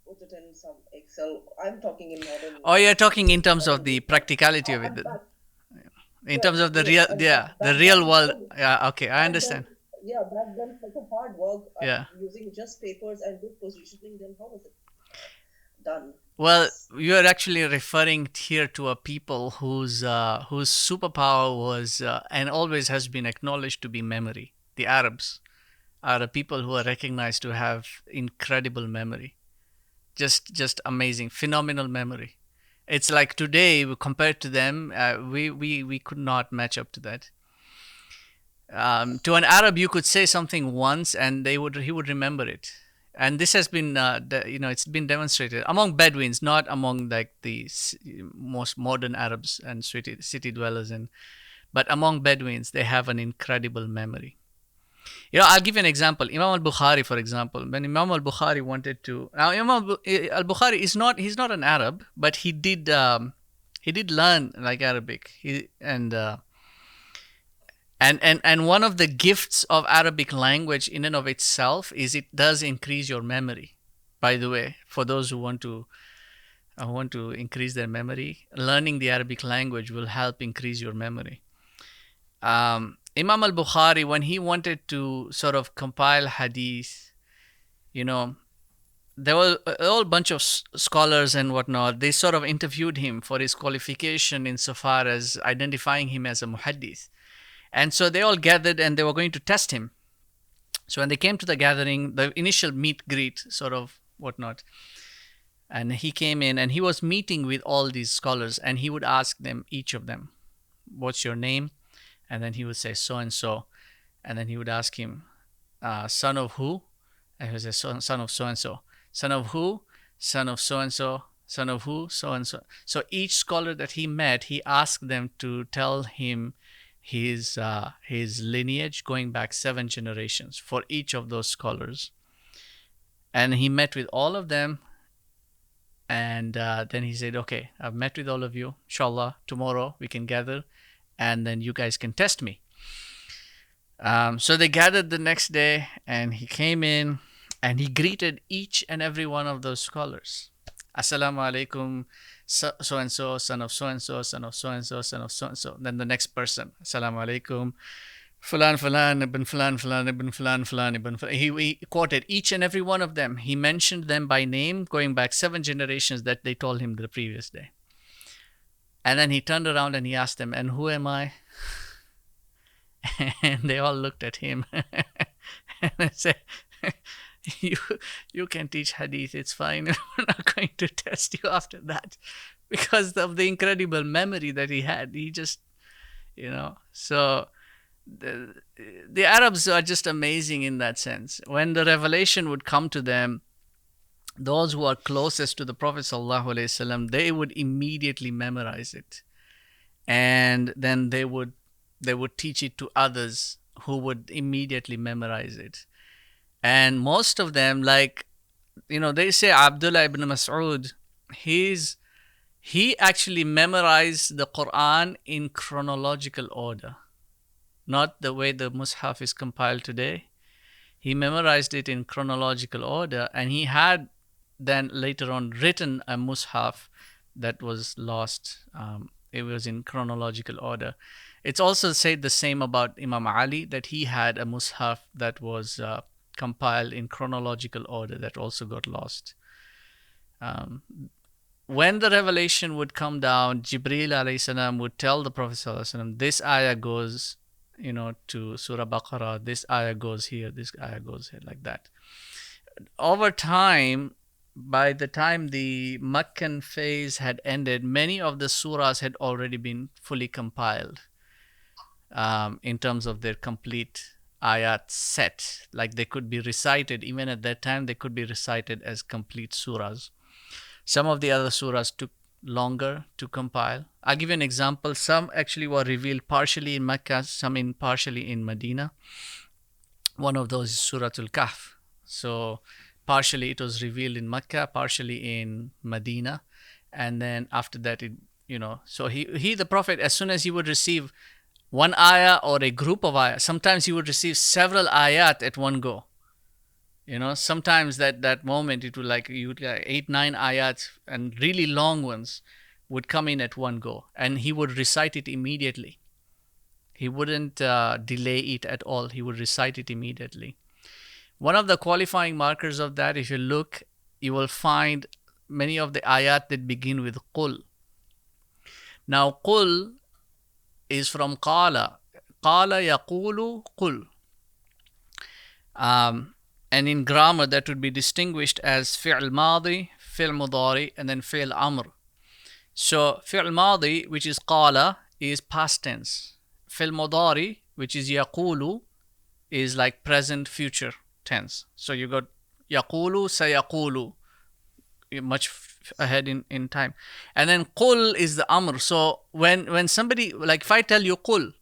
put it in some Excel. I'm talking in modern. Oh, you're talking in terms of the practicality of it, in terms of the real, the real world. Yeah, okay, I understand. Back then such a hard work. Yeah. Using just papers and good positioning them. How was it done? Well, you are actually referring here to a people whose superpower was and always has been acknowledged to be memory. The Arabs are the people who are recognized to have incredible memory, just amazing, phenomenal memory. It's like today compared to them, we could not match up to that. To an Arab, you could say something once, and he would remember it. And this has been, it's been demonstrated among Bedouins, not among like the most modern Arabs and city dwellers, but among Bedouins, they have an incredible memory. I'll give you an example. Imam al-Bukhari, for example, when Imam al-Bukhari wanted to, now Imam al-Bukhari he's not an Arab, but he did learn like Arabic. And one of the gifts of Arabic language in and of itself is it does increase your memory. By the way, for those who want to increase their memory, learning the Arabic language will help increase your memory. Imam al-Bukhari, when he wanted to sort of compile hadith, there were a whole bunch of scholars and whatnot. They sort of interviewed him for his qualification insofar as identifying him as a muhaddith. And so they all gathered and they were going to test him. So when they came to the gathering, the initial meet greet sort of whatnot, and he came in and he was meeting with all these scholars, and he would ask them, each of them, what's your name? And then he would say so and so, and then he would ask him, son of who? And he would say son of so and so. Son of who? Son of so and so. Son of who? So and so. So each scholar that he met, he asked them to tell him his lineage going back 7 generations for each of those scholars. And he met with all of them, and then he said, okay, I've met with all of you. Inshallah, tomorrow we can gather, and then you guys can test me. So they gathered the next day, and he came in, and he greeted each and every one of those scholars. Assalamu alaikum, so and so, son of so and so, son of so and so, son of so and so. Then the next person, Assalamu alaikum, Fulan Fulan ibn Fulan Fulan ibn Fulan Fulan ibn Fulan. He quoted each and every one of them. He mentioned them by name, going back 7 generations that they told him the previous day. And then he turned around and he asked them, and who am I? And they all looked at him and they said, you can teach hadith, it's fine. We're not going to test you after that, because of the incredible memory that he had. He just, so the Arabs are just amazing in that sense. When the revelation would come to them, those who are closest to the Prophet ﷺ, they would immediately memorize it, and then they would teach it to others who would immediately memorize it. And most of them, they say Abdullah ibn Mas'ud, he actually memorized the Qur'an in chronological order, not the way the Mus'haf is compiled today. He memorized it in chronological order, and he had then later on written a Mus'haf that was lost. It was in chronological order. It's also said the same about Imam Ali, that he had a mushaf that was compiled in chronological order that also got lost. When the revelation would come down, Jibreel alayhi salam would tell the Prophet sallallahu alaihi wasallam, this ayah goes, to Surah Baqarah, this ayah goes here, this ayah goes here, like that. Over time, by the time the Meccan phase had ended, many of the surahs had already been fully compiled in terms of their complete ayat set. Like they could be recited, even at that time, they could be recited as complete surahs. Some of the other surahs took longer to compile. I'll give you an example. Some actually were revealed partially in Mecca, some partially in Medina. One of those is Suratul Kahf. So partially it was revealed in Mecca, partially in Medina, and then after that so he the Prophet, as soon as he would receive one ayah or a group of ayah, sometimes he would receive several ayat at one go. Sometimes that moment it would you would 8-9 ayats and really long ones would come in at one go, and he would recite it immediately. He wouldn't delay it at all. He would recite it immediately. One of the qualifying markers of that, if you look, you will find many of the ayat that begin with qul. Now qul is from qala. Qala yaqulu qul. And in grammar, that would be distinguished as fi'l madi, fi'l mudari, and then fi'l amr. So fi'l madi, which is qala, is past tense. Fi'l mudari, which is yaqulu, is like present future tense. So you got yaqulu, sayaqulu, much ahead in time. And then qul is the amr. So when somebody, like if I tell you qul,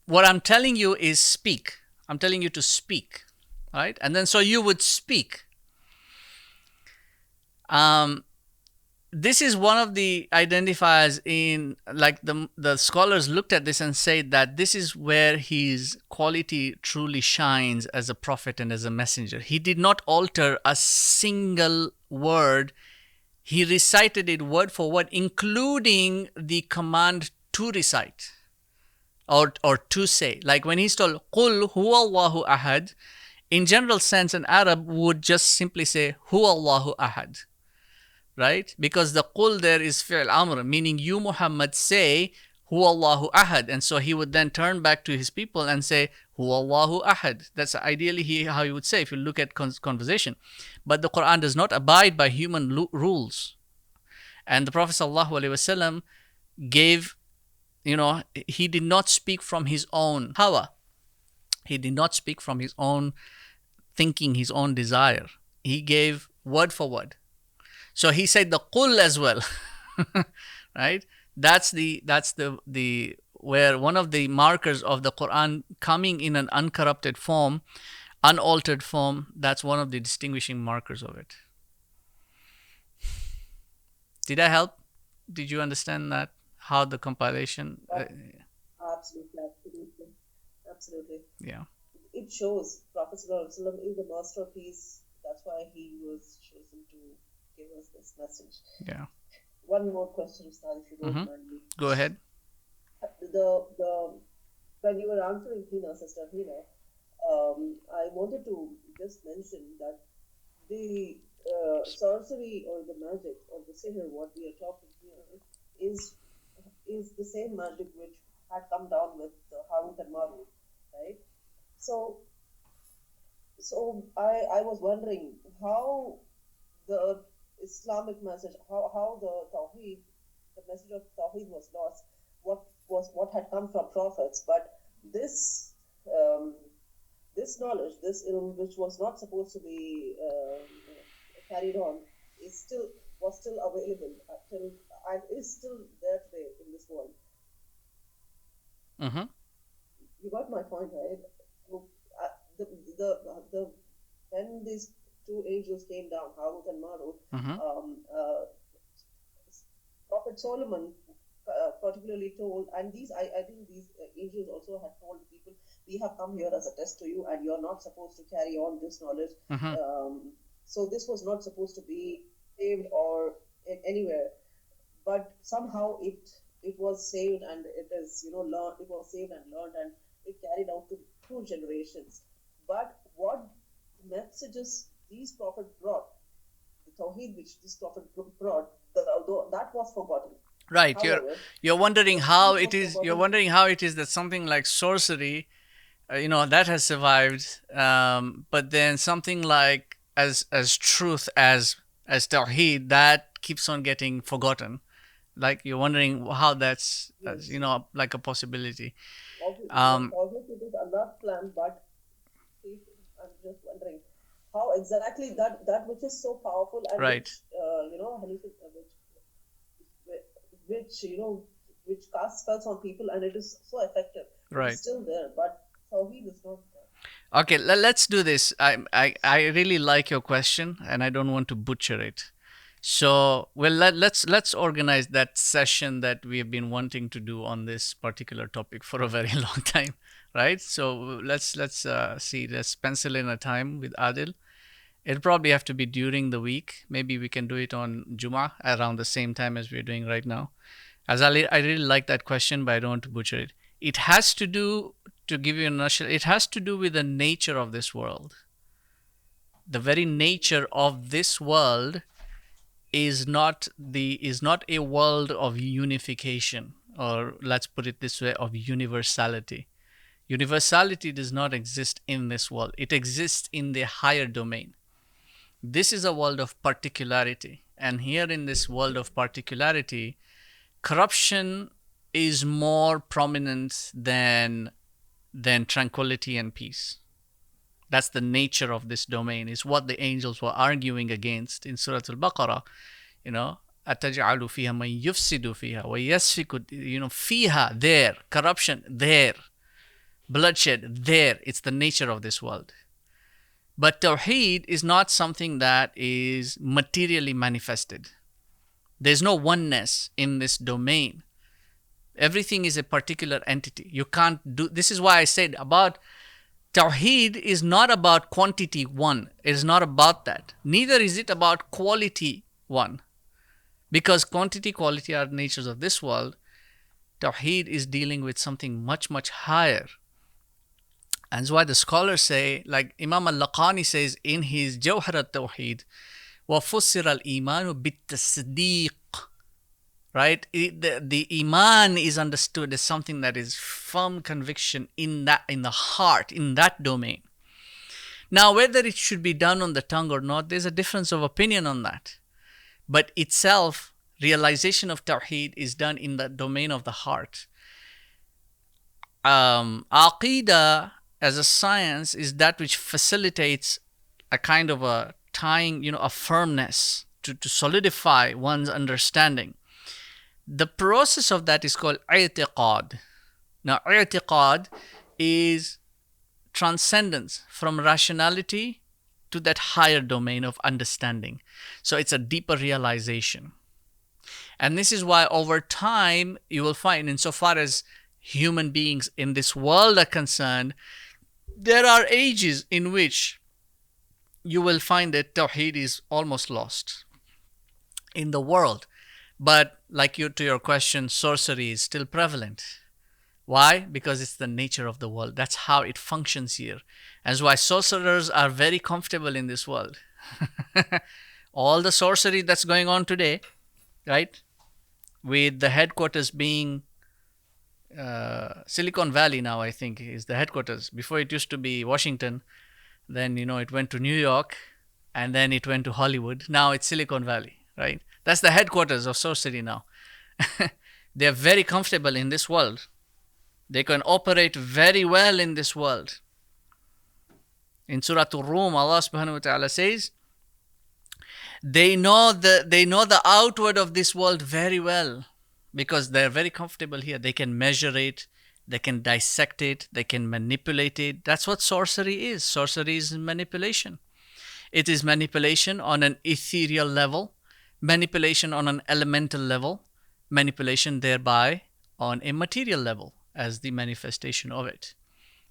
what I'm telling you is speak. I'm telling you to speak, right? And then so you would speak. This is one of the identifiers in, like the scholars looked at this and said that this is where his quality truly shines as a prophet and as a messenger. He did not alter a single word. He recited it word for word, including the command to recite. Or to say, like when he's told "Qul huwallahu ahad," in general sense, an Arab would just simply say "Huwallahu ahad," right? Because the "Qul" there is fi'l amr, meaning you Muhammad say "Huwallahu ahad," and so he would then turn back to his people and say "Huwallahu ahad." That's ideally how he would say if you look at conversation. But the Qur'an does not abide by human rules, and the Prophet sallallahu alaihi wasallam gave. He did not speak from his own hawa. He did not speak from his own thinking, his own desire. He gave word for word. So he said the qul as well, right? That's the where one of the markers of the Quran coming in an uncorrupted form, unaltered form. That's one of the distinguishing markers of it. Did I help? Did you understand that? How the compilation? Absolutely. Yeah. It shows Prophet ﷺ is the masterpiece. That's why he was chosen to give us this message. Yeah. One more question, Ustad, if you don't mind me. Go ahead. When you were answering Sister Hina, I wanted to just mention that the sorcery or the magic or the sihr, what we are talking here, is the same magic which had come down with Harut and Marut, right? So I was wondering how the Islamic message, how the Tawheed, the message of Tawheed was lost, what had come from prophets, but this knowledge, this ilm, which was not supposed to be carried on, was still available and is still there today in this world. Mm-hmm. You got my point, right? When these two angels came down, Harut and Marut, Prophet Solomon particularly told, and I think these angels also had told the people, we have come here as a test to you, and you're not supposed to carry on this knowledge. So this was not supposed to be saved or anywhere, but somehow it was saved, and it is learned. It was saved and learned, and it carried out to through generations. But what messages these prophets brought, the Tawheed which this prophet brought, that was forgotten. Right. However, You're wondering the how seed it was is. You're forgotten. wondering how it is that something like sorcery, that has survived, but then something like as truth as Tawheed, that keeps on getting forgotten. Like you're wondering how that's Yes, like a possibility. yes, obviously it is Allah's plan, but I'm just wondering how exactly that which is so powerful and Right. which which which casts spells on people, and it is so effective. It is Right. still there, but Tawheed is not there. Okay, let's do this. I really like your question, and I don't want to butcher it. So, well, let's organize that session that we have been wanting to do on this particular topic for a very long time, right? So let's see. Let's pencil in a time with Adil. It'll probably have to be during the week. Maybe we can do it on Juma around the same time as we're doing right now. As I really like that question, but I don't want to butcher it. It has to do, to give you a nutshell, it has to do with the nature of this world. The very nature of this world is not a world of unification, or let's put it this way, of universality. Universality does not exist in this world. It exists in the higher domain. This is a world of particularity, and here in this world of particularity, corruption is more prominent than tranquility and peace. That's the nature of this domain. Is what the angels were arguing against in Surah Al-Baqarah. أَتَجْعَلُ فِيهَا مَنْ يُفْسِدُ فِيهَا وَيَسْفِكُ fiha, there, corruption, there, bloodshed, there. It's the nature of this world. But Tawheed is not something that is materially manifested. There's no oneness in this domain. Everything is a particular entity. You can't do. This is why I said about Tawheed is not about quantity one. It is not about that. Neither is it about quality one. Because quantity, quality are natures of this world. Tawheed is dealing with something much, much higher. And that's why the scholars say, like Imam al-Laqani says in his Jawhar al-Tawheed, وَفُسِّرَ الْإِيمَانُ بِالتَّصْدِيقِ. Right? The iman is understood as something that is firm conviction in the heart, in that domain. Now, whether it should be done on the tongue or not, there's a difference of opinion on that. But itself, realization of Tawheed is done in the domain of the heart. Aqidah as a science is that which facilitates a kind of a tying, a firmness to solidify one's understanding. The process of that is called i'tiqad. Now, i'tiqad is transcendence from rationality to that higher domain of understanding. So it's a deeper realization. And this is why over time you will find, insofar as human beings in this world are concerned, there are ages in which you will find that Tawheed is almost lost in the world. But to your question, sorcery is still prevalent. Why? Because it's the nature of the world. That's how it functions here. And that's why sorcerers are very comfortable in this world. All the sorcery that's going on today, right? With the headquarters being Silicon Valley now, I think, is the headquarters. Before it used to be Washington. Then, it went to New York, and then it went to Hollywood. Now it's Silicon Valley, right? That's the headquarters of sorcery now. They're very comfortable in this world. They can operate very well in this world. In Surah Al-Rum, Allah subhanahu wa ta'ala says, they know the outward of this world very well because they're very comfortable here. They can measure it, they can dissect it, they can manipulate it. That's what sorcery is. Sorcery is manipulation. It is manipulation on an ethereal level, manipulation on an elemental level, manipulation thereby on a material level as the manifestation of it.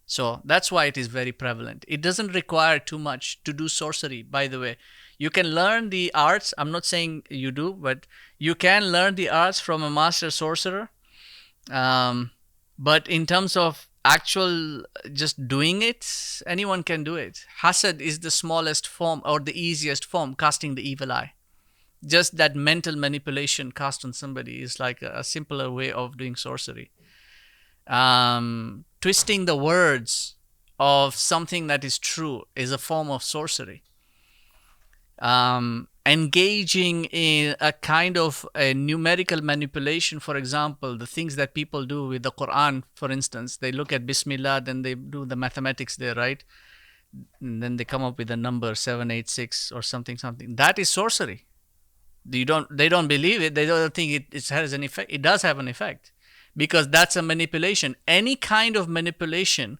So that's why it is very prevalent. It doesn't require too much to do sorcery, by the way. You can learn the arts. I'm not saying you do, but you can learn the arts from a master sorcerer. But in terms of actual just doing it, anyone can do it. Hasad is the smallest form or the easiest form, casting the evil eye. Just that mental manipulation cast on somebody is like a simpler way of doing sorcery. Twisting the words of something that is true is a form of sorcery. Engaging in a kind of a numerical manipulation, for example, the things that people do with the Qur'an, for instance, they look at Bismillah, then they do the mathematics there, right? And then they come up with a number 786 or something. That is sorcery. They don't believe it. They don't think it has an effect. It does have an effect because that's a manipulation. Any kind of manipulation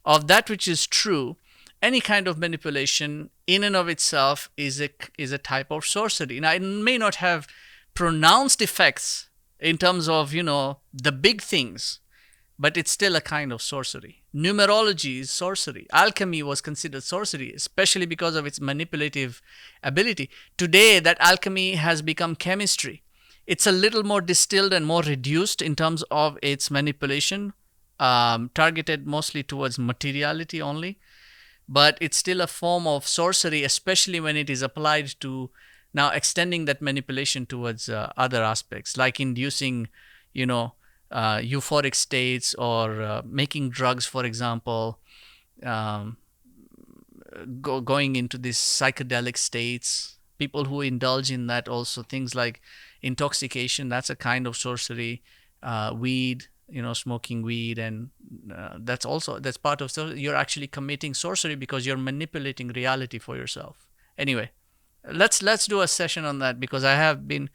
of that which is true, any kind of manipulation in and of itself is a type of sorcery. Now, it may not have pronounced effects in terms of, the big things, but it's still a kind of sorcery. Numerology is sorcery. Alchemy was considered sorcery, especially because of its manipulative ability. Today, that alchemy has become chemistry. It's a little more distilled and more reduced in terms of its manipulation, targeted mostly towards materiality only. But it's still a form of sorcery, especially when it is applied to now extending that manipulation towards other aspects, like inducing, euphoric states or making drugs, for example, going into these psychedelic states. People who indulge in that also, things like intoxication, that's a kind of sorcery. Weed, smoking weed, and that's part of sorcery. You're actually committing sorcery because you're manipulating reality for yourself. Anyway, let's do a session on that because I have been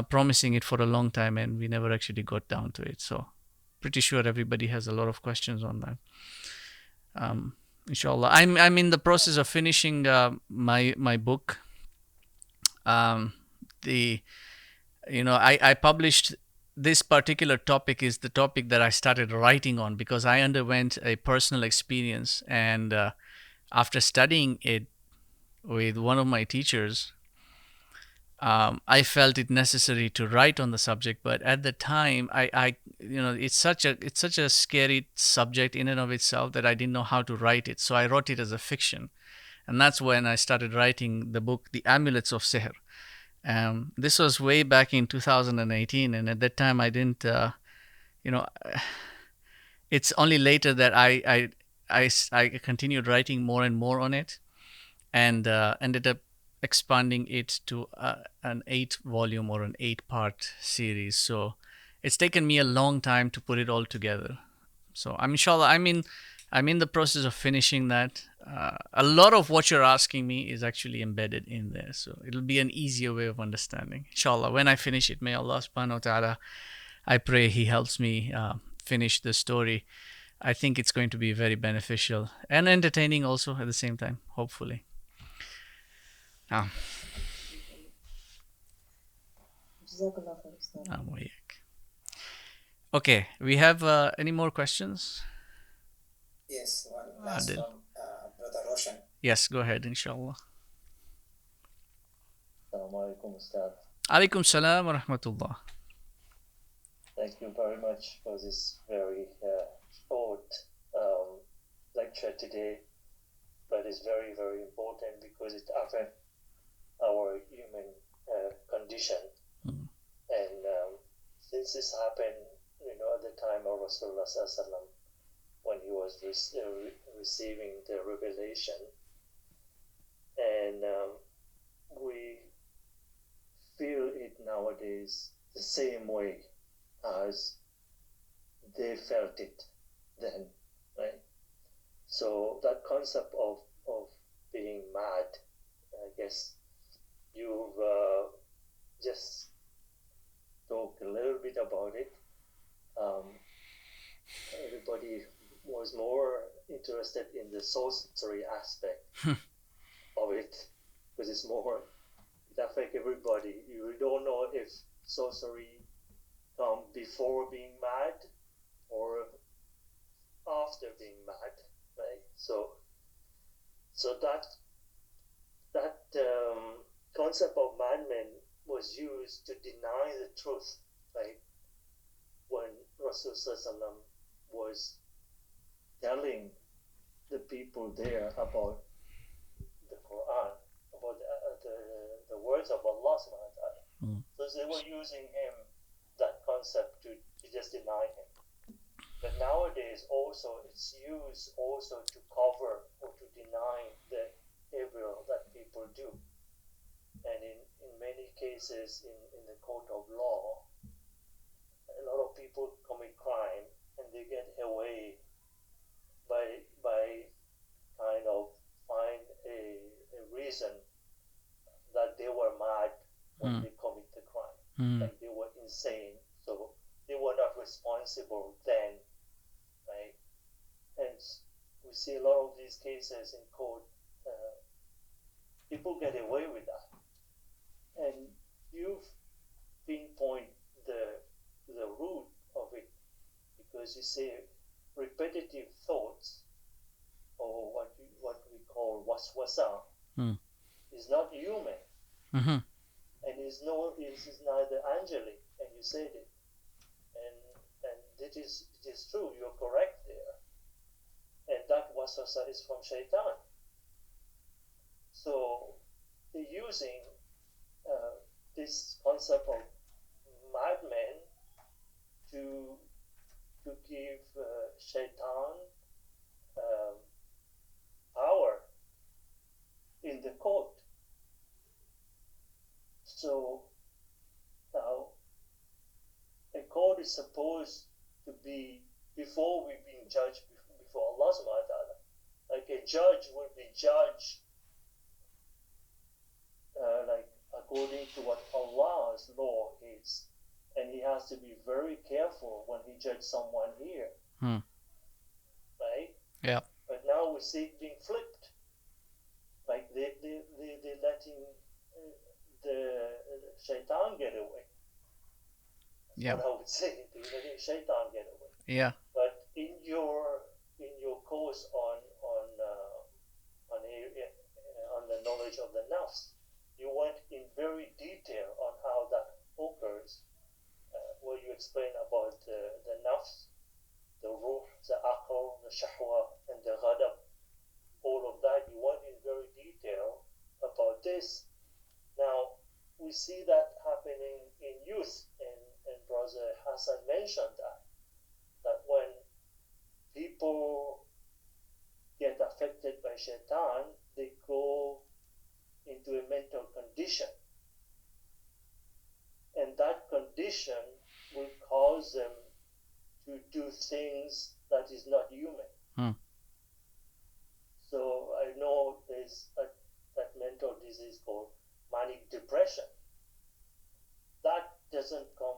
promising it for a long time and we never actually got down to it. So pretty sure everybody has a lot of questions on that. Inshallah, I'm in the process of finishing my book. I published this particular topic is the topic that I started writing on because I underwent a personal experience, and after studying it with one of my teachers, I felt it necessary to write on the subject. But at the time, it's such a scary subject in and of itself that I didn't know how to write it. So I wrote it as a fiction, and that's when I started writing the book, The Amulets of Sihr. This was way back in 2018, and at that time I didn't, it's only later that I continued writing more and more on it, and ended up expanding it to an 8-volume or an 8-part series. So it's taken me a long time to put it all together. So inshallah, I'm in the process of finishing that. A lot of what you're asking me is actually embedded in there, so it'll be an easier way of understanding. Inshallah, when I finish it, may Allah subhanahu wa ta'ala, I pray He helps me finish the story. I think it's going to be very beneficial and entertaining also at the same time, hopefully. Okay, we have any more questions? Yes, one last from Brother Roshan. Yes, go ahead, inshallah. Assalamu alaikum, Ustad. Alaikum salam wa rahmatullah. Thank you very much for this very short lecture today, but it's very, very important because it affects our human condition. And since this happened, at the time of Rasulullah sallallahu alaihi wasallam, when he was receiving the revelation, and we feel it nowadays the same way as they felt it then, right? So that concept of being mad, I guess you've just talked a little bit about it. Everybody was more interested in the sorcery aspect of it, because it affects everybody. You don't know if sorcery come before being mad or after being mad, right? So that concept of madmen was used to deny the truth, right? When Rasulullah was telling the people there about the Qur'an, about the words of Allah subhanahu wa ta'ala. So they were using that concept to just deny him. But nowadays also it's used also to cover or to deny the evil that people do. And in many cases in the court of law, a lot of people commit crime and they get away by kind of find a reason that they were mad when they commit the crime. Like they were insane, so they were not responsible then, right? And we see a lot of these cases in court. People get away with that, and you've pinpoint the root of it, because you say repetitive thoughts, or what we call waswasa, is not human, and is neither angelic, and you said it, and it is true. You're correct there, and that waswasa is from shaitan. So they're using this concept of madmen to give shaitan power in the court. So now a court is supposed to be, before we're being judged before Allah subhanahu wa ta'ala, like a judge will be judged like according to what Allah's law is, and he has to be very careful when he judges someone here, right? Yeah. But now we see it being flipped, like they're letting the shaitan get away. Yeah. What I would say, they're letting shaitan get away. Yeah. But in your course on the knowledge of the nafs, you went in very detail on how that occurs, where you explain about the nafs, the ruh, the aql, the shahwa, and the ghadab. All of that, you went in very detail about this. Now, we see that happening in youth, and Brother Hassan mentioned that when people get affected by shaitan, they go into a mental condition, and that condition will cause them to do things that is not human. So I know there's that mental disease called manic depression. That doesn't come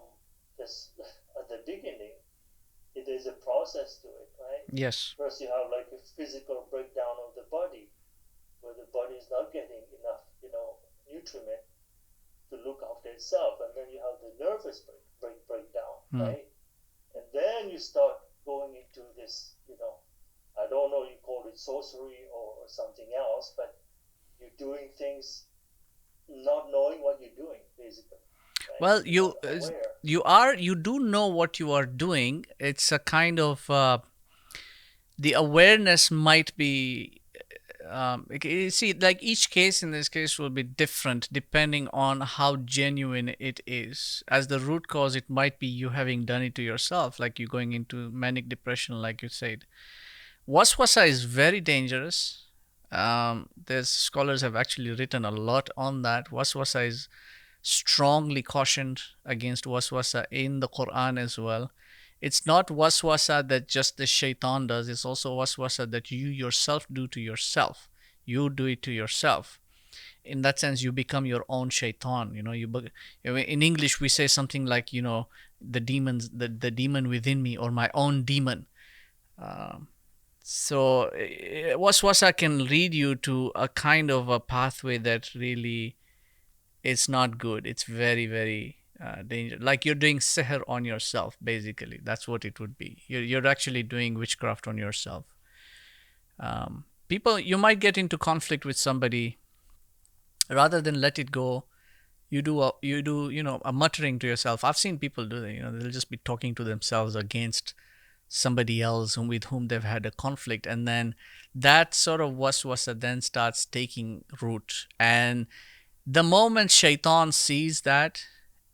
just at the beginning. There's a process to it, right? Yes. First you have like a physical breakdown of the body, where the body is not getting enough, nutriment to look after itself, and then you have the nervous breakdown, right? And then you start going into this, I don't know, you call it sorcery or something else, but you're doing things not knowing what you're doing, basically. Right? Well, you do know what you are doing. It's a kind of the awareness might be. You see, like each case in this case will be different depending on how genuine it is. As the root cause, it might be you having done it to yourself, like you going into manic depression, like you said. Waswasa is very dangerous. There's scholars have actually written a lot on that. Waswasa is strongly cautioned against waswasa in the Qur'an as well. It's not waswasa that just the shaitan does. It's also waswasa that you yourself do to yourself. You do it to yourself. In that sense, you become your own shaitan. In English, we say something like, the demon within me, or my own demon. So waswasa can lead you to a kind of a pathway that really is not good. It's very, very danger. Like you're doing sihr on yourself, basically. That's what it would be. You're actually doing witchcraft on yourself. People, you might get into conflict with somebody. Rather than let it go, you do a muttering to yourself. I've seen people do that. They'll just be talking to themselves against somebody else with whom they've had a conflict, and then that sort of waswasa then starts taking root. And the moment shaitan sees that,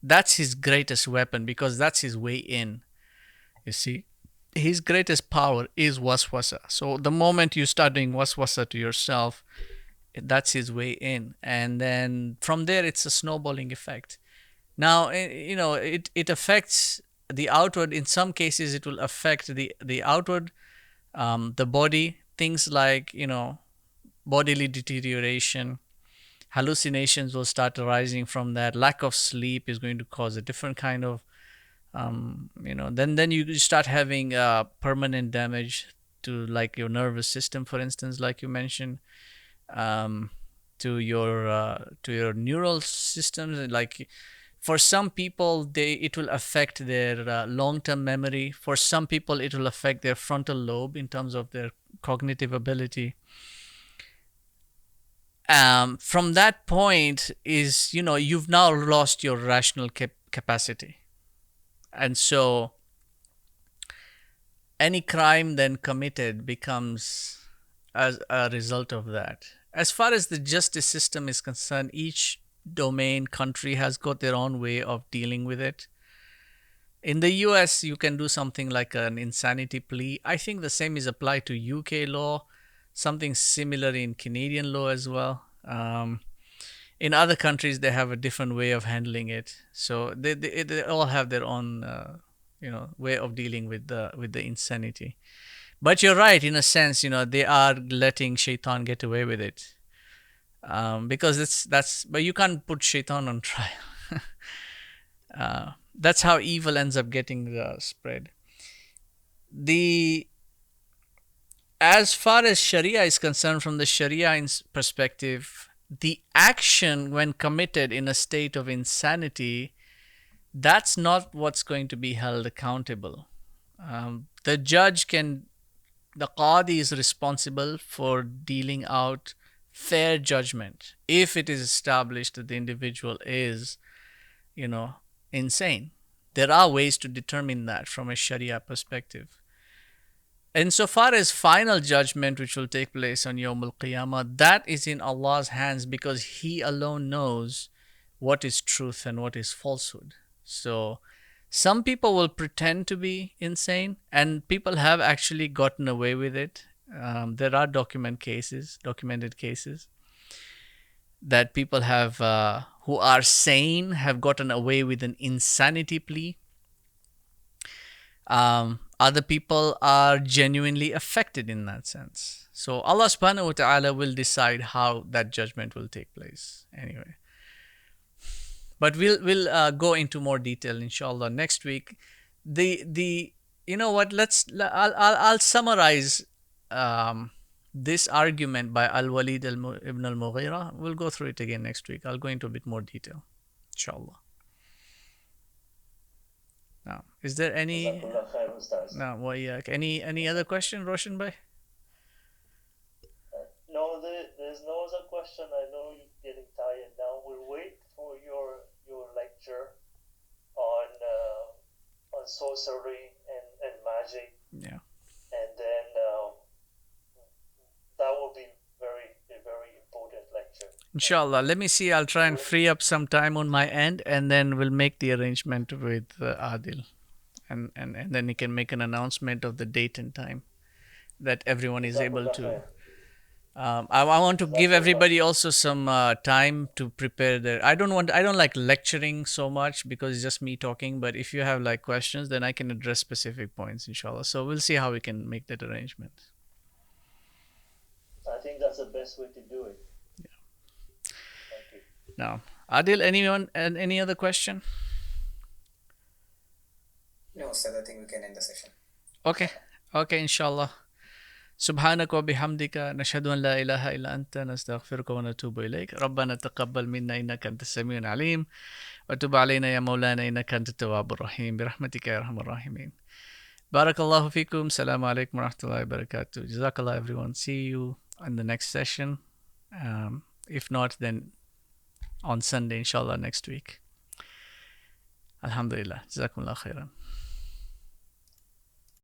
that's his greatest weapon, because that's his way in. You see, his greatest power is waswasa. So the moment you start doing waswasa to yourself, that's his way in, and then from there it's a snowballing effect. Now, it affects the outward. In some cases it will affect the outward, the body, things like bodily deterioration, hallucinations will start arising from that. Lack of sleep is going to cause a different kind of then you start having permanent damage to, like, your nervous system, for instance, like you mentioned, to your neural systems. Like, for some people, it will affect their long-term memory. For some people, it will affect their frontal lobe in terms of their cognitive ability. From that point is, you've now lost your rational capacity, and so any crime then committed becomes as a result of that. As far as the justice system is concerned, each domain, country has got their own way of dealing with it. In the US, you can do something like an insanity plea. I think the same is applied to UK law, something similar in Canadian law as well. In other countries, they have a different way of handling it. So they all have their own way of dealing with the insanity. But you're right, in a sense, they are letting shaitan get away with it, because but you can't put shaitan on trial. That's how evil ends up getting spread. As far as Sharia is concerned, from the Sharia perspective, the action when committed in a state of insanity, that's not what's going to be held accountable. The Qadi is responsible for dealing out fair judgment if it is established that the individual is, insane. There are ways to determine that from a Sharia perspective. Insofar as final judgment, which will take place on Yawm al-Qiyamah, that is in Allah's hands, because He alone knows what is truth and what is falsehood. So some people will pretend to be insane, and people have actually gotten away with it. There are documented cases that people have who are sane have gotten away with an insanity plea. Other people are genuinely affected in that sense. So Allah subhanahu wa ta'ala will decide how that judgment will take place anyway. But we'll go into more detail inshallah next week. I'll summarize this argument by Al-Walid ibn al-Mughira. We'll go through it again next week. I'll go into a bit more detail, inshallah. Now, is there any any other question, Roshan bhai? No, there's no other question. I know you're getting tired now. We'll wait for your lecture on sorcery and magic. Yeah. And then that will be a very important lecture. Inshallah. Let me see. I'll try and free up some time on my end, and then we'll make the arrangement with Adil. And then he can make an announcement of the date and time that everyone is able to. I want to give everybody also some time to prepare their. I don't like lecturing so much because it's just me talking. But if you have like questions, then I can address specific points, inshallah. So we'll see how we can make that arrangement. I think that's the best way to do it. Yeah. Thank you. Now, Adil, anyone and any other question? No, sir. I think we can end the session. Okay, inshallah. سبحانك وبحمدك نشهد أن لا إله إلا أنت نستغفرك ونتوب إليك ربنا تقبل منا إنك أنت السميع العليم وتب علينا يا مولانا إنك أنت التواب الرحيم برحمتك يا أرحم الراحمين. بارك الله فيكم. السلام عليكم ورحمة الله وبركاته. جزاك الله everyone. See you in the next session. If not, then on Sunday, inshallah, next week. Alhamdulillah. جزاكم الله خيرا.